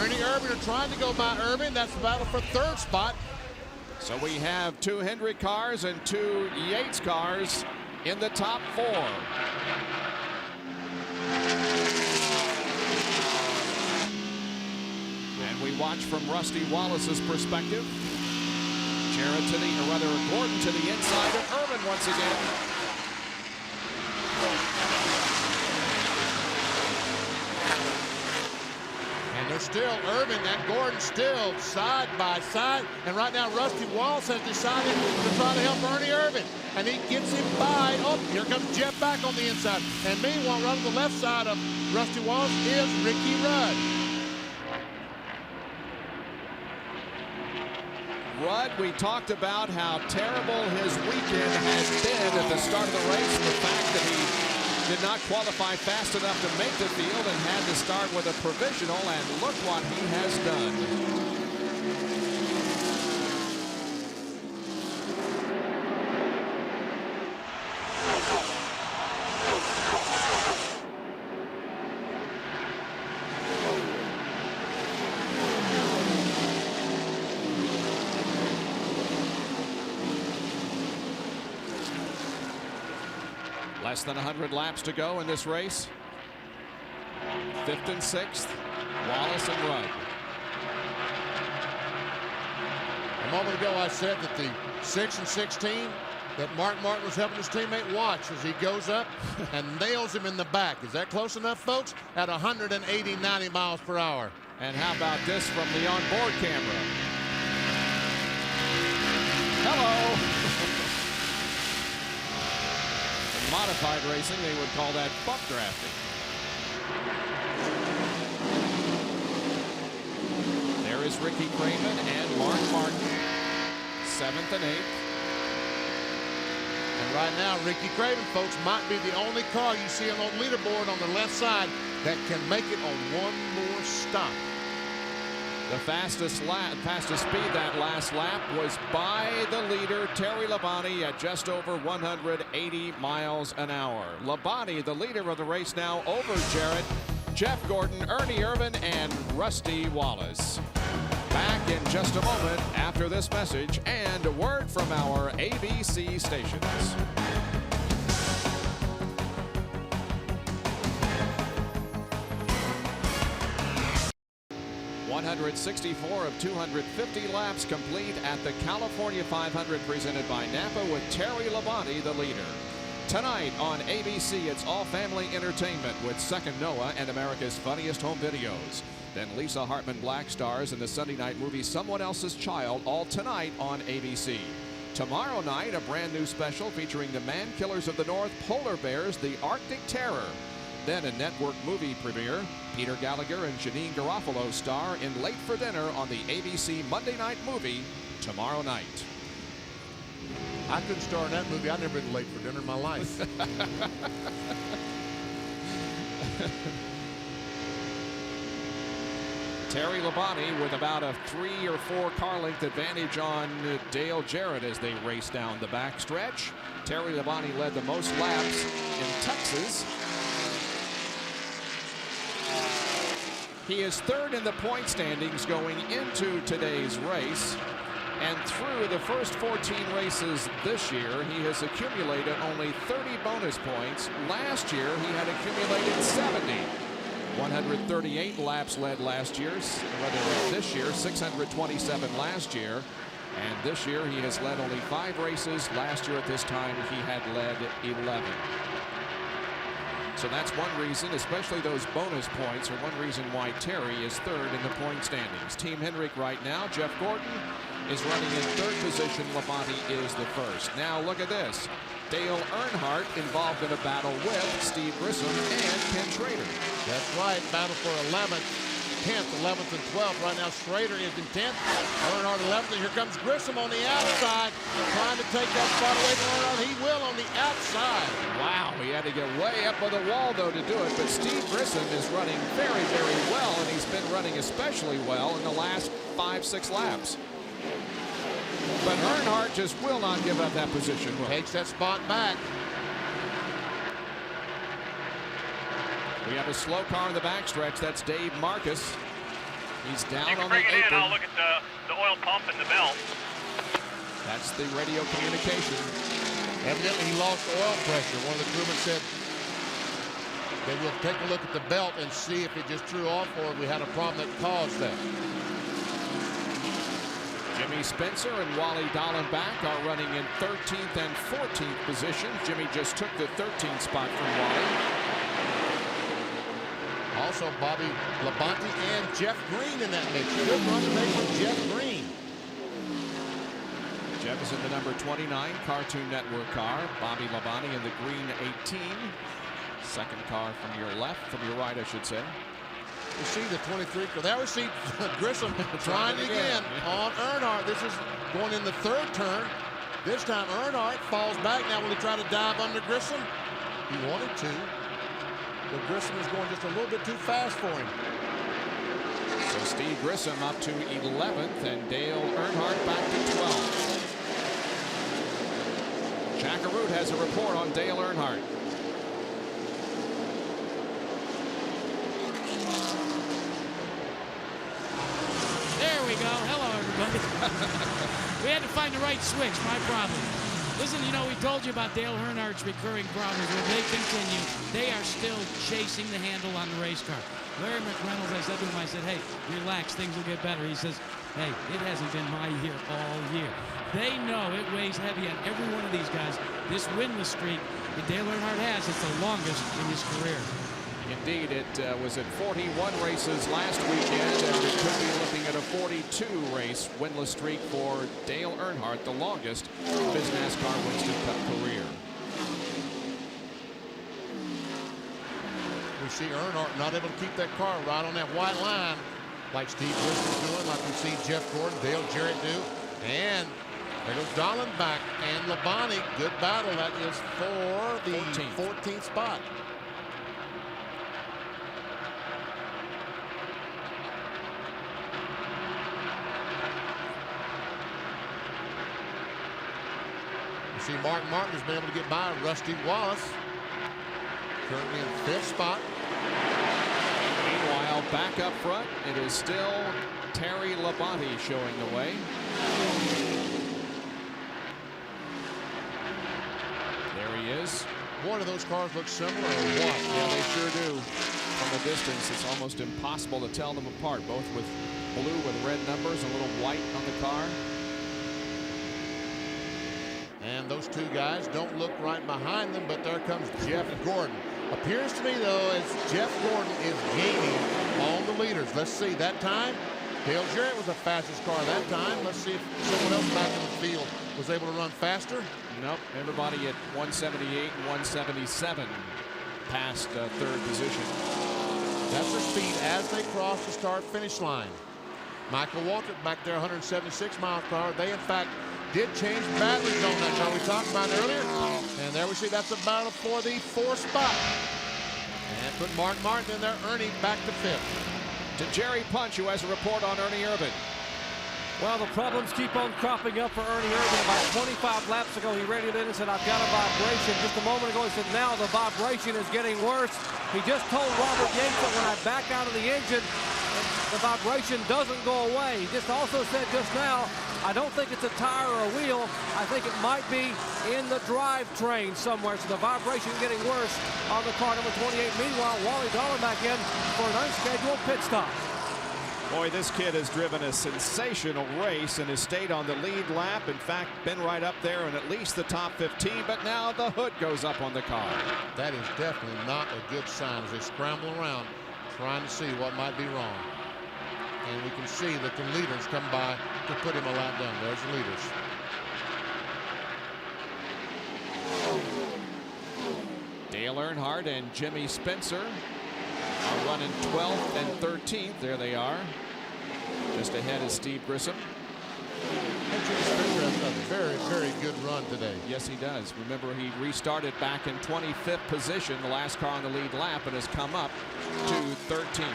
Ernie Irvin, or trying to go by Irvin. That's the battle for third spot. So we have 2 Hendrick cars and 2 Yates cars in the top 4. And we watch from Rusty Wallace's perspective. Jarrett to the, or rather Gordon to the inside of Irvin once again. And they're still, Irvin and Gordon still side by side. And right now, Rusty Wallace has decided to try to help Ernie Irvin. And he gets him by. Oh, here comes Jeff back on the inside. And meanwhile, right on the left side of Rusty Wallace is Ricky Rudd. Rudd, we talked about how terrible his weekend has been at the start of the race, and the fact that he did not qualify fast enough to make the field and had to start with a provisional, and look what he has done. Less than 100 laps to go in this race. 5th and 6th, Wallace and Rudd. A moment ago, I said that the 6 and 16 that Mark Martin was helping his teammate watch as he goes up and nails him in the back. Is that close enough, folks? At 180, 90 miles per hour. And how about this from the onboard camera? Hello. In modified racing, they would call that buck drafting. There is Ricky Craven and Mark Martin, 7th and 8th. And right now, Ricky Craven, folks, might be the only car you see on the leaderboard on the left side that can make it on one more stop. The fastest speed that last lap was by the leader, Terry Labonte, at just over 180 miles an hour. Labonte, the leader of the race now, over Jarrett, Jeff Gordon, Ernie Irvin, and Rusty Wallace. Back in just a moment after this message and a word from our ABC stations. 164 of 250 laps complete at the California 500 presented by NAPA with Terry Labonte the leader. Tonight on ABC, it's all family entertainment with Second Noah and America's Funniest Home Videos. Then Lisa Hartman Black stars in the Sunday night movie Someone Else's Child, all tonight on ABC. Tomorrow night, a brand new special featuring the Man Killers of the North, Polar Bears, The Arctic Terror. Then a network movie premiere. Peter Gallagher and Janine Garofalo star in Late for Dinner on the ABC Monday Night Movie tomorrow night. I couldn't star in that movie. I've never been late for dinner in my life. Terry Labonte with about a 3 or 4 car length advantage on Dale Jarrett as they race down the backstretch. Terry Labonte led the most laps in Texas. He is third in the point standings going into today's race. And through the first 14 races this year, he has accumulated only 30 bonus points. Last year, he had accumulated 70. 138 laps led last year, rather this year, 627 last year. And this year, he has led only 5 races. Last year at this time, he had led 11. So that's one reason, especially those bonus points, or one reason why Terry is third in the point standings. Team Hendrick right now, Jeff Gordon is running in third position. Labonte is the first. Now look at this. Dale Earnhardt involved in a battle with Steve Grissom and Ken Schrader. That's right, battle for 11th, 10th, 11th, and 12th. Right now, Schrader is in 10th, Earnhardt 11th, and here comes Grissom on the outside, trying to take that spot away from Earnhardt. He will on the outside. Wow, he had to get way up on the wall, though, to do it, but Steve Grissom is running very, very well, and he's been running especially well in the last 5-6 laps. But Earnhardt just will not give up that position. Takes that spot back. We have a slow car in the backstretch. That's Dave Marcus. He's down on the bring it in. apron. I'll look at the oil pump and the belt. That's the radio communication. Evidently, he lost oil pressure. One of the crewmen said they will take a look at the belt and see if it just threw off or if we had a problem that caused that. Jimmy Spencer and Wally Dallenbach are running in 13th and 14th position. Jimmy just took the 13th spot from Wally. Also, Bobby Labonte and Jeff Green in that mix. Good run today from Jeff Green. Jeff is in the number 29 Cartoon Network car. Bobby Labonte in the green 18. Second car from your left, from your right, I should say. You see the 23 car. There we see Grissom trying again on Earnhardt. This is going in the third turn. This time Earnhardt falls back. Now will he try to dive under Grissom? He wanted to, but Grissom is going just a little bit too fast for him. So Steve Grissom up to 11th and Dale Earnhardt back to 12th. Jackaroot has a report on Dale Earnhardt. There we go. Hello, everybody. We had to find the right switch. My problem. Listen, you know, we told you about Dale Earnhardt's recurring problems. Well, they continue. They are still chasing the handle on the race car. Larry McReynolds, I said to him, I said, hey, relax, things will get better. He says, hey, it hasn't been my year all year. They know it weighs heavy on every one of these guys. This winless streak that Dale Earnhardt has, it's the longest in his career. Indeed, it was at 41 races last weekend, and it could be looking at a 42-race winless streak for Dale Earnhardt, the longest of his NASCAR Winston Cup career. We see Earnhardt not able to keep that car right on that white line like Steve Grissom's doing, like we see Jeff Gordon, Dale Jarrett do. And there goes Dallenbach and Labonte. Good battle. That is for the 14th spot. You see Mark Martin has been able to get by Rusty Wallace. Currently in 5th spot. Meanwhile, back up front, it is still Terry Labonte showing the way. There he is. One of those cars looks similar or what? Yeah, they sure do. From a distance, it's almost impossible to tell them apart, both with blue with red numbers, a little white on the car. And those two guys don't look right behind them, but there comes Jeff Gordon. Appears to me, though, as Jeff Gordon is gaining on the leaders. Let's see, that time, Dale Jarrett was the fastest car that time. Let's see if someone else back in the field was able to run faster. Nope, everybody at 178 and 177 past third position. That's their speed as they cross the start-finish line. Michael Waltrip back there, 176 miles per hour. They, in fact, did change batteries on that car we talked about earlier. And there we see that's a battle for the 4th spot. And put Mark Martin in there, Ernie back to 5th. To Jerry Punch, who has a report on Ernie Irvan. Well, the problems keep on cropping up for Ernie Irvan. About 25 laps ago, he radied in and said, I've got a vibration. Just a moment ago, he said, now the vibration is getting worse. He just told Robert Yates that when I back out of the engine, the vibration doesn't go away. He just also said just now, I don't think it's a tire or a wheel. I think it might be in the drivetrain somewhere. So the vibration getting worse on the car number 28. Meanwhile, Wally Dallenbach in for an unscheduled pit stop. Boy, this kid has driven a sensational race and has stayed on the lead lap. In fact, been right up there in at least the top 15, but now the hood goes up on the car. That is definitely not a good sign as they scramble around trying to see what might be wrong. And we can see that the leaders come by to put him a lap down. There's the leaders. Dale Earnhardt and Jimmy Spencer are running 12th and 13th. There they are. Just ahead is Steve Grissom. And Jimmy Spencer has a very, very good run today. Yes, he does. Remember, he restarted back in 25th position, the last car on the lead lap, and has come up to 13th.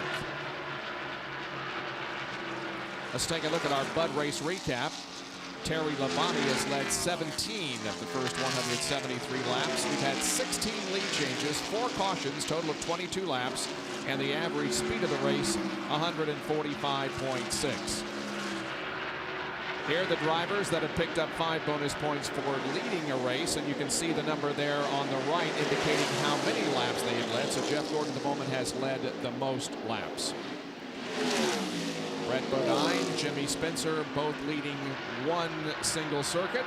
Let's take a look at our Bud Race recap. Terry Labonte has led 17 of the first 173 laps. We've had 16 lead changes, 4 cautions, total of 22 laps, and the average speed of the race, 145.6. Here are the drivers that have picked up 5 bonus points for leading a race, and you can see the number there on the right indicating how many laps they have led. So Jeff Gordon at the moment has led the most laps. Brett Bodine, Jimmy Spencer, both leading 1 single circuit.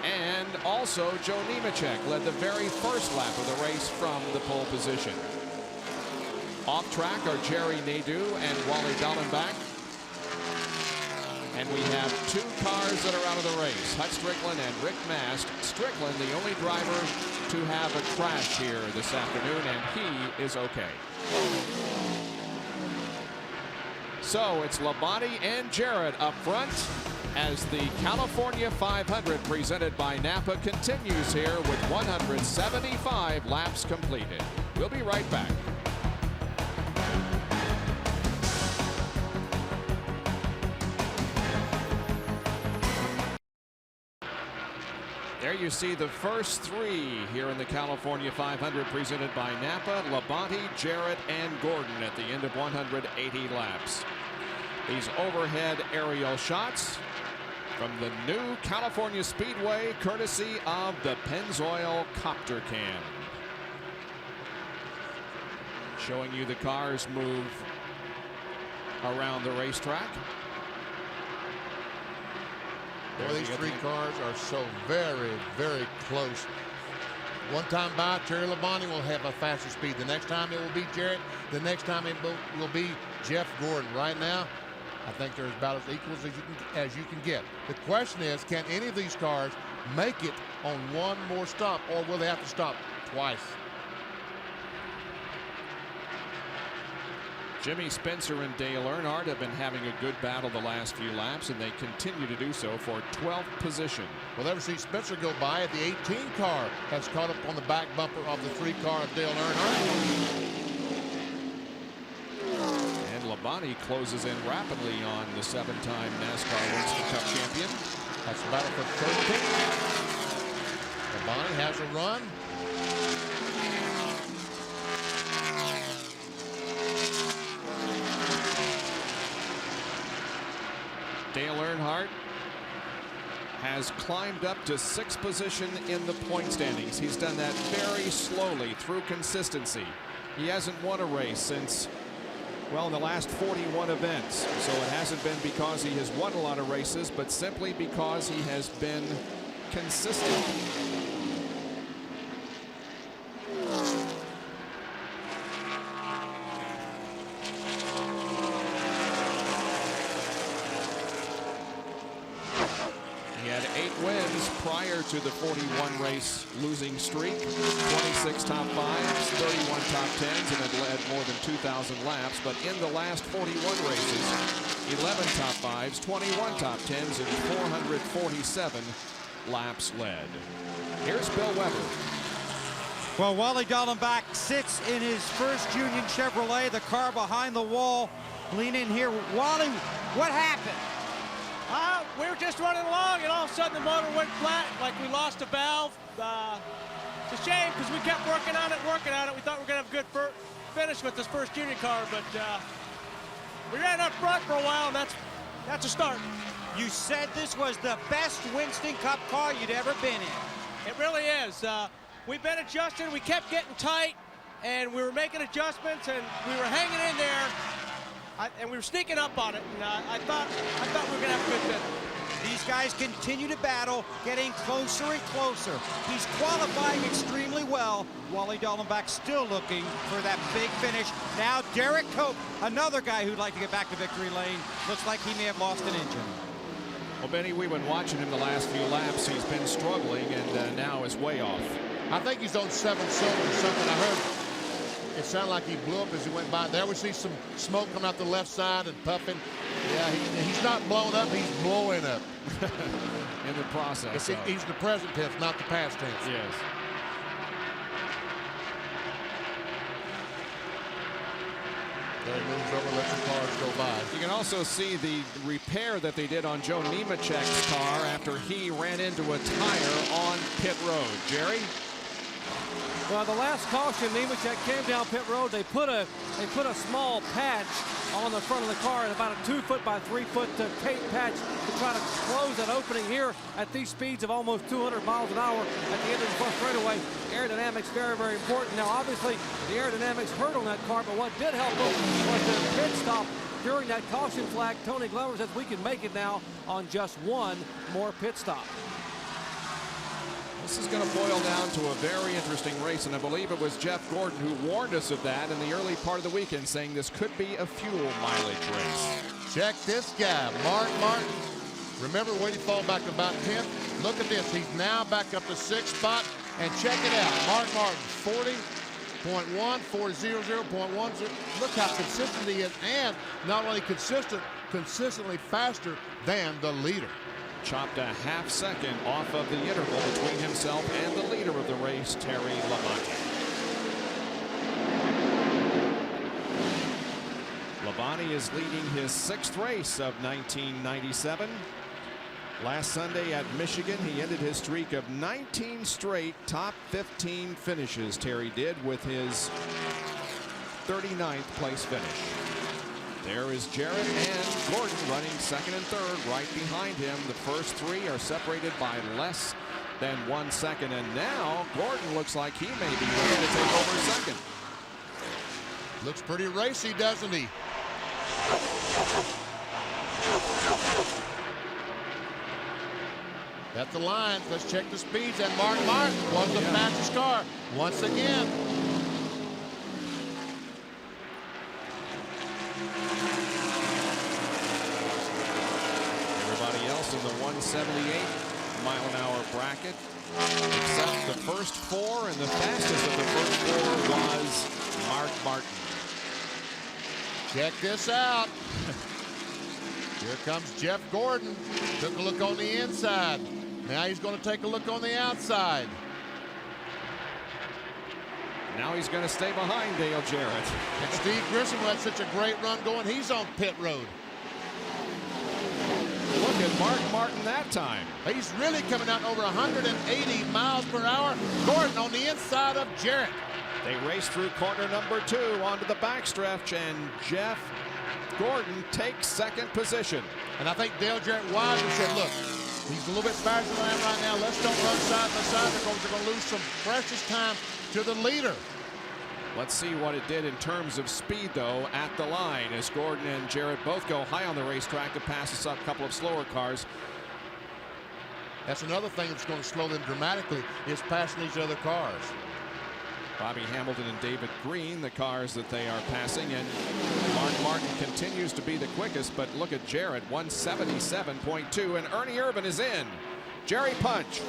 And also Joe Nemechek led the very first lap of the race from the pole position. Off track are Jerry Nadeau and Wally Dallenbach. And we have 2 cars that are out of the race, Hut Strickland and Rick Mast. Strickland, the only driver to have a crash here this afternoon, and he is okay. So it's Labonte and Jarrett up front as the California 500 presented by NAPA continues here with 175 laps completed. We'll be right back. There you see the first 3 here in the California 500 presented by NAPA, Labonte, Jarrett, and Gordon at the end of 180 laps. These overhead aerial shots from the new California Speedway, courtesy of the Pennzoil Copter Cam. Showing you the cars move around the racetrack. Well, these 3 cars are so very, very close. One time by, Terry Labonte will have a faster speed. The next time it will be Jarrett. The next time it will be Jeff Gordon. Right now, I think they're about as equal as you can get. The question is, can any of these cars make it on one more stop, or will they have to stop twice? Jimmy Spencer and Dale Earnhardt have been having a good battle the last few laps, and they continue to do so for 12th position. We'll never see Spencer go by at the 18 car. Has caught up on the back bumper of the 3 car of Dale Earnhardt. And Labonte closes in rapidly on the 7-time NASCAR Winston Cup champion. That's the battle for 13. Labonte has a run. Dale Earnhardt has climbed up to 6th position in the point standings. He's done that very slowly through consistency. He hasn't won a race since, well, in the last 41 events. So it hasn't been because he has won a lot of races, but simply because he has been consistent. Prior to the 41 race losing streak, 26 top 5s, 31 top 10s, and had led more than 2,000 laps. But in the last 41 races, 11 top 5s, 21 top 10s, and 447 laps led. Here's Bill Weber. Well, Wally Dallenbach sits in his first Union Chevrolet, the car behind the wall. Lean in here. Wally, what happened? We were just running along, and all of a sudden the motor went flat, like we lost a valve. It's a shame because we kept working on it. We thought we were going to have a good finish with this first junior car, but we ran up front for a while, and that's a start. You said this was the best Winston Cup car you'd ever been in. It really is. We've been adjusting. We kept getting tight, and we were making adjustments, and we were hanging in there. and we were sneaking up on it, and I thought we were going to have a good finish. These guys continue to battle, getting closer and closer. He's qualifying extremely well. Wally Dallenbach still looking for that big finish. Now Derek Cope, another guy who'd like to get back to victory lane. Looks like he may have lost an engine. Well, Benny, we've been watching him the last few laps. He's been struggling and now is way off. I think he's on 7 cylinders or something. I heard it sounded like he blew up as he went by. There we see some smoke coming out the left side and puffing. Yeah, he's not blown up, he's blowing up. In the process. He's the present tense, not the past tense. Yes. There he moves over, lets the cars go by. You can also see the repair that they did on Joe Nemechek's car after he ran into a tire on pit road. Jerry? Well, the last caution, Nemechek came down pit road. They put a small patch on the front of the car, and about a 2-foot by 3-foot tape patch to try to close that opening here at these speeds of almost 200 miles an hour at the end of the front straightaway. Aerodynamics very, very important. Now, obviously, the aerodynamics hurt on that car, but what did help them was the pit stop during that caution flag. Tony Glover says we can make it now on just one more pit stop. This is going to boil down to a very interesting race, and I believe it was Jeff Gordon who warned us of that in the early part of the weekend, saying this could be a fuel mileage race. Check this guy, Mark Martin. Remember when he fall back to about 10th? Look at this. He's now back up to 6th spot, and check it out. Mark Martin, 40.1, 400.10. Look how consistent he is, and not only consistent, consistently faster than the leader. Chopped a half second off of the interval between himself and the leader of the race, Terry Labonte. Labonte is leading his 6th race of 1997. Last Sunday at Michigan, he ended his streak of 19 straight top 15 finishes. Terry did with his 39th place finish. There is Jarrett and Gordon running 2nd and 3rd right behind him. The first 3 are separated by less than 1 second. And now Gordon looks like he may be ready to take over 2nd. Looks pretty racy, doesn't he? At the line, let's check the speeds. And Mark Martin was the fastest car once again. In the 178-mile-an-hour bracket, except the first 4, and the fastest of the first 4 was Mark Martin. Check this out. Here comes Jeff Gordon. Took a look on the inside. Now he's going to take a look on the outside. Now he's going to stay behind Dale Jarrett. And Steve Grissom had such a great run going. He's on pit road. Look at Mark Martin that time. He's really coming out over 180 miles per hour. Gordon on the inside of Jarrett. They race through corner number 2 onto the backstretch, and Jeff Gordon takes 2nd position. And I think Dale Jarrett wisely said, look, he's a little bit faster than I am right now. Let's don't run side by side because we're going to lose some precious time to the leader. Let's see what it did in terms of speed, though, at the line as Gordon and Jarrett both go high on the racetrack to pass a couple of slower cars. That's another thing that's going to slow them dramatically is passing these other cars. Bobby Hamilton and David Green, the cars that they are passing, and Mark Martin continues to be the quickest, but look at Jarrett, 177.2, and Ernie Irvan is in. Jerry Punch.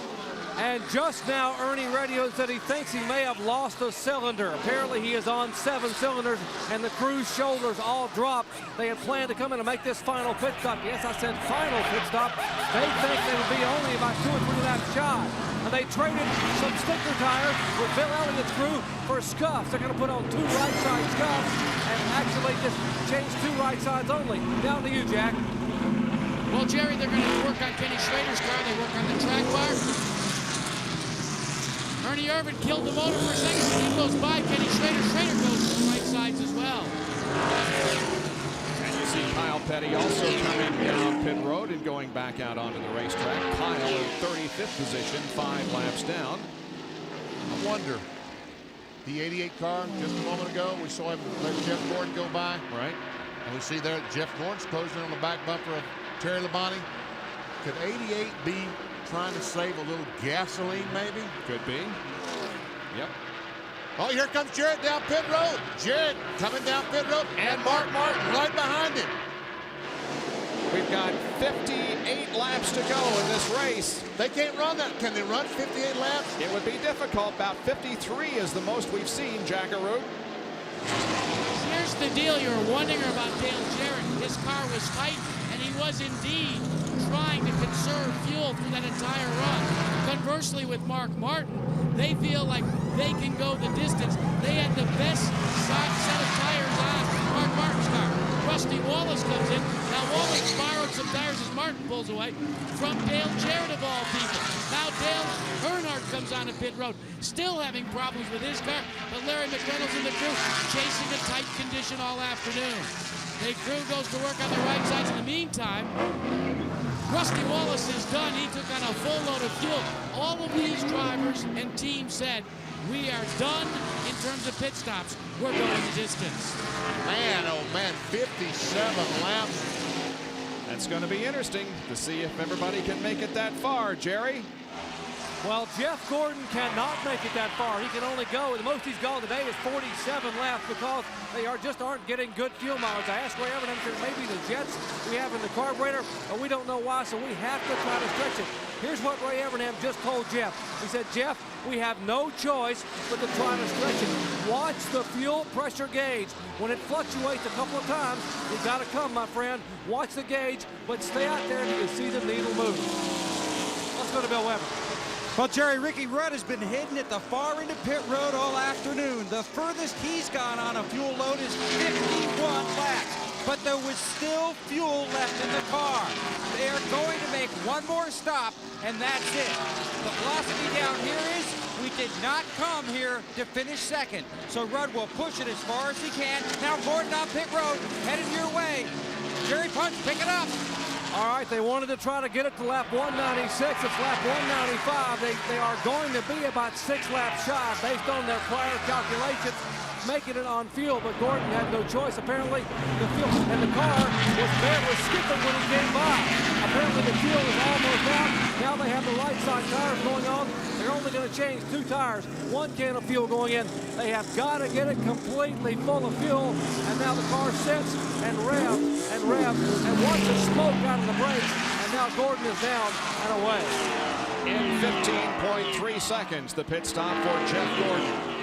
And just now, Ernie radioed that he thinks he may have lost a cylinder. Apparently, he is on 7 cylinders, and the crew's shoulders all dropped. They had planned to come in and make this final pit stop. Yes, I said final pit stop. They think they would be only about 2 or 3 laps shy. And they traded some sticker tires with Bill Elliott's crew for scuffs. They're going to put on 2 right side scuffs and actually just change 2 right sides only. Down to you, Jack. Well, Jerry, they're going to work on Kenny Schrader's car. They work on the track bar. Ernie Irvan killed the motor for a second. When he goes by Kenny Schrader, Schrader goes to the right sides as well. And you see Kyle Petty also coming down pit road and going back out onto the racetrack. Kyle in 35th position, 5 laps down. I wonder, the 88 car just a moment ago, we saw him let Jeff Gordon go by. Right. And we see there Jeff Gordon's closing on the back bumper of Terry Labonte. Could 88 be trying to save a little gasoline, maybe? Could be. Yep. Oh, here comes Jarrett down pit road. Jarrett coming down pit road, and Mark Martin right behind him. We've got 58 laps to go in this race. They can't run that. Can they run 58 laps? It would be difficult. About 53 is the most we've seen, Jackaroo. Here's the deal you were wondering about Dale Jarrett. His car was tight, and he was indeed trying to conserve fuel through that entire run. Conversely, with Mark Martin, they feel like they can go the distance. They had the best set of tires on Mark Martin's car. Rusty Wallace comes in. Now Wallace borrowed some tires as Martin pulls away from Dale Jarrett of all people. Now Dale Earnhardt comes on to pit road, still having problems with his car, but Larry McReynolds and the crew chasing a tight condition all afternoon. The crew goes to work on the right sides. In the meantime, Rusty Wallace is done. He took on a full load of fuel. All of these drivers and teams said, we are done in terms of pit stops. We're going the distance. Man, oh man, 57 laps. That's going to be interesting to see if everybody can make it that far, Jerry. Well, Jeff Gordon cannot make it that far. He can only go, the most he's gone today is 47 laps because they aren't getting good fuel mileage. I asked Ray Evernham, maybe the jets we have in the carburetor, but we don't know why, so we have to try to stretch it. Here's what Ray Evernham just told Jeff. He said, Jeff, we have no choice but to try to stretch it. Watch the fuel pressure gauge. When it fluctuates a couple of times, you got to come, my friend. Watch the gauge, but stay out there until you see the needle move. Let's go to Bill Weber. Well, Jerry, Ricky Rudd has been hidden at the far end of pit road all afternoon. The furthest he's gone on a fuel load is 51 laps, but there was still fuel left in the car. They are going to make one more stop, and that's it. The philosophy down here is we did not come here to finish second, so Rudd will push it as far as he can. Now Gordon on pit road, headed your way. Jerry Punch, pick it up. All right, they wanted to try to get it to lap 196. It's lap 195. They are going to be about 6 laps shy based on their prior calculations, making it on fuel, but Gordon had no choice. Apparently, the fuel and the car was barely skipping when he came by. Apparently, the fuel is almost out. Now they have the right side tires going on. They're only going to change 2 tires, 1 can of fuel going in. They have got to get it completely full of fuel, and now the car sits and revs and watch the smoke out of the brakes, and now Gordon is down and away. In 15.3 seconds, the pit stop for Jeff Gordon.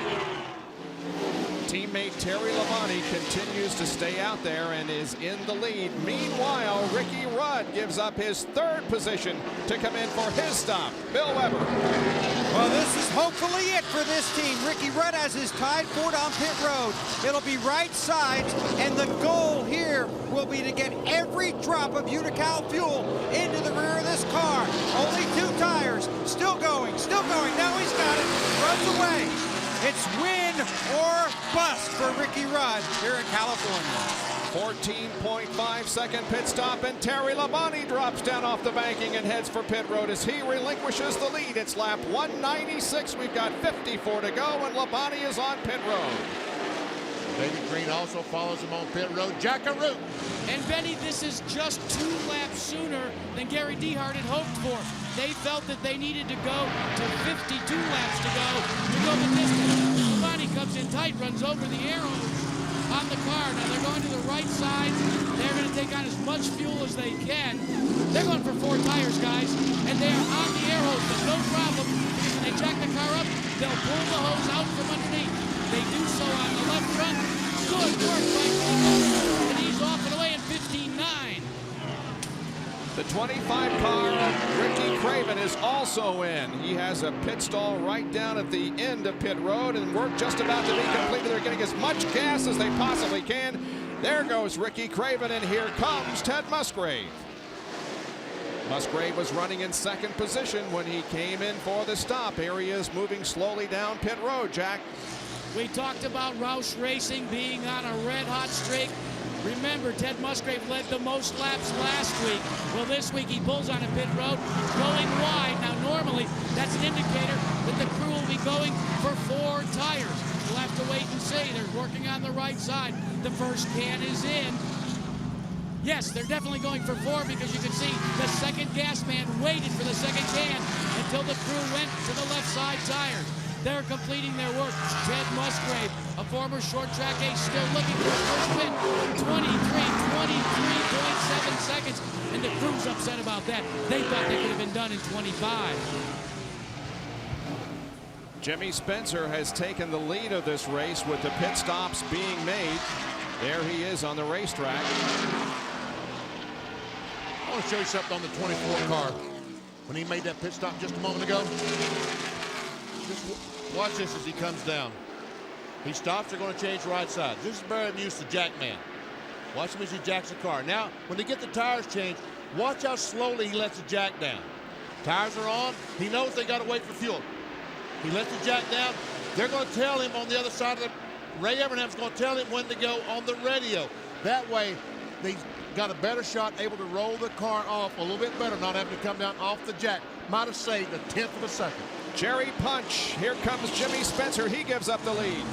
Teammate Terry Labonte continues to stay out there and is in the lead. Meanwhile, Ricky Rudd gives up his 3rd position to come in for his stop. Bill Weber. Well, this is hopefully it for this team. Ricky Rudd has his Tide Ford on pit road. It'll be right sides, and the goal here will be to get every drop of Unical fuel into the rear of this car. Only 2 tires, still going. Now he's got it, runs away. It's win or bust for Ricky Rudd here in California. 14.5 second pit stop, and Terry Labonte drops down off the banking and heads for pit road as he relinquishes the lead. It's lap 196. We've got 54 to go, and Labonte is on pit road. David Green also follows him on pit road. Jackaroo. And Benny, this is just 2 laps sooner than Gary Dehart had hoped for. They felt that they needed to go to 52 laps to go the distance. Labonte comes in tight, runs over the arrows on the car. Now they're going to the right side. They're going to take on as much fuel as they can. They're going for 4 tires, guys, and they are on the arrows, but no problem. When they jack the car up, they'll pull the hose out from underneath. They do so on the left front. Good work by Cole, and he's off and away in 15.9. The 25 car of Ricky Craven is also in. He has a pit stall right down at the end of pit road, and work just about to be completed. They're getting as much gas as they possibly can. There goes Ricky Craven, and here comes Ted Musgrave. Musgrave was running in 2nd position when he came in for the stop. Here he is moving slowly down pit road, Jack. We talked about Roush Racing being on a red-hot streak. Remember, Ted Musgrave led the most laps last week. Well, this week he pulls on a pit road, going wide. Now, normally, that's an indicator that the crew will be going for 4 tires. We'll have to wait and see. They're working on the right side. The first can is in. Yes, they're definitely going for 4 because you can see the second gas man waited for the second can until the crew went to the left side tire. They're completing their work. Ted Musgrave, a former short track ace, still looking for his first win. 23.7 seconds, and the crew's upset about that. They thought they could have been done in 25. Jimmy Spencer has taken the lead of this race with the pit stops being made. There he is on the racetrack. I want to show you something on the 24 car. When he made that pit stop just a moment ago, just watch this as he comes down. He stops, they're going to change right side. This is Barry Muse, the jack man. Watch him as he jacks the car. Now, when they get the tires changed, watch how slowly he lets the jack down. Tires are on. He knows they got to wait for fuel. He lets the jack down. They're going to tell him on the other side of the... Ray Evernham's going to tell him when to go on the radio. That way, they've got a better shot, able to roll the car off a little bit better, not having to come down off the jack. Might have saved a 1/10 of a second. Jerry Punch. Here comes Jimmy Spencer. He gives up the lead.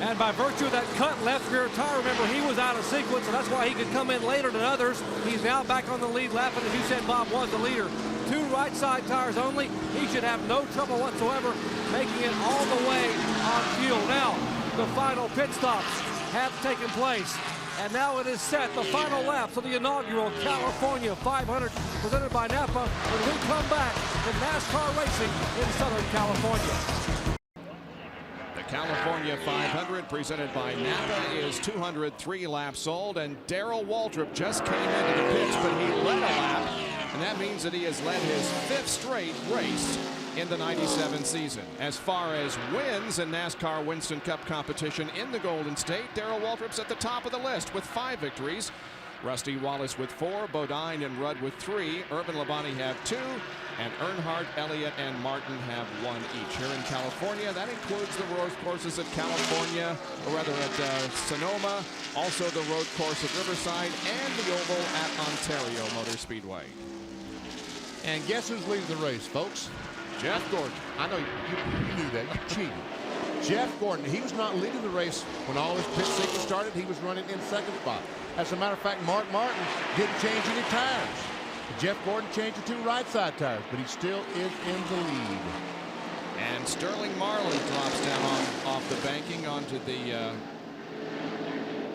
And by virtue of that cut left rear tire, remember, he was out of sequence, and that's why he could come in later than others. He's now back on the lead lap, and as you said, Bob was the leader. 2 right side tires only. He should have no trouble whatsoever making it all the way on fuel. Now, the final pit stops have taken place. And now it is set, the final laps of the inaugural California 500 presented by NAPA when we come back to NASCAR racing in Southern California. The California 500 presented by NAPA is 203 laps old, and Darrell Waltrip just came into the pits, but he led a lap, and that means that he has led his 5th straight race in the 97 season. As far as wins in NASCAR Winston Cup competition in the Golden State, Darrell Waltrip's at the top of the list with 5 victories. Rusty Wallace with 4, Bodine and Rudd with 3, Urban Labonte have 2, and Earnhardt, Elliott, and Martin have 1 each. Here in California, that includes the road courses at California, or rather at Sonoma, also the road course at Riverside, and the oval at Ontario Motor Speedway. And guess who's leading the race, folks? Jeff Gordon. I know you knew that. You cheated. Jeff Gordon, he was not leading the race when all his pit sequence started. He was running in 2nd spot. As a matter of fact, Mark Martin didn't change any tires. Jeff Gordon changed the 2 right side tires, but he still is in the lead. And Sterling Marlin drops down off the banking onto the...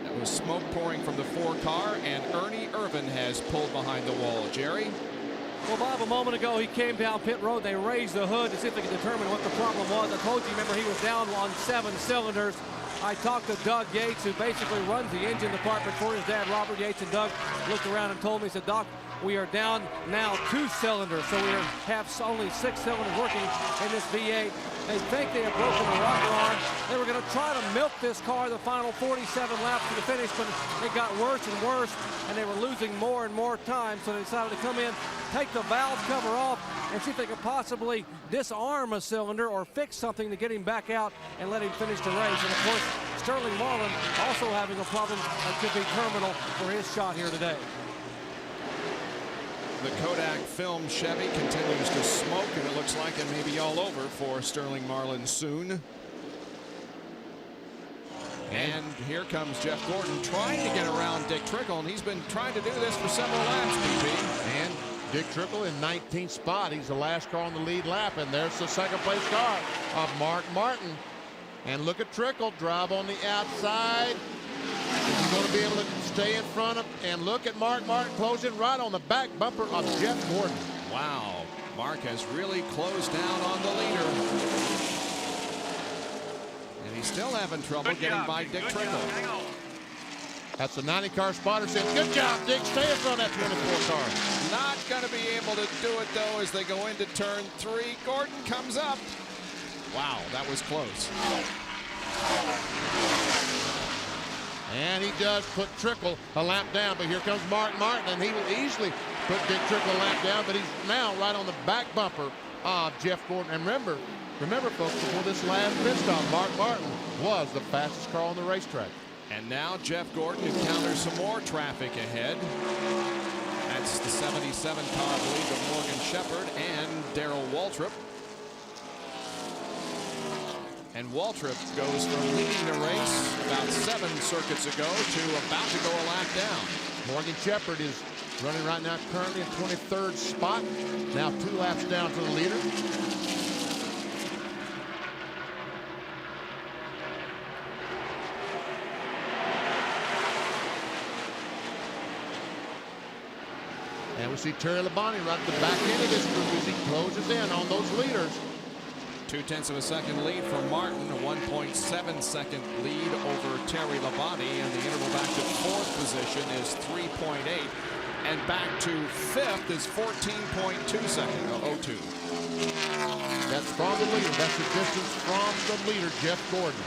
that was smoke pouring from the 4 car, and Ernie Irvin has pulled behind the wall. Jerry? Well, Bob, a moment ago, he came down pit road. They raised the hood to see if they could determine what the problem was. I told you, remember, he was down on 7 cylinders. I talked to Doug Yates, who basically runs the engine department for his dad, Robert Yates, and Doug looked around and told me, he said, Doc, we are down now 2 cylinders, so we have only 6 cylinders working in this V8. They think they have broken a rocker arm. They were going to try to milk this car the final 47 laps to the finish, but it got worse and worse, and they were losing more and more time, so they decided to come in, take the valve cover off, and see if they could possibly disarm a cylinder or fix something to get him back out and let him finish the race. And of course, Sterling Marlin also having a problem that could be terminal for his shot here today. The Kodak film Chevy continues to smoke, and it looks like it may be all over for Sterling Marlin soon. And here comes Jeff Gordon trying to get around Dick Trickle, and he's been trying to do this for several laps, BP. And Dick Trickle in 19th spot. He's the last car on the lead lap, and there's the 2nd place car of Mark Martin. And look at Trickle drive on the outside. He's going to be able to stay in front of, and look at Mark Martin closing right on the back bumper of Jeff Gordon. Wow, Mark has really closed down on the leader. And he's still having trouble getting by Dick Trickle. That's the 90 car spotter saying, good job, Dick, stay in front of that 24 car. Not going to be able to do it, though, as they go into turn 3. Gordon comes up. Wow, that was close. And he does put Trickle a lap down, but here comes Mark Martin, and he will easily put Dick Trickle a lap down, but he's now right on the back bumper of Jeff Gordon. And remember, folks, before this last pit stop, Mark Martin was the fastest car on the racetrack. And now Jeff Gordon encounters some more traffic ahead. That's the 77 car, I believe, of Morgan Shepherd and Darrell Waltrip. And Waltrip goes from leading the race about 7 circuits ago to about to go a lap down. Morgan Shepherd is running right now currently in 23rd spot. Now 2 laps down to the leader. And we see Terry Labonte right at the back end of this group as he closes in on those leaders. 0.2 of a second lead for Martin, a 1.7 second lead over Terry Labonte, and the interval back to 4th position is 3.8, and back to 5th is 14.2 seconds, 02. That's from the leader. That's the distance from the leader, Jeff Gordon.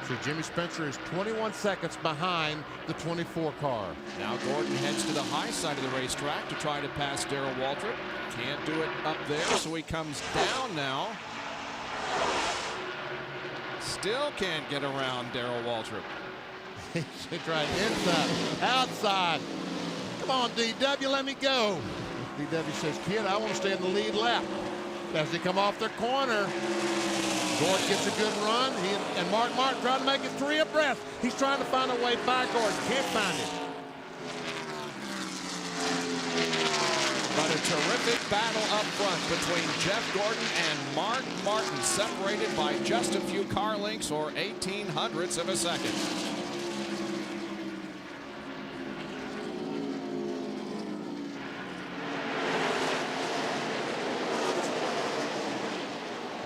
So Jimmy Spencer is 21 seconds behind the 24 car. Now Gordon heads to the high side of the racetrack to try to pass Darrell Waltrip. Can't do it up there, so he comes down now. Still can't get around Darrell Waltrip. He's trying inside, outside. Come on, DW, let me go. DW says, kid, I want to stay in the lead lap. As they come off their corner, Gordon gets a good run. He and Mark Martin trying to make it 3 abreast. He's trying to find a way by Gordon. Can't find it. But a terrific battle up front between Jeff Gordon and Mark Martin, separated by just a few car lengths or 0.18 of a second.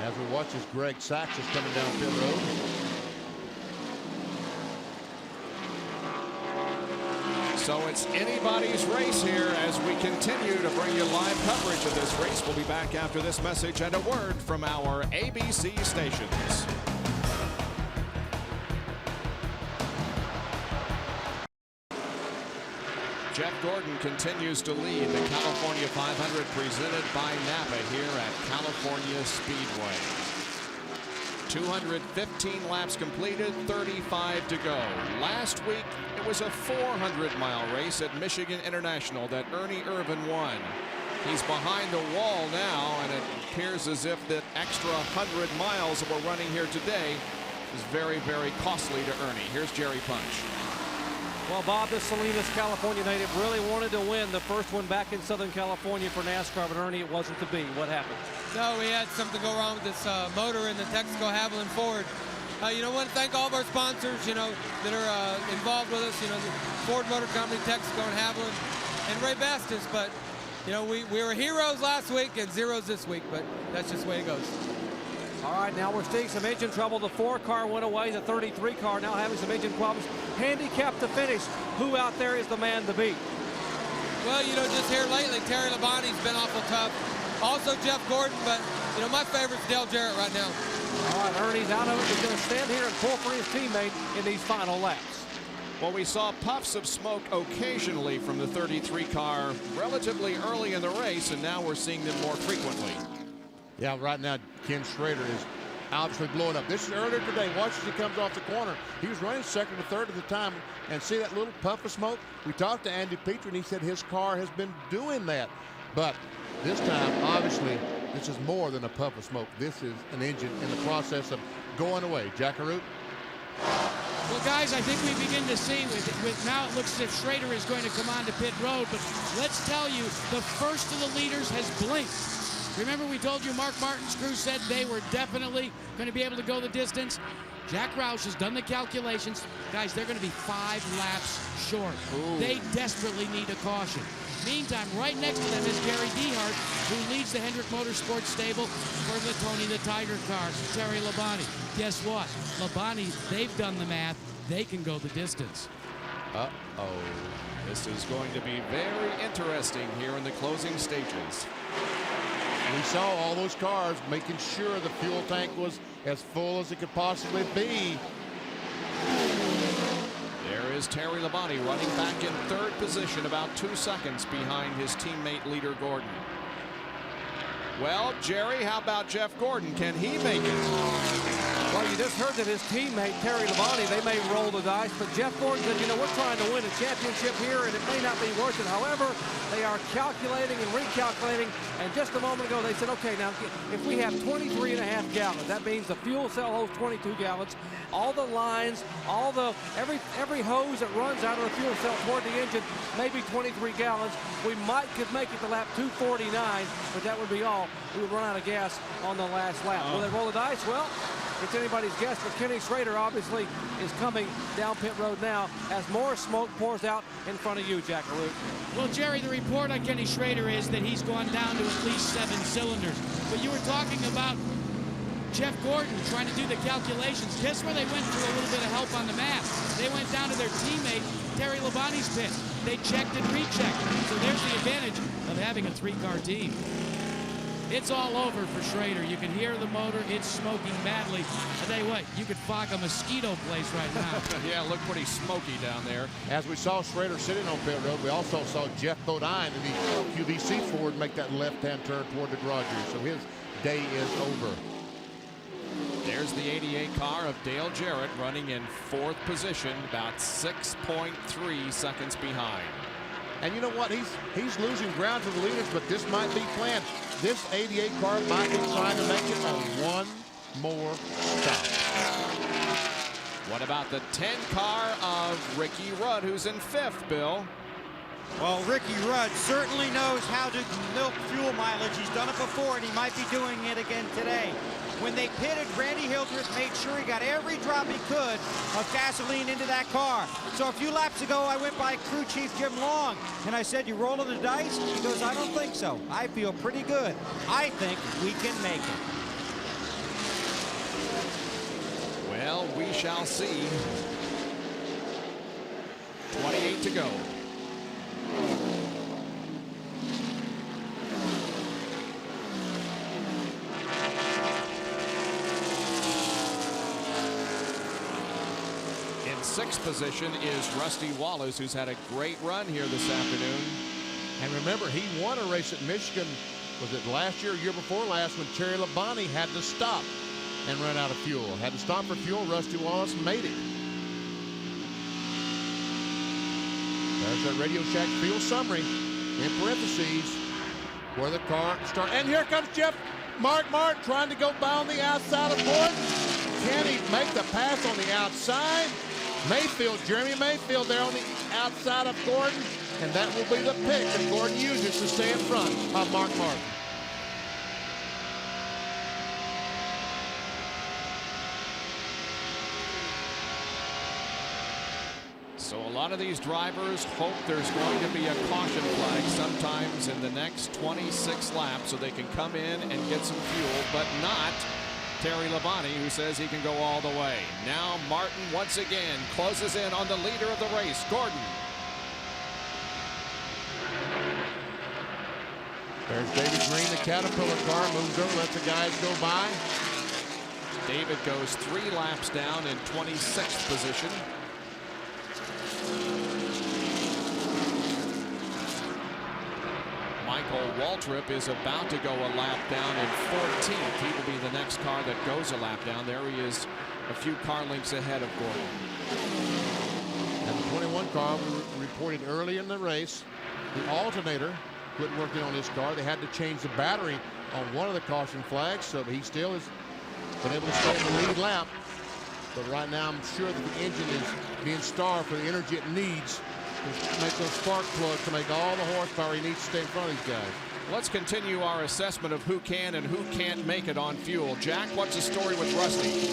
As we watch as Greg Sachs is coming down pit road. So it's anybody's race here as we continue to bring you live coverage of this race. We'll be back after this message and a word from our ABC stations. Jeff Gordon continues to lead the California 500 presented by NAPA here at California Speedway. 215 laps completed, 35 to go. Last week, it was a 400-mile race at Michigan International that Ernie Irvin won. He's behind the wall now, and it appears as if that extra 100 miles that we're running here today is very, very costly to Ernie. Here's Jerry Punch. Well, Bob, this Salinas, California native really wanted to win the first one back in Southern California for NASCAR, but Ernie, it wasn't to be. What happened? No, we had something go wrong with this motor in the Texaco Haviland Ford. You know, I want to thank all of our sponsors, you know, that are involved with us, you know, the Ford Motor Company, Texaco and Haviland, and Ray Bastis. But, you know, we were heroes last week and zeros this week, but that's just the way it goes. All right, now we're seeing some engine trouble. The 4 car went away. The 33 car now having some engine problems. Handicapped to finish. Who out there is the man to beat? Well, you know, just here lately, Terry Labonte's been awful tough. Also Jeff Gordon, but, you know, my favorite's Dale Jarrett right now. All right, Ernie's out of it. He's going to stand here and pull for his teammate in these final laps. Well, we saw puffs of smoke occasionally from the 33 car relatively early in the race, and now we're seeing them more frequently. Yeah, right now, Ken Schrader is obviously blowing up. This is earlier today. Watch as he comes off the corner. He was running 2nd or 3rd at the time. And see that little puff of smoke? We talked to Andy Petrie, and he said his car has been doing that. But this time, obviously, this is more than a puff of smoke. This is an engine in the process of going away. Jackaroo? Well, guys, I think we begin to see with now it looks as if Schrader is going to come on to pit road. But let's tell you, the first of the leaders has blinked. Remember, we told you Mark Martin's crew said they were definitely going to be able to go the distance. Jack Roush has done the calculations. Guys, they're going to be 5 laps short. Ooh. They desperately need a caution. Meantime, right next to them is Gary Dehart, who leads the Hendrick Motorsports stable for the Tony the Tiger car, Terry Labonte. Guess what? Labonte, they've done the math. They can go the distance. Uh-oh. This is going to be very interesting here in the closing stages. We saw all those cars making sure the fuel tank was as full as it could possibly be. There is Terry Labonte running back in 3rd position, about 2 seconds behind his teammate leader Gordon. Well, Jerry, how about Jeff Gordon? Can he make it? Well, you just heard that his teammate, Terry Labonte, they may roll the dice, but Jeff Gordon said, you know, we're trying to win a championship here, and it may not be worth it. However, they are calculating and recalculating, and just a moment ago, they said, okay, now, if we have 23.5 gallons, that means the fuel cell holds 22 gallons, all the lines, every hose that runs out of the fuel cell toward the engine, maybe 23 gallons. We could make it to lap 249, but that would be all. We would run out of gas on the last lap. Will they roll the dice? Well, it's anybody's guess, but Kenny Schrader obviously is coming down pit road now as more smoke pours out in front of you, Jack Arute. Well, Jerry, the report on Kenny Schrader is that he's gone down to at least 7 cylinders. But you were talking about Jeff Gordon trying to do the calculations. Guess where they went for a little bit of help on the map? They went down to their teammate, Terry Labonte's pit. They checked and rechecked. So there's the advantage of having a 3-car team. It's all over for Schrader. You can hear the motor. It's smoking badly. I tell you what, you could fog a mosquito place right now. Yeah, look pretty smoky down there. As we saw Schrader sitting on pit road, we also saw Jeff Bodine in the QVC Ford make that left-hand turn toward the garage area. So his day is over. There's the 88 car of Dale Jarrett running in 4th position, about 6.3 seconds behind. And you know what? He's losing ground to the leaders, but this might be planned. This 88 car might be trying to make it on one more stop. What about the 10 car of Ricky Rudd, who's in 5th, Bill? Well, Ricky Rudd certainly knows how to milk fuel mileage. He's done it before, and he might be doing it again today. When they pitted, Randy Hildreth made sure he got every drop he could of gasoline into that car. So a few laps ago, I went by crew chief Jim Long, and I said, you rolling the dice? He goes, I don't think so. I feel pretty good. I think we can make it. Well, we shall see. 28 to go. In 6th position is Rusty Wallace, who's had a great run here this afternoon. And remember, he won a race at Michigan, was it last year or year before last, when Terry Labonte had to stop and run out of fuel. Had to stop for fuel. Rusty Wallace made it. There's that Radio Shack fuel summary in parentheses where the car starts. And here comes Mark Martin trying to go by on the outside of Gordon. Can he make the pass on the outside? Jeremy Mayfield there on the outside of Gordon. And that will be the pick that Gordon uses to stay in front of Mark Martin. So a lot of these drivers hope there's going to be a caution flag sometimes in the next 26 laps so they can come in and get some fuel, but not Terry Labonte, who says he can go all the way. Now Martin once again closes in on the leader of the race, Gordon. There's David Green, the Caterpillar car, moves over, lets the guys go by. David goes 3 laps down in 26th position. Michael Waltrip is about to go a lap down in 14th. He will be the next car that goes a lap down. There he is, a few car lengths ahead of Gordon. And the 21 car we reported early in the race, the alternator quit working on his car. They had to change the battery on one of the caution flags, so he still has been able to stay in the lead lap. But right now, I'm sure that the engine is being starved for the energy it needs to make those spark plugs to make all the horsepower he needs to stay in front of these guys. Let's continue our assessment of who can and who can't make it on fuel. Jack, what's the story with Rusty?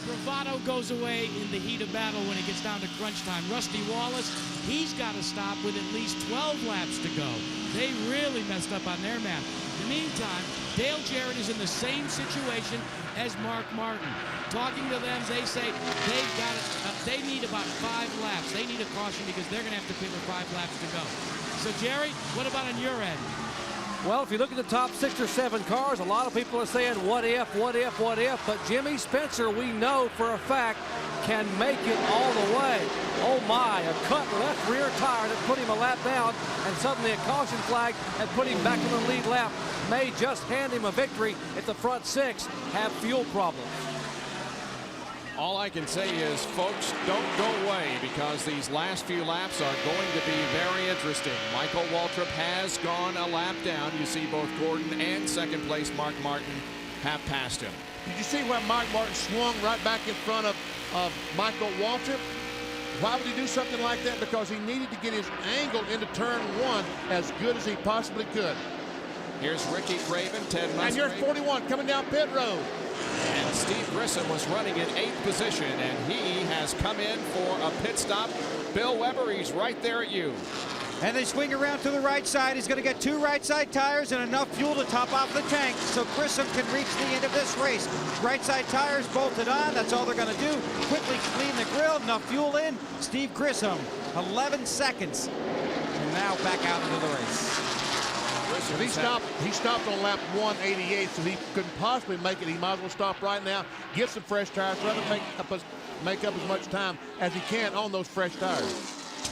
Bravado goes away in the heat of battle when it gets down to crunch time. Rusty Wallace, he's got to stop with at least 12 laps to go. They really messed up on their map. In the meantime, Dale Jarrett is in the same situation as Mark Martin. Talking to them, they say they've got it. They need about 5 laps. They need a caution because they're going to have to pit with 5 laps to go. So, Jerry, what about on your end? Well, if you look at the top 6 or 7 cars, a lot of people are saying, what if, what if, what if? But Jimmy Spencer, we know for a fact, can make it all the way. Oh my, a cut left rear tire that put him a lap down, and suddenly a caution flag that put him back in the lead lap may just hand him a victory if the front 6 have fuel problems. All I can say is, folks, don't go away, because these last few laps are going to be very interesting. Michael Waltrip has gone a lap down. You see both Gordon and second place Mark Martin have passed him. Did you see where Mark Martin swung right back in front of Michael Waltrip? Why would he do something like that? Because he needed to get his angle into turn 1 as good as he possibly could. Here's Ricky Craven, Ted Musgrave. And here's 41 coming down pit road. And Steve Grissom was running in 8th position, and he has come in for a pit stop. Bill Weber, he's right there at you. And they swing around to the right side. He's going to get 2 right side tires and enough fuel to top off the tank so Grissom can reach the end of this race. Right side tires bolted on. That's all they're going to do. Quickly clean the grill. Enough fuel in. Steve Grissom, 11 seconds. And now back out into the race. He stopped on lap 188, so he couldn't possibly make it. He might as well stop right now, get some fresh tires, rather make up as much time as he can on those fresh tires.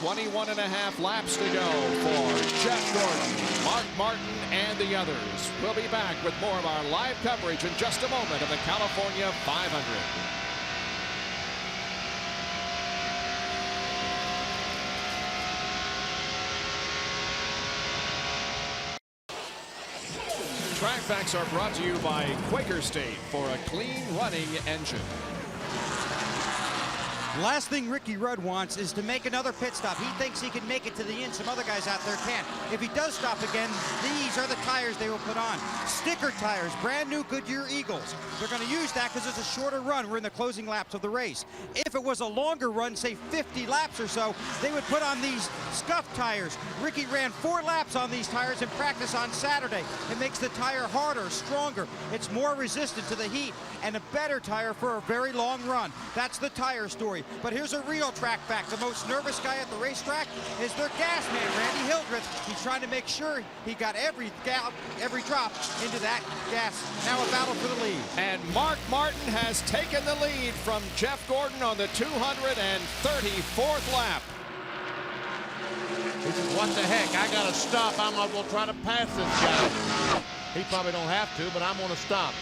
21.5 laps to go for Jeff Gordon, Mark Martin, and the others. We'll be back with more of our live coverage in just a moment of the California 500. Track Facts are brought to you by Quaker State for a clean running engine. Last thing Ricky Rudd wants is to make another pit stop. He thinks he can make it to the end. Some other guys out there can't. If he does stop again, these are the tires they will put on. Sticker tires, brand new Goodyear Eagles. They're going to use that because it's a shorter run. We're in the closing laps of the race. If it was a longer run, say 50 laps or so, they would put on these scuff tires. Ricky ran 4 laps on these tires in practice on Saturday. It makes the tire harder, stronger. It's more resistant to the heat and a better tire for a very long run. That's the tire story. But here's a real track fact. The most nervous guy at the racetrack is their gas man, Randy Hildreth. He's trying to make sure he got every drop into that gas. Now a battle for the lead. And Mark Martin has taken the lead from Jeff Gordon on the 234th lap. He says, what the heck? I got to stop. I'm not going to try to pass this guy. He probably don't have to, but I'm going to stop.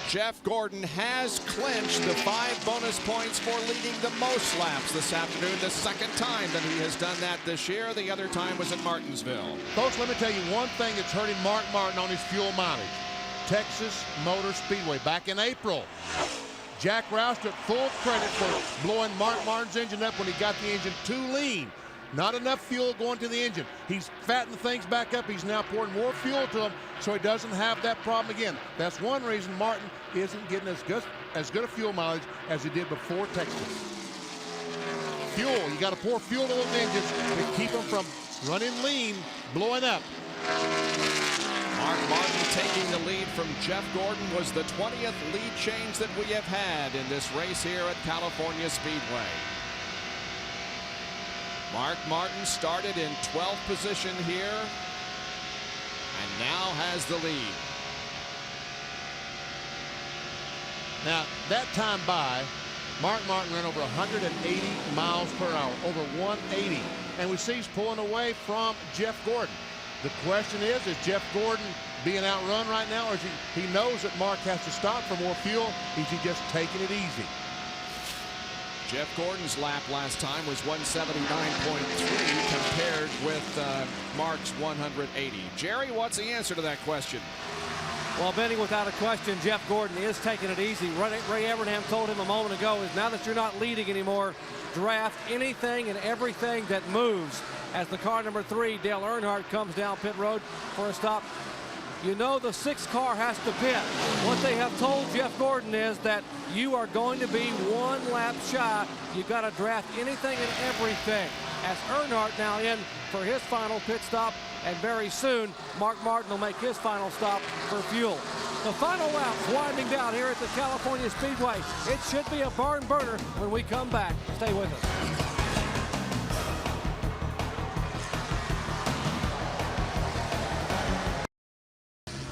Jeff Gordon has clinched the 5 bonus points for leading the most laps this afternoon, the second time that he has done that this year. The other time was in Martinsville. Folks, let me tell you one thing that's hurting Mark Martin on his fuel mileage. Texas Motor Speedway back in April. Jack Roush took full credit for blowing Mark Martin's engine up when he got the engine too lean. Not enough fuel going to the engine. He's fattened things back up. He's now pouring more fuel to him so he doesn't have that problem again. That's one reason Martin isn't getting as good a fuel mileage as he did before Texas. Fuel, you got to pour fuel to those engines to keep them from running lean, blowing up. Mark Martin taking the lead from Jeff Gordon was the 20th lead change that we have had in this race here at California Speedway. Mark Martin started in 12th position here and now has the lead. Now, that time by, Mark Martin ran over 180 miles per hour, over 180. And we see he's pulling away from Jeff Gordon. The question is Jeff Gordon being outrun right now, or is he knows that Mark has to stop for more fuel? Is he just taking it easy? Jeff Gordon's lap last time was 179.3 compared with Mark's 180. Jerry, what's the answer to that question? Well, Benny, without a question, Jeff Gordon is taking it easy. Ray Evernham told him a moment ago is now that you're not leading anymore, draft anything and everything that moves. As the car number 3, Dale Earnhardt, comes down pit road for a stop. You know the 6th car has to pit. What they have told Jeff Gordon is that you are going to be 1 lap shy. You've got to draft anything and everything. As Earnhardt now in for his final pit stop, and very soon Mark Martin will make his final stop for fuel. The final lap winding down here at the California Speedway. It should be a barn burner when we come back. Stay with us.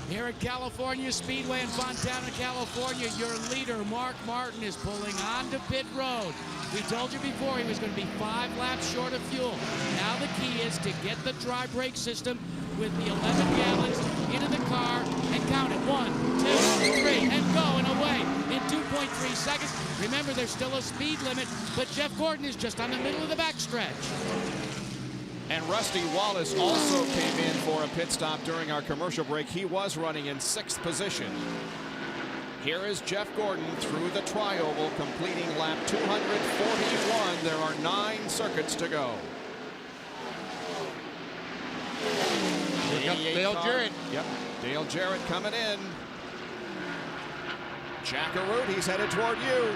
Here here at California Speedway in Fontana, California. Your leader, Mark Martin, is pulling onto pit road. We told you before he was going to be 5 laps short of fuel. Now the key is to get the dry brake system with the 11 gallons into the car and count it. 1, 2, 3, and go and away in 2.3 seconds. Remember, there's still a speed limit, but Jeff Gordon is just on the middle of the backstretch. And Rusty Wallace also came in for a pit stop during our commercial break. He was running in 6th position. Here is Jeff Gordon through the tri-oval, completing lap 241. There are 9 circuits to go. Here comes Dale Jarrett. Yep, Dale Jarrett coming in. Jackaroot, he's headed toward you.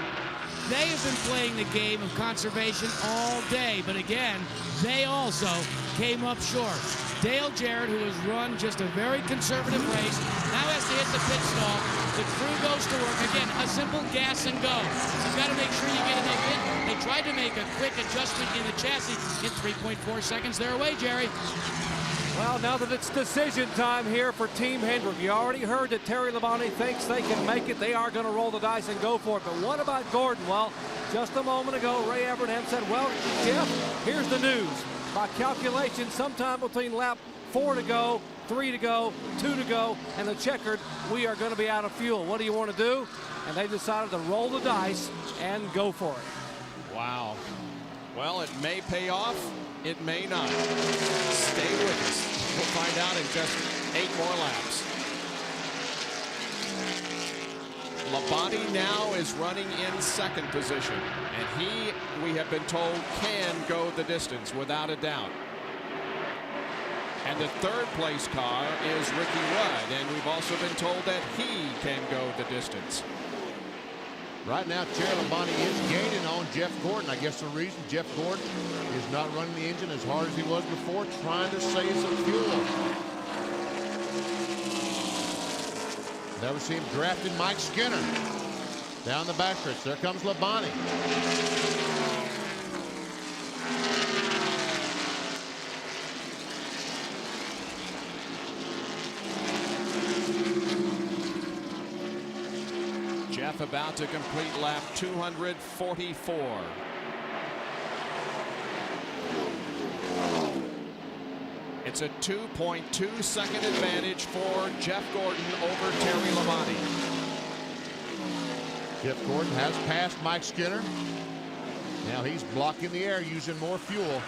They have been playing the game of conservation all day, but again, they also came up short. Dale Jarrett, who has run just a very conservative race, now has to hit the pit stall. The crew goes to work. Again, a simple gas and go. You've got to make sure you get enough in. They tried to make a quick adjustment in the chassis. In 3.4 seconds, they're away, Jerry. Well, now that it's decision time here for Team Hendrick, you already heard that Terry Labonte thinks they can make it. They are going to roll the dice and go for it. But what about Gordon? Well, just a moment ago, Ray Evernham said, well, Jeff, here's the news. By calculation, sometime between lap 4 to go, 3 to go, 2 to go, and the checkered, we are going to be out of fuel. What do you want to do? And they decided to roll the dice and go for it. Wow. Well, it may pay off. It may not. Stay with us. We'll find out in just 8 more laps. Labonte now is running in 2nd position, and he, we have been told, can go the distance without a doubt. And the 3rd place car is Ricky Rudd, and we've also been told that he can go the distance. Right now, Terry Labonte is gaining on Jeff Gordon. I guess the reason Jeff Gordon is not running the engine as hard as he was before, trying to save some fuel. Never see him drafting Mike Skinner down the backstretch. There comes Labonte. Jeff about to complete lap 244. It's a 2.2 second advantage for Jeff Gordon over Terry Labonte. Jeff Gordon has passed Mike Skinner. Now he's blocking the air using more fuel.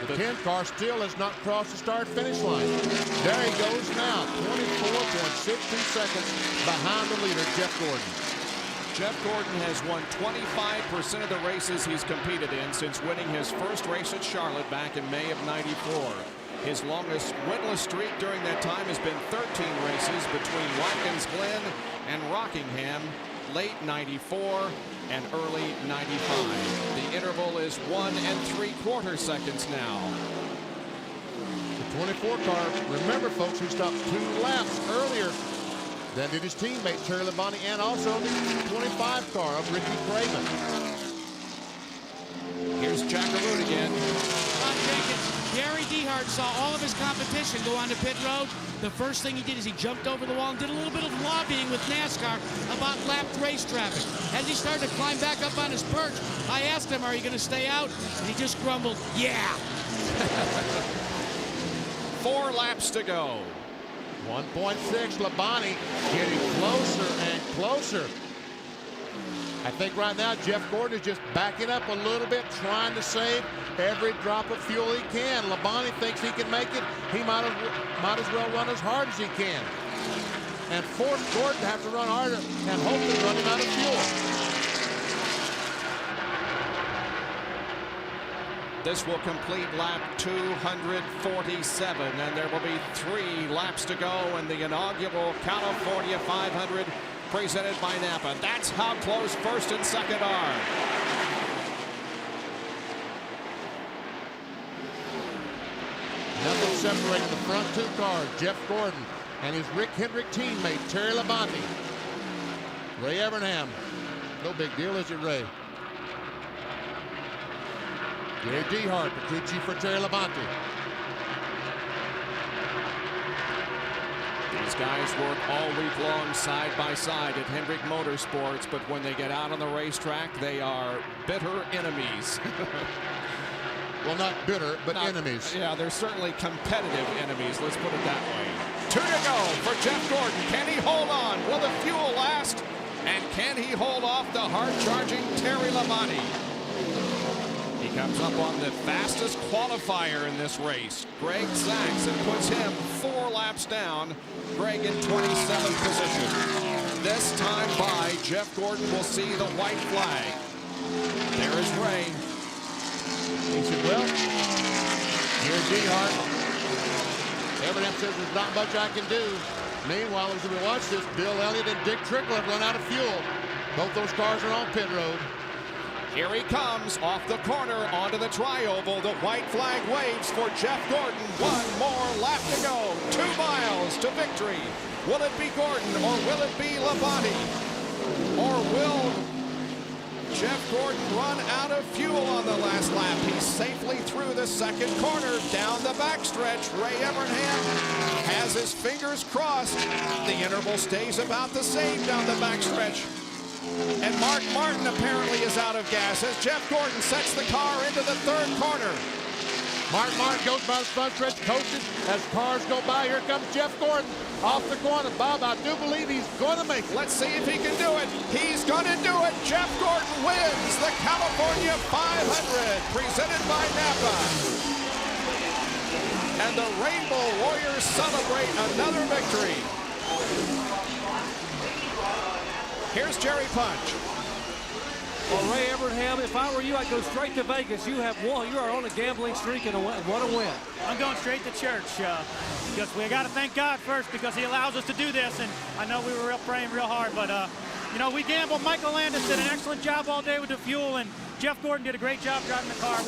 The 10 car still has not crossed the start-finish line. There he goes now, 24.62 seconds behind the leader, Jeff Gordon. Jeff Gordon has won 25% of the races he's competed in since winning his first race at Charlotte back in May of '94. His longest winless streak during that time has been 13 races between Watkins Glen and Rockingham, late '94 and early '95. The interval is 1 3/4 seconds now. The 24 car, remember folks, he stopped 2 laps earlier than did his teammate Terry Labonte, and also the 25 car of Ricky Craven. Here's Jackaroot again. Gary Dehart saw all of his competition go onto pit road. The first thing he did is he jumped over the wall and did a little bit of lobbying with NASCAR about lapped race traffic. As he started to climb back up on his perch, I asked him, are you going to stay out? And he just grumbled, yeah. 4 laps to go. 1.6, Labonte getting closer and closer. I think right now Jeff Gordon is just backing up a little bit, trying to save every drop of fuel he can. Labonte thinks he can make it. He might as well run as hard as he can and force Gordon to have to run harder and hopefully run him out of fuel. This will complete lap 247, and there will be 3 laps to go in the inaugural California 500 presented by NAPA. That's how close first and second are. Nothing separating the front 2 cars, Jeff Gordon and his Rick Hendrick teammate, Terry Labonte. Ray Evernham. No big deal, is it, Ray? Gary Dehart, the crew chief for Terry Labonte. These guys work all week long side by side at Hendrick Motorsports, but when they get out on the racetrack, they are bitter enemies. Well, not bitter, but enemies. Yeah, they're certainly competitive enemies, let's put it that way. 2 to go for Jeff Gordon. Can he hold on? Will the fuel last? And can he hold off the hard-charging Terry Labonte? He comes up on the fastest qualifier in this race, Greg Sachs, and puts him 4 laps down. Greg in 27th position. This time by, Jeff Gordon will see the white flag. There is Ray. He said, well, here's Dehart. Everett says there's not much I can do. Meanwhile, as we watch this, Bill Elliott and Dick Trickle have run out of fuel. Both those cars are on pit road. Here he comes off the corner onto the tri-oval. The white flag waves for Jeff Gordon. 1 more lap to go. 2 miles to victory. Will it be Gordon or will it be Labonte? Or will Jeff Gordon run out of fuel on the last lap? He's safely through the second corner. Down the backstretch, Ray Evernham has his fingers crossed. The interval stays about the same down the backstretch. And Mark Martin apparently is out of gas as Jeff Gordon sets the car into the 3rd corner. Mark Martin goes by the front stretch, coaches as cars go by. Here comes Jeff Gordon off the corner. Bob, I do believe he's going to make it. Let's see if he can do it. He's going to do it. Jeff Gordon wins the California 500 presented by NAPA. And the Rainbow Warriors celebrate another victory. Here's Jerry Punch. Well, Ray Evernham, if I were you, I'd go straight to Vegas. You have won. You are on a gambling streak, and what a win. I'm going straight to church because we got to thank God first because he allows us to do this. And I know we were praying real hard, but, you know, we gambled. Michael Landis did an excellent job all day with the fuel, and Jeff Gordon did a great job driving the car.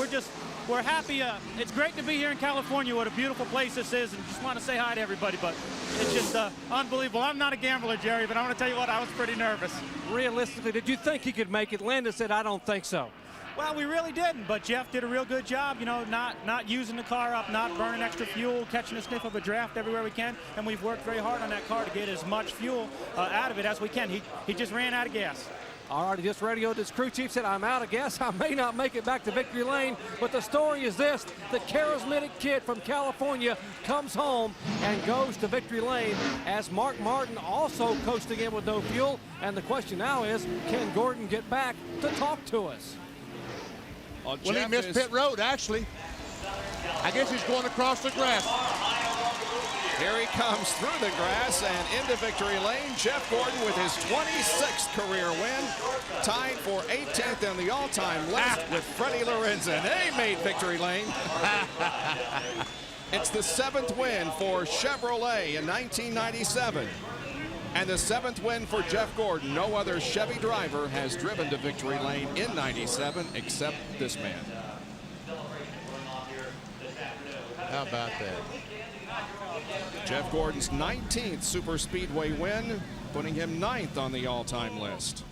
We're happy. It's great to be here in California. What a beautiful place this is, and just want to say hi to everybody. But it's just unbelievable. I'm not a gambler, Jerry, but I'm going to tell you what, I was pretty nervous. Realistically, did you think he could make it? Landis said, I don't think so. Well, we really didn't, but Jeff did a real good job, you know, not using the car up, not burning extra fuel, catching a sniff of a draft everywhere we can, and we've worked very hard on that car to get as much fuel out of it as we can. He just ran out of gas. All right, he just radioed his crew chief, said, I'm out of gas. I may not make it back to victory lane, but the story is this. The charismatic kid from California comes home and goes to victory lane as Mark Martin also coasting in with no fuel. And the question now is, can Gordon get back to talk to us? Well, he missed pit road, actually. I guess he's going across the grass. Here he comes through the grass and into victory lane. Jeff Gordon with his 26th career win, tied for 18th in the all-time list with Freddie Lorenzen. They made victory lane. It's the 7th win for Chevrolet in 1997. And the 7th win for Jeff Gordon. No other Chevy driver has driven to victory lane in 97 except this man. How about that? Jeff Gordon's 19th Super Speedway win, putting him 9th on the all-time list.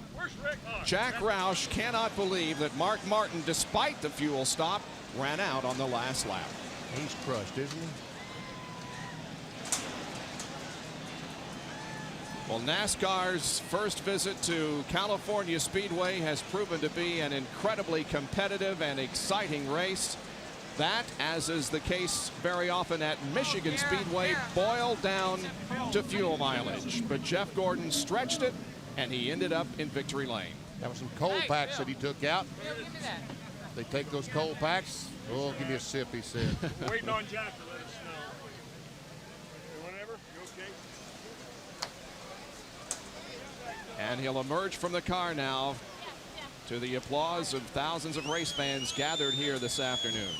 Jack Roush cannot believe that Mark Martin, despite the fuel stop, ran out on the last lap. He's crushed, isn't he? Well, NASCAR's first visit to California Speedway has proven to be an incredibly competitive and exciting race. That, as is the case very often at Michigan Speedway, boiled down to fuel mileage. But Jeff Gordon stretched it, and he ended up in victory lane. That was some coal packs that he took out. They take those coal packs. Oh, give me a sip, he said. Waiting on Jack to let us know. Whatever, you okay? And he'll emerge from the car now to the applause of thousands of race fans gathered here this afternoon.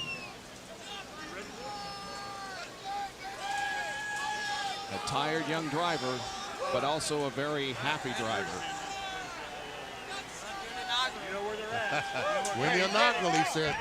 A tired young driver, but also a very happy driver. You know where they're at. Win the inaugural, he said.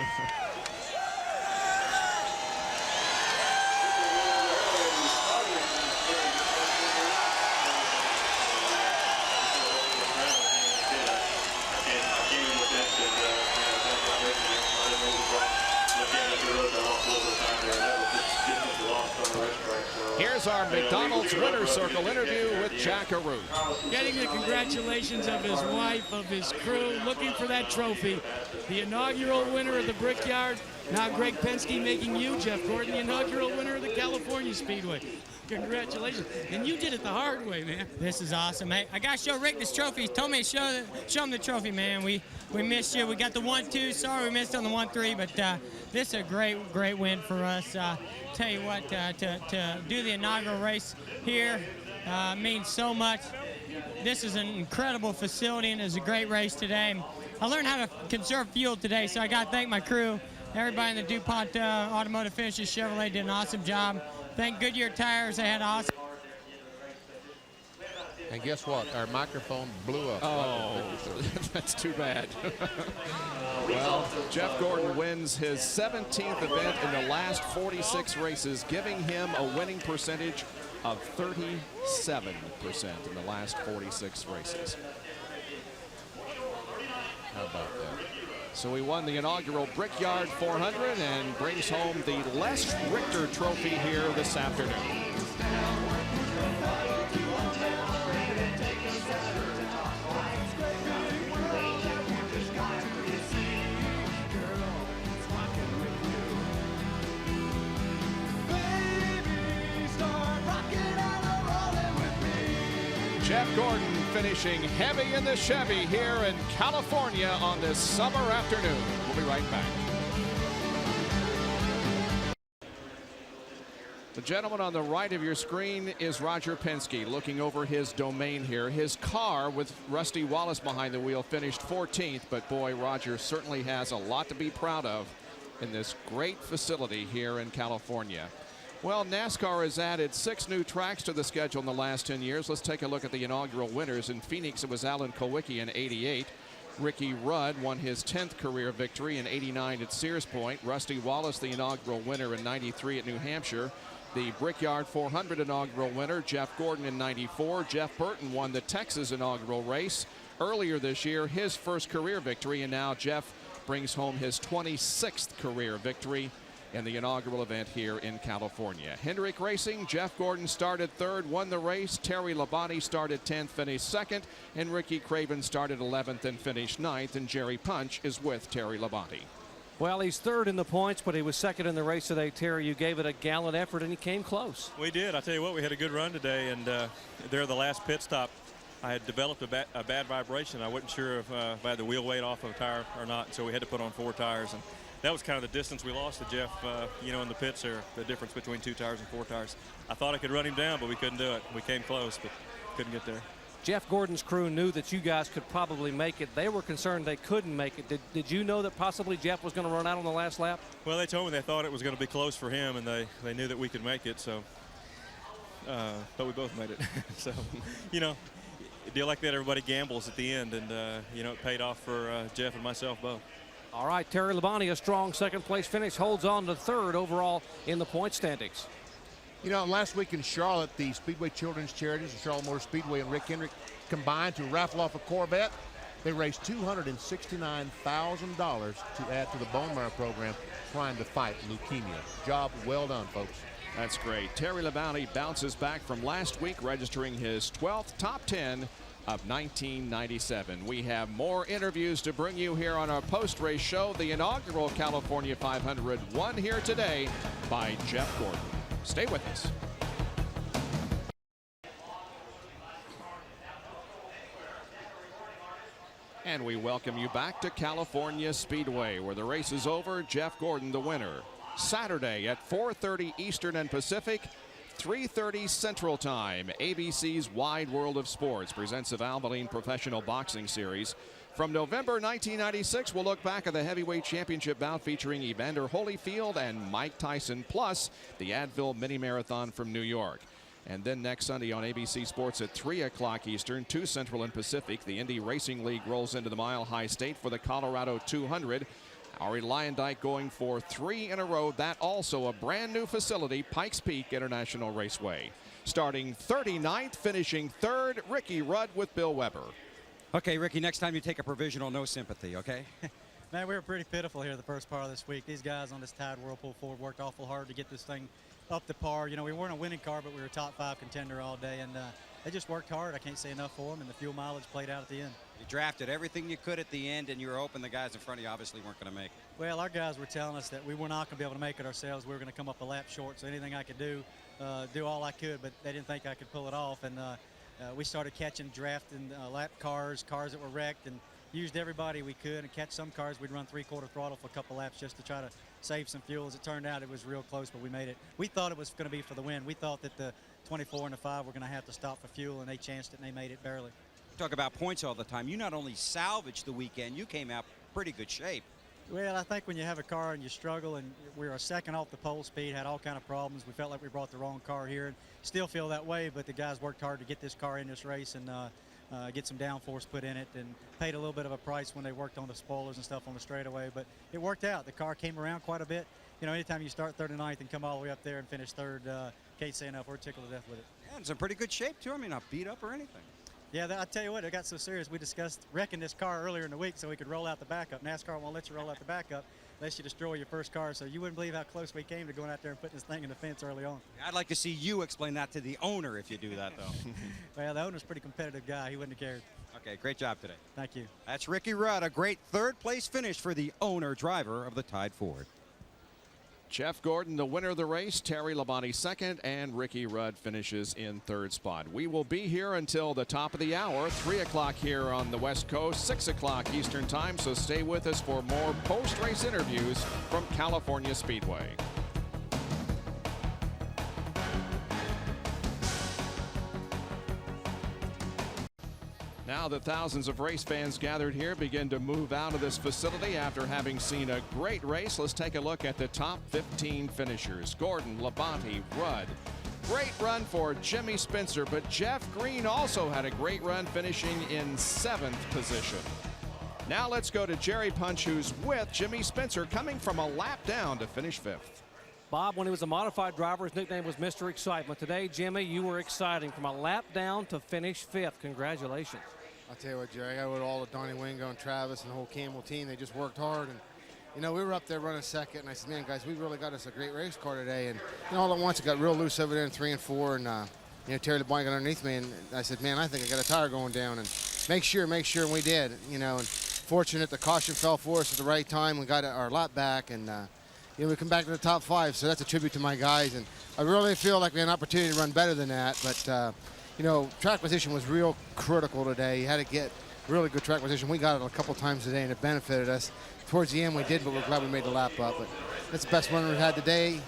Here's our McDonald's Winner's Circle interview with Jack Arute. Getting the congratulations of his wife, of his crew, looking for that trophy. The inaugural winner of the Brickyard. Now Greg Penske making you, Jeff Gordon, the inaugural winner of the California Speedway. Congratulations. And you did it the hard way, man. This is awesome. Hey, I got to show Rick this trophy. He told me to show him the trophy, man. We missed you. We got the 1-2. Sorry we missed on the 1-3, but this is a great win for us. Tell you what, to do the inaugural race here means so much. This is an incredible facility, and it's a great race today. I learned how to conserve fuel today, so I got to thank my crew. Everybody in the DuPont Automotive Finishes Chevrolet did an awesome job. Thank Goodyear Tires. They had awesome. And guess what? Our microphone blew up. Oh, that's too bad. Well, Jeff Gordon wins his 17th event in the last 46 races, giving him a winning percentage of 37% in the last 46 races. How about that? So he won the inaugural Brickyard 400 and brings home the Les Richter Trophy here this afternoon. Jeff Gordon finishing heavy in the Chevy here in California on this summer afternoon. We'll be right back. The gentleman on the right of your screen is Roger Penske looking over his domain here. His car with Rusty Wallace behind the wheel finished 14th, but boy, Roger certainly has a lot to be proud of in this great facility here in California. Well, NASCAR has added 6 new tracks to the schedule in the last 10 years. Let's take a look at the inaugural winners. In Phoenix, it was Alan Kulwicki in '88. Ricky Rudd won his 10th career victory in '89 at Sears Point. Rusty Wallace, the inaugural winner in '93 at New Hampshire. The Brickyard 400 inaugural winner, Jeff Gordon in '94. Jeff Burton won the Texas inaugural race earlier this year, his first career victory, and now Jeff brings home his 26th career victory in the inaugural event here in California. Hendrick Racing, Jeff Gordon started 3rd, won the race. Terry Labonte started 10th, finished 2nd, and Ricky Craven started 11th and finished 9th, and Jerry Punch is with Terry Labonte. Well, he's 3rd in the points, but he was 2nd in the race today. Terry, you gave it a gallant effort, and he came close. We did. I tell you what, we had a good run today, and there, the last pit stop, I had developed a bad vibration. I wasn't sure if I had the wheel weight off of a tire or not, so we had to put on 4 tires. And that was kind of the distance we lost to Jeff, you know, in the pits there, the difference between 2 tires and 4 tires. I thought I could run him down, but we couldn't do it. We came close, but couldn't get there. Jeff Gordon's crew knew that you guys could probably make it. They were concerned they couldn't make it. Did you know that possibly Jeff was going to run out on the last lap? Well, they told me they thought it was going to be close for him, and they knew that we could make it, so. But we both made it. So, you know, a deal like that, everybody gambles at the end, and, you know, it paid off for Jeff and myself both. All right, Terry Labonte, a strong 2nd place finish, holds on to 3rd overall in the point standings. You know, last week in Charlotte, the Speedway Children's Charities, the Charlotte Motor Speedway and Rick Hendrick combined to raffle off a Corvette. They raised $269,000 to add to the bone marrow program trying to fight leukemia. Job well done, folks. That's great. Terry Labonte bounces back from last week, registering his 12th top 10 of 1997. We have more interviews to bring you here on our post-race show. The inaugural California 500 won here today by Jeff Gordon. Stay with us. And we welcome you back to California Speedway, where the race is over. Jeff Gordon, the winner. Saturday at 4:30 Eastern and Pacific, 3:30 Central Time. ABC's Wide World of Sports presents the Valvoline Professional Boxing Series. From November 1996, we'll look back at the heavyweight championship bout featuring Evander Holyfield and Mike Tyson, plus the Advil Mini Marathon from New York. And then next Sunday on ABC Sports at 3 o'clock Eastern, 2 Central and Pacific, the Indy Racing League rolls into the Mile High State for the Colorado 200. Ari Lyondike going for 3 in a row. That also a brand new facility, Pikes Peak International Raceway. Starting 39th, finishing 3rd, Ricky Rudd with Bill Weber. Okay, Ricky, next time you take a provisional, no sympathy, okay? Man, we were pretty pitiful here the first part of this week. These guys on this Tide Whirlpool Ford worked awful hard to get this thing up to par. You know, we weren't a winning car, but we were a top 5 contender all day, and they just worked hard. I can't say enough for them, and the fuel mileage played out at the end. You drafted everything you could at the end, and you were hoping the guys in front of you obviously weren't going to make it. Well, our guys were telling us that we were not going to be able to make it ourselves. We were going to come up a lap short, so anything I could do all I could, but they didn't think I could pull it off. And we started catching, drafting lap cars that were wrecked, and used everybody we could, and catch some cars. We'd run 3/4 throttle for a couple laps just to try to save some fuel. As it turned out, it was real close, but we made it. We thought it was going to be for the win. We thought that the 24 and the 5 were going to have to stop for fuel, and they chanced it, and they made it barely. Talk about points all the time. You not only salvaged the weekend, you came out pretty good shape. Well, I think when you have a car and you struggle, and we were a second off the pole speed, had all kind of problems. We felt like we brought the wrong car here, and still feel that way, but the guys worked hard to get this car in this race and get some downforce put in it, and paid a little bit of a price when they worked on the spoilers and stuff on the straightaway, but it worked out. The car came around quite a bit. You know, anytime you start 39th and come all the way up there and finish 3rd, can't say enough. We're tickled to death with it. Yeah, it's in pretty good shape, too. I mean, not beat up or anything. Yeah, I tell you what, it got so serious. We discussed wrecking this car earlier in the week so we could roll out the backup. NASCAR won't let you roll out the backup unless you destroy your first car. So you wouldn't believe how close we came to going out there and putting this thing in the fence early on. I'd like to see you explain that to the owner if you do that, though. Well, the owner's a pretty competitive guy. He wouldn't have cared. Okay, great job today. Thank you. That's Ricky Rudd, a great 3rd place finish for the owner driver of the Tide Ford. Jeff Gordon, the winner of the race, Terry Labonte 2nd, and Ricky Rudd finishes in 3rd spot. We will be here until the top of the hour, 3 o'clock here on the West Coast, 6 o'clock Eastern Time, so stay with us for more post-race interviews from California Speedway. Now the thousands of race fans gathered here begin to move out of this facility after having seen a great race. Let's take a look at the top 15 finishers. Gordon, Labonte, Rudd. Great run for Jimmy Spencer, but Jeff Green also had a great run, finishing in 7th position. Now let's go to Jerry Punch, who's with Jimmy Spencer, coming from a lap down to finish 5th. Bob, when he was a modified driver, his nickname was Mr. Excitement. Today, Jimmy, you were exciting from a lap down to finish 5th. Congratulations. I'll tell you what, Jerry, I owe it all to Donnie Wingo and Travis and the whole Campbell team. They just worked hard. And, you know, we were up there running 2nd, and I said, man, guys, we really got us a great race car today. And, you know, all at once it got real loose over there in 3 and 4. And, you know, Terry LeBlanc got underneath me, and I said, man, I think I got a tire going down. And make sure, and we did. You know, and fortunate the caution fell for us at the right time. We got our lap back, and, you know, we come back to the top 5. So that's a tribute to my guys. And I really feel like we had an opportunity to run better than that. But, you know, track position was real critical today. You had to get really good track position. We got it a couple times today, and it benefited us. Towards the end, we did, but we're glad we made the lap up. But that's the best run we've had today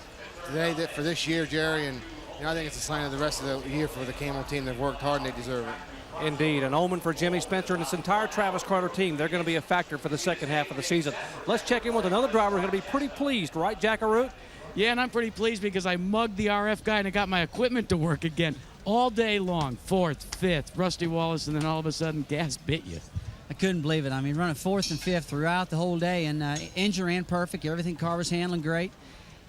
for this year, Jerry. And you know, I think it's a sign of the rest of the year for the Camel team. They've worked hard, and they deserve it. Indeed, an omen for Jimmy Spencer and this entire Travis Carter team. They're going to be a factor for the second half of the season. Let's check in with another driver who's going to be pretty pleased, right, Jackaroot? Yeah, and I'm pretty pleased because I mugged the RF guy and I got my equipment to work again. All day long, 4th, 5th, Rusty Wallace, and then all of a sudden, gas bit you. I couldn't believe it. I mean, running 4th and 5th throughout the whole day, and engine ran perfect. Everything car was handling great.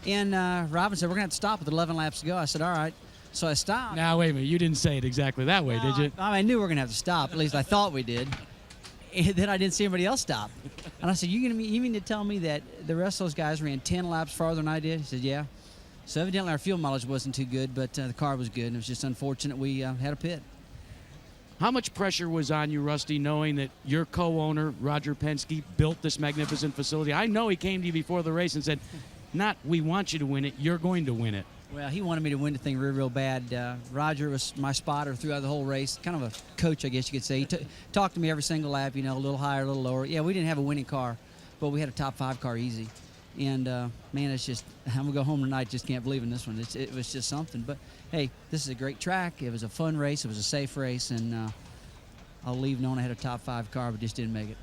And Robin said, we're going to have to stop with 11 laps to go. I said, all right. So I stopped. Now, wait a minute. You didn't say it exactly that way, did you? I knew we were going to have to stop. At least I thought we did. And then I didn't see anybody else stop. And I said, you mean to tell me that the rest of those guys ran 10 laps farther than I did? He said, yeah. So evidently our fuel mileage wasn't too good, but the car was good, and it was just unfortunate we had a pit. How much pressure was on you, Rusty, knowing that your co-owner, Roger Penske, built this magnificent facility? I know he came to you before the race and said, not we want you to win it, you're going to win it. Well, he wanted me to win the thing real bad. Roger was my spotter throughout the whole race, kind of a coach, I guess you could say. He talked to me every single lap, you know, a little higher, a little lower. Yeah, we didn't have a winning car, but we had a top 5 car easy. And, man, it's just, I'm going to go home tonight, just can't believe in this one. It was just something. But, hey, this is a great track. It was a fun race. It was a safe race. And I'll leave knowing I had a top 5 car, but just didn't make it.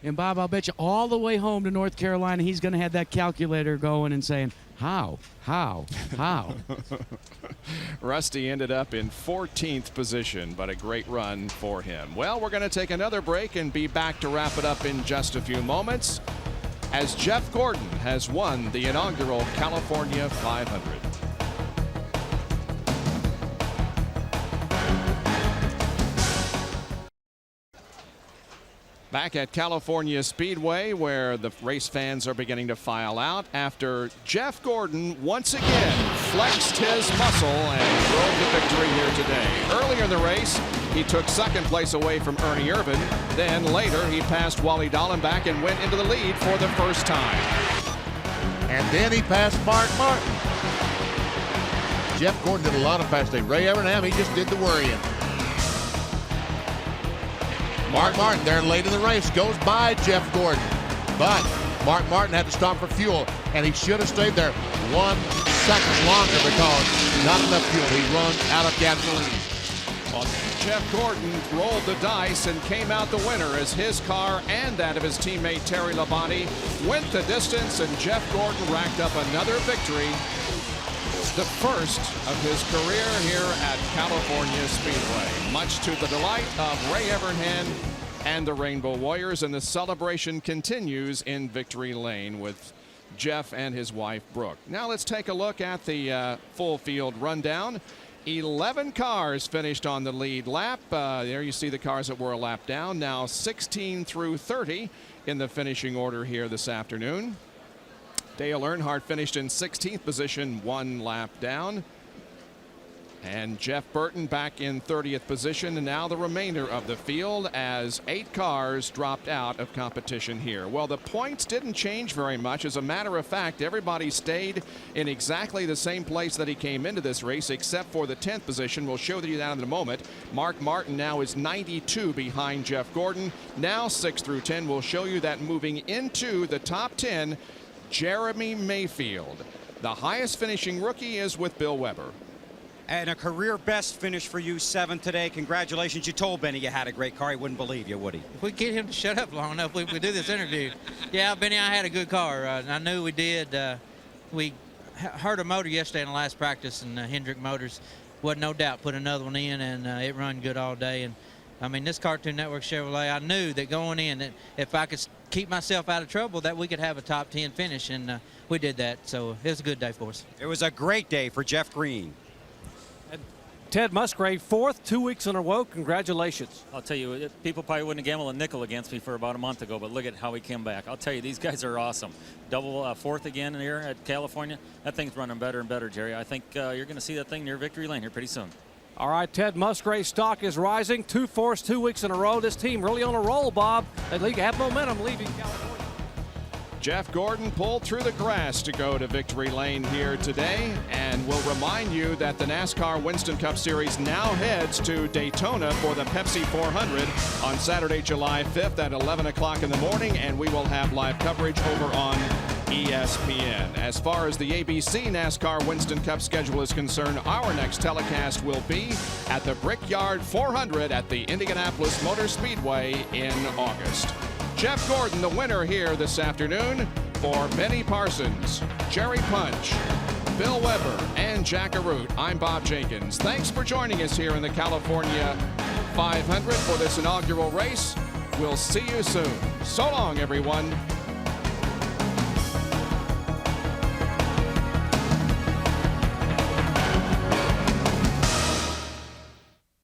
And, Bob, I'll bet you all the way home to North Carolina, he's going to have that calculator going and saying, how? Rusty ended up in 14th position, but a great run for him. Well, we're going to take another break and be back to wrap it up in just a few moments, as Jeff Gordon has won the inaugural California 500. Back at California Speedway, where the race fans are beginning to file out after Jeff Gordon once again flexed his muscle and drove the victory here today. Earlier in the race, he took second place away from Ernie Irvan. Then later, he passed Wally Dallenbach and went into the lead for the first time. And then he passed Mark Martin. Jeff Gordon did a lot of passing. Ray Evernham, he just did the worrying. Mark Martin there late in the race goes by Jeff Gordon. But Mark Martin had to stop for fuel, and he should have stayed there 1 second longer because not enough fuel. He runs out of gasoline. Well, Jeff Gordon rolled the dice and came out the winner as his car and that of his teammate Terry Labonte went the distance, and Jeff Gordon racked up another victory. The first of his career here at California Speedway, much to the delight of Ray Evernham and the Rainbow Warriors, and the celebration continues in Victory Lane with Jeff and his wife Brooke. Now let's take a look at the full field rundown. 11 cars finished on the lead lap. There you see the cars that were a lap down. Now 16 through 30 in the finishing order here this afternoon. Dale Earnhardt finished in 16th position, 1 lap down. And Jeff Burton back in 30th position. And now the remainder of the field as 8 cars dropped out of competition here. Well, the points didn't change very much. As a matter of fact, everybody stayed in exactly the same place that he came into this race, except for the 10th position. We'll show you that in a moment. Mark Martin now is 92 behind Jeff Gordon. Now 6 through 10. We'll show you that moving into the top 10. Jeremy Mayfield. The highest finishing rookie is with Bill Weber. And a career best finish for you, 7th today. Congratulations. You told Benny you had a great car. He wouldn't believe you, would he? If we get him to shut up long enough, we do this interview. Yeah, Benny, I had a good car. I knew we did. We heard a motor yesterday in the last practice, and Hendrick Motors, wasn't no doubt, put another one in, and it run good all day. And I mean, this Cartoon Network Chevrolet, I knew that going in, that if I could keep myself out of trouble, that we could have a top 10 finish, and we did that. So it was a good day for us. It was a great day for Jeff Green. Ted Musgrave, 4th, 2 weeks in a row. Congratulations. I'll tell you, people probably wouldn't have gambled a nickel against me for about a month ago, but look at how he came back. I'll tell you, these guys are awesome. Double 4th again here at California. That thing's running better and better, Jerry. I think you're going to see that thing near Victory Lane here pretty soon. All right, Ted Musgrave's stock is rising. 2 fourths, 2 weeks in a row. This team really on a roll, Bob. They have momentum leaving California. Jeff Gordon pulled through the grass to go to Victory Lane here today, and we'll remind you that the NASCAR Winston Cup Series now heads to Daytona for the Pepsi 400 on Saturday, July 5th at 11 o'clock in the morning, and we will have live coverage over on ESPN. As far as the ABC NASCAR Winston Cup schedule is concerned, our next telecast will be at the Brickyard 400 at the Indianapolis Motor Speedway in August. Jeff Gordon, the winner here this afternoon. For Benny Parsons, Jerry Punch, Bill Weber, and Jack Arute, I'm Bob Jenkins. Thanks for joining us here in the California 500 for this inaugural race. We'll see you soon. So long, everyone.